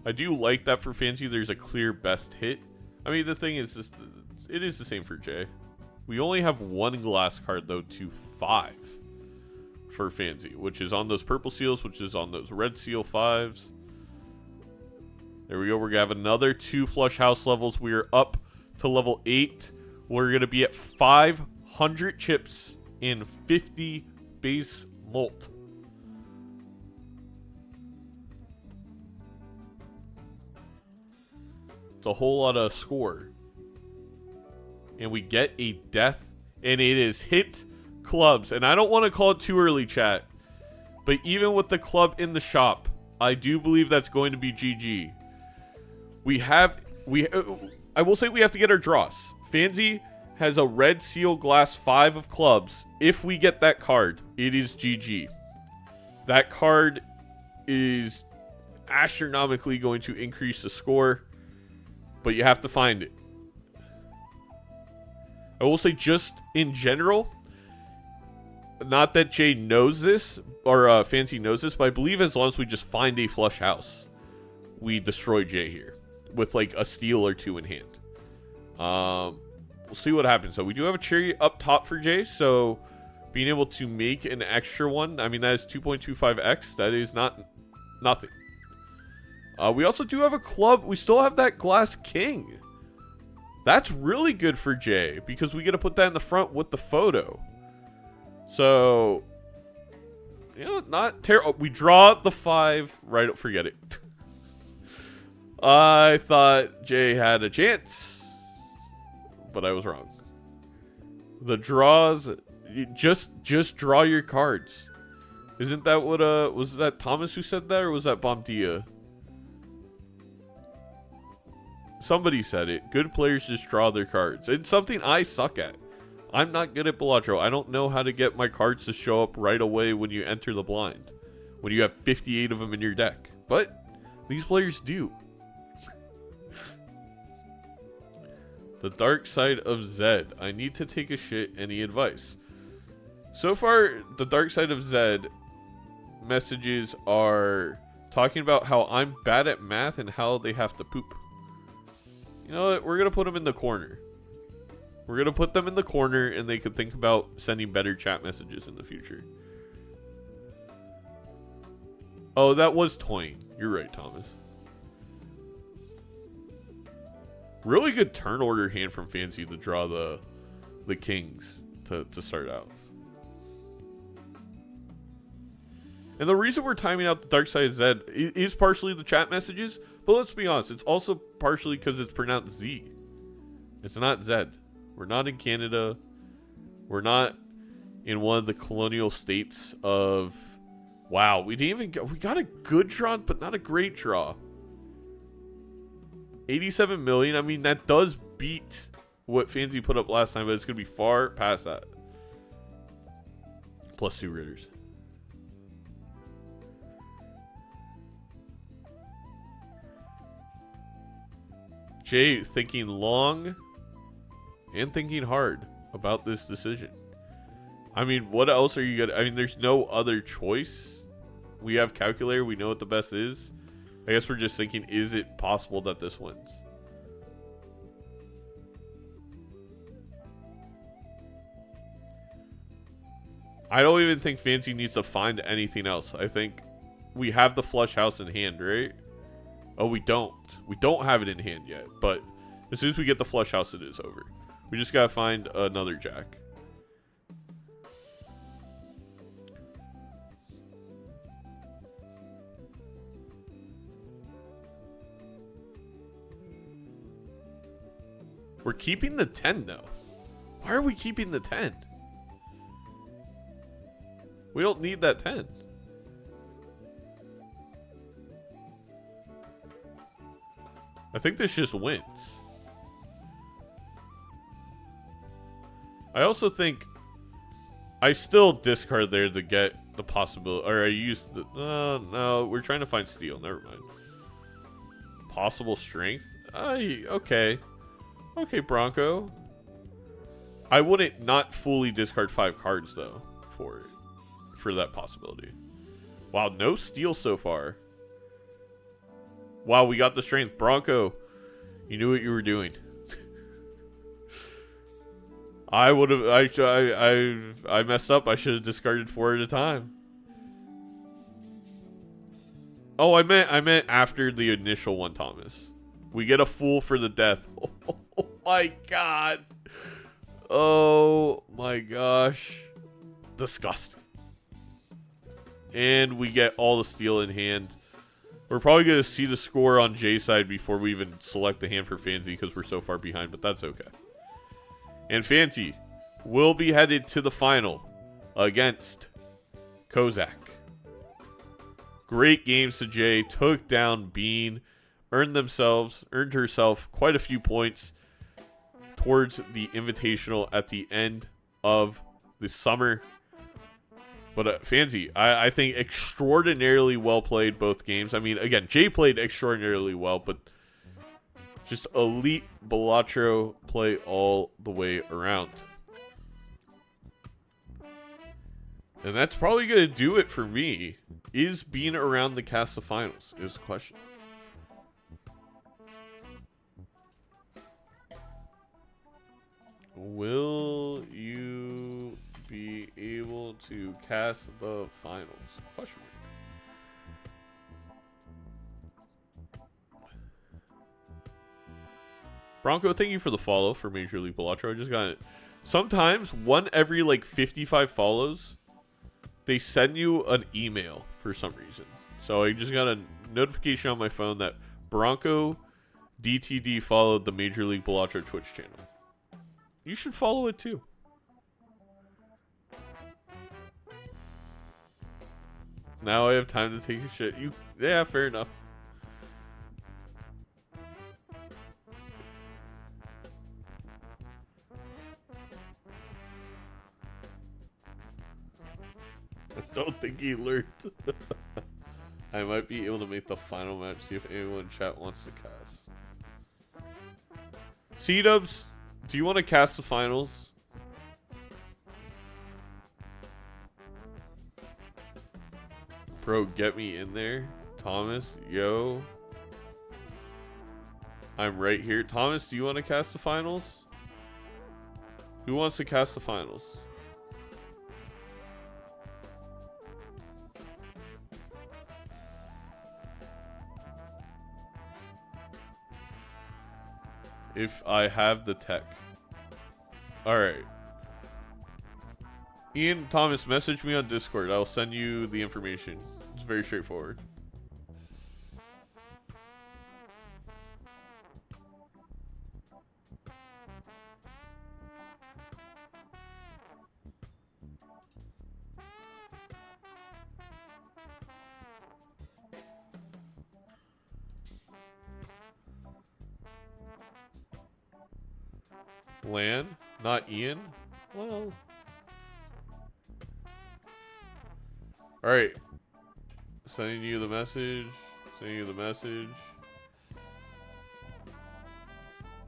Speaker 1: I do like that for Fancy. There's a clear best hit. I mean, the thing is, it is the same for Jay. We only have one glass card, though, to 5 for Fancy, which is on those purple seals, which is on those red seal 5s. There we go. We're going to have another 2 flush house levels. We are up to level 8. We're going to be at 500 chips and 50 base molt. It's a whole lot of score. And we get a death. And it is hit clubs. And I don't want to call it too early, chat. But even with the club in the shop, I do believe that's going to be GG. I will say we have to get our draws. Fancy has a red seal glass 5 of clubs. If we get that card, it is GG. That card is astronomically going to increase the score. But you have to find it. I will say just in general, not that Jay knows this, or Fancy knows this, but I believe as long as we just find a flush house, we destroy Jay here with like a steal or 2 in hand. We'll see what happens. So we do have a cherry up top for Jay, so being able to make an extra one, I mean, that is 2.25x. That is nothing. We also do have a club. We still have that glass king. That's really good for Jay because we get to put that in the front with the photo. So, you know, not terrible. We draw the 5. Right, forget it. I thought Jay had a chance, but I was wrong. The draws, just draw your cards. Isn't that what, was that Thomas who said that, or was that Bomdia? Somebody said it. Good players just draw their cards. It's something I suck at. I'm not good at Balatro. I don't know how to get my cards to show up right away when you enter the blind. When you have 58 of them in your deck. But these players do. The dark side of Zed. I need to take a shit. Any advice? So far, the dark side of Zed messages are talking about how I'm bad at math and how they have to poop. You know what? We're going to put them in the corner. We're going to put them in the corner and they could think about sending better chat messages in the future. Oh, that was toying. You're right, Thomas. Really good turn order hand from Fancy to draw the kings to start out. And the reason we're timing out the dark side of Zed is partially the chat messages, but let's be honest, it's also partially because it's pronounced Z. It's not Zed. We're not in Canada. We're not in one of the colonial states of... Wow, we got a good draw, but not a great draw. 87 million, I mean, that does beat what Fancy put up last time, but it's going to be far past that. Plus 2 Ritters. Jay thinking long and thinking hard about this decision. I mean, what else are you gonna... I mean, there's no other choice. We have calculator. We know what the best is. I guess we're just thinking, is it possible that this wins? I don't even think Fancy needs to find anything else. I think we have the flush house in hand, right? Oh, we don't. We don't have it in hand yet. But as soon as we get the flush house, it is over. We just gotta find another jack. We're keeping the 10, though. Why are we keeping the 10? We don't need that 10. I think this just wins. I also think I still discard there to get the possibility, or I use the, no, we're trying to find steel, never mind. Possible strength? Okay. Okay, Bronco. I wouldn't not fully discard 5 cards, though, for that possibility. Wow, no steel so far. Wow, we got the strength. Bronco, you knew what you were doing. I would have. I messed up. I should have discarded 4 at a time. Oh, I meant after the initial one, Thomas. We get a fool for the death. Oh my god. Oh my gosh. Disgusting. And we get all the steel in hand. We're probably going to see the score on Jay's side before we even select the hand for Fancy because we're so far behind, but that's okay. And Fancy will be headed to the final against Kozak. Great games to Jay. Took down Bean. Earned herself quite a few points towards the Invitational at the end of the summer. But Fancy, I think extraordinarily well played both games. I mean, again, Jay played extraordinarily well, but just elite Balatro play all the way around. And that's probably going to do it for me. Is being around the cast of finals is the question. Will you be able to cast the finals? Question mark. Bronco, thank you for the follow for Major League Balatro. I just got it. Sometimes, one every like 55 follows, they send you an email for some reason. So I just got a notification on my phone that Bronco DTD followed the Major League Balatro Twitch channel. You should follow it too. Now I have time to take a shit. Yeah, fair enough. I don't think he learned. I might be able to make the final match. See if anyone in chat wants to cast. C-Dubs, do you want to cast the finals? Bro, get me in there. Thomas, yo. I'm right here. Thomas, do you want to cast the finals? Who wants to cast the finals? If I have the tech. Alright. Ian, Thomas, message me on Discord. I'll send you the information. It's very straightforward. Lan, not Ian? Well. Alright. Sending you the message. Sending you the message.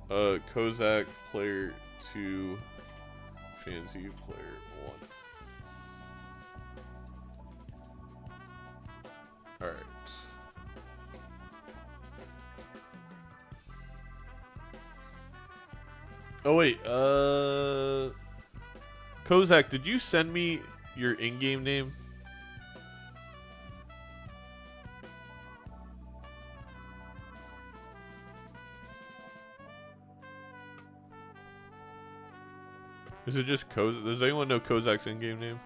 Speaker 1: Kozak player 2. Fancy player 1. Alright. Oh wait, Kozak, did you send me your in-game name? Is it just Kozak? Does anyone know Kozak's in-game name?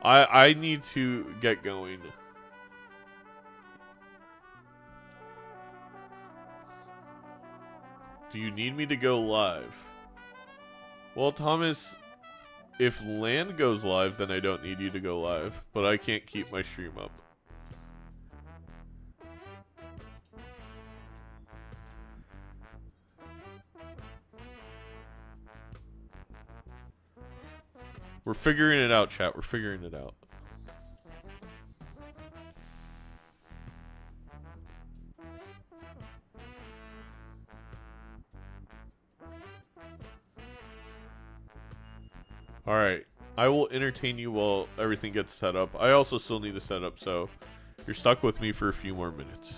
Speaker 1: I need to get going. Do you need me to go live? Well, Thomas, If LAN goes live, then I don't need you to go live. But I can't keep my stream up. We're figuring it out, chat. We're figuring it out. Alright. I will entertain you while everything gets set up. I also still need to set up, so you're stuck with me for a few more minutes.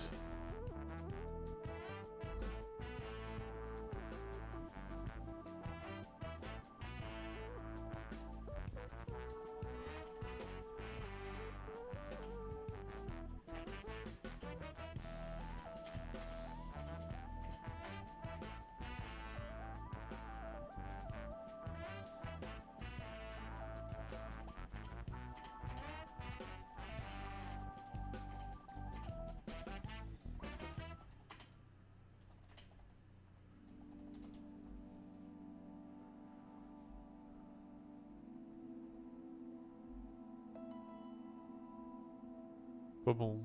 Speaker 1: Boom.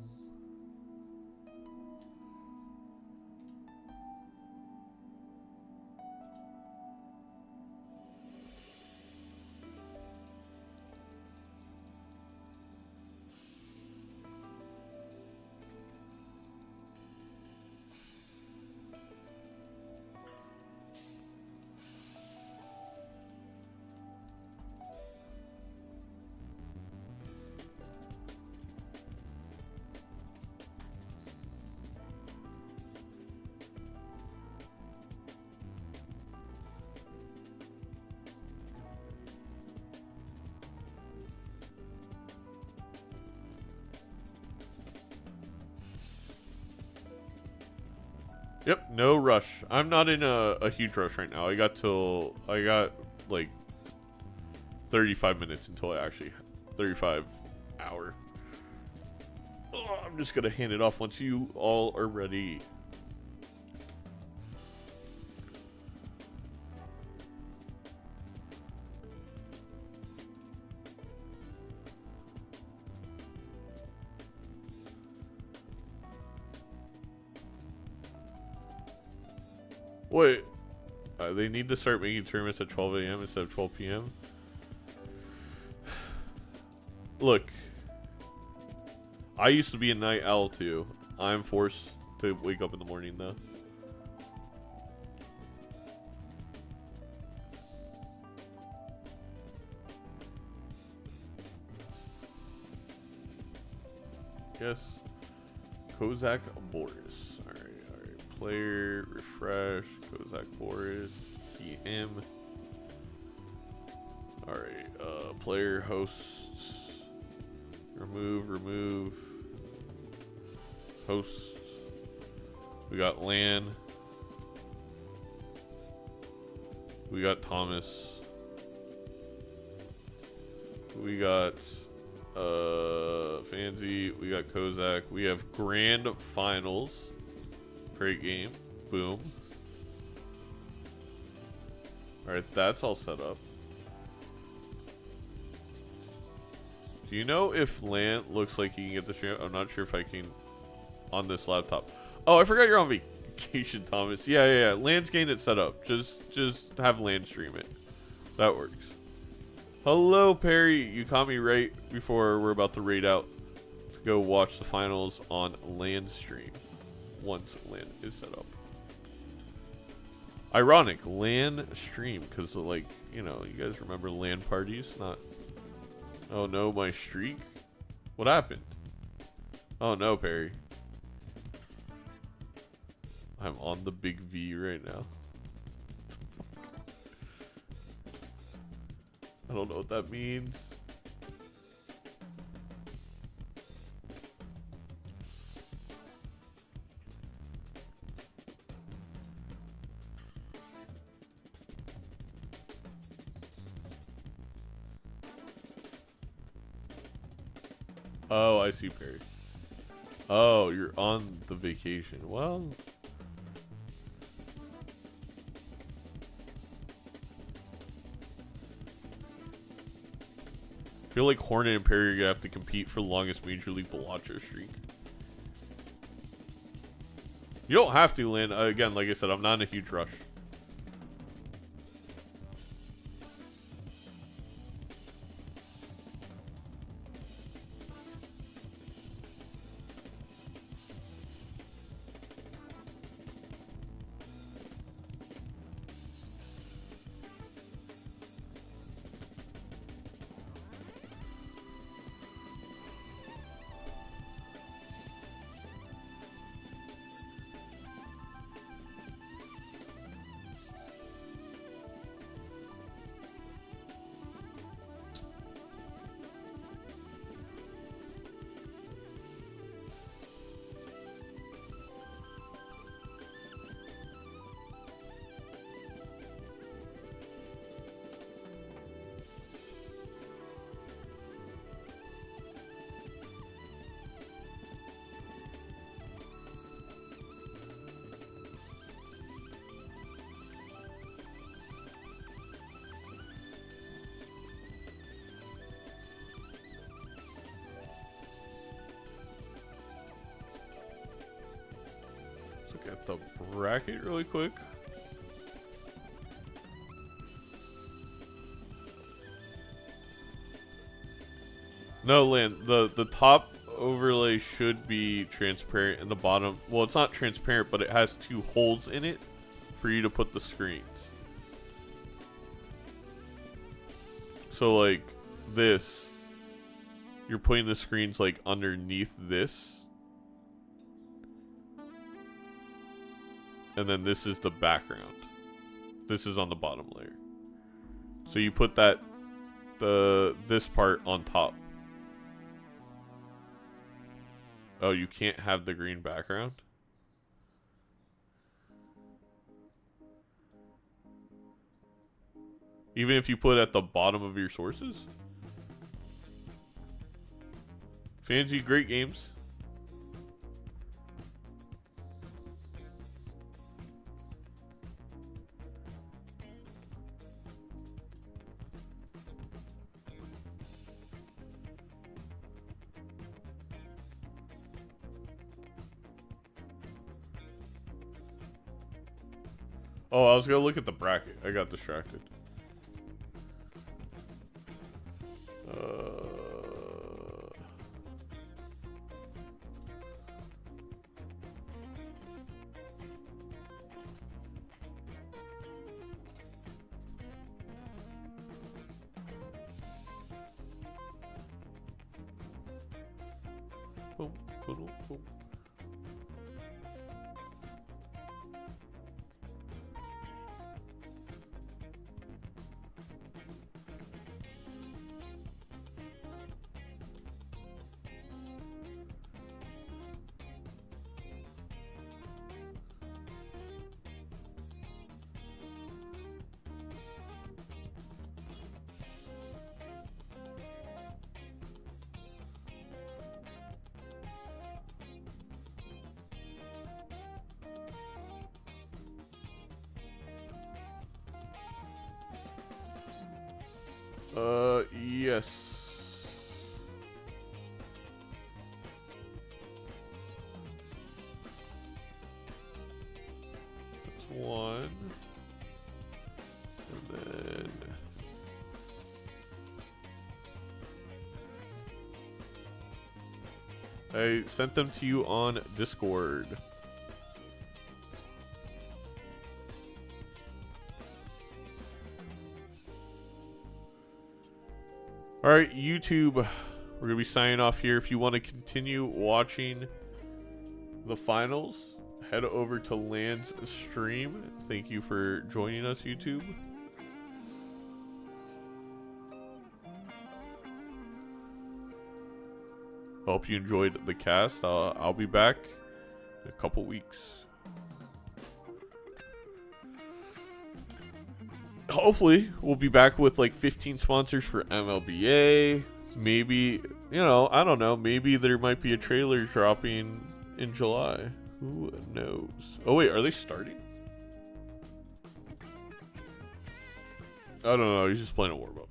Speaker 1: Yep, no rush. I'm not in a huge rush right now. I got like 35 minutes until I actually 35 hour. Oh, I'm just gonna hand it off once you all are ready. Wait, they need to start making tournaments at 12 a.m. instead of 12 p.m. Look, I used to be a night owl too. I'm forced to wake up in the morning though. Yes, Kozak Boris. All right. Player, refresh, Kozak Boris, him. Alright, player, hosts, remove, host. We got LAN. We got Thomas. We got Fancy. We got Kozak. We have grand finals. Great game. Boom. Alright, that's all set up. Do you know if LAN looks like you can get the stream? I'm not sure if I can on this laptop. Oh, I forgot you're on vacation, Thomas. Yeah. LAN's getting it set up. Just have LAN stream it. That works. Hello, Perry. You caught me right before we're about to raid out to go watch the finals on LAN stream. Once LAN is set up. Ironic, LAN stream, because, like, you know, you guys remember LAN parties? Not. Oh no, my streak? What happened? Oh no, Perry. I'm on the big V right now. I don't know what that means. Oh, I see, Perry. Oh, you're on the vacation. Well, I feel like Hornet and Perry are gonna have to compete for the longest Major League Balatro streak. You don't have to, Lynn. Again, like I said, I'm not in a huge rush. Get the bracket really quick. No, Lynn, the top overlay should be transparent and the bottom, well, it's not transparent, but it has 2 holes in it for you to put the screens. So like this, you're putting the screens like underneath this. And then this is the background. This is on the bottom layer. So you put this part on top. Oh, you can't have the green background? Even if you put it at the bottom of your sources? Fancy, great games. Oh, I was gonna look at the bracket. I got distracted. Boom, boom, boom. Yes. That's one. And then I sent them to you on Discord. Alright, YouTube, we're going to be signing off here. If you want to continue watching the finals, head over to Land's stream. Thank you for joining us, YouTube. Hope you enjoyed the cast. I'll be back in a couple weeks. Hopefully, we'll be back with like 15 sponsors for MLBA. Maybe, you know, I don't know. Maybe there might be a trailer dropping in July. Who knows? Oh, wait, are they starting? I don't know. He's just playing a warm-up.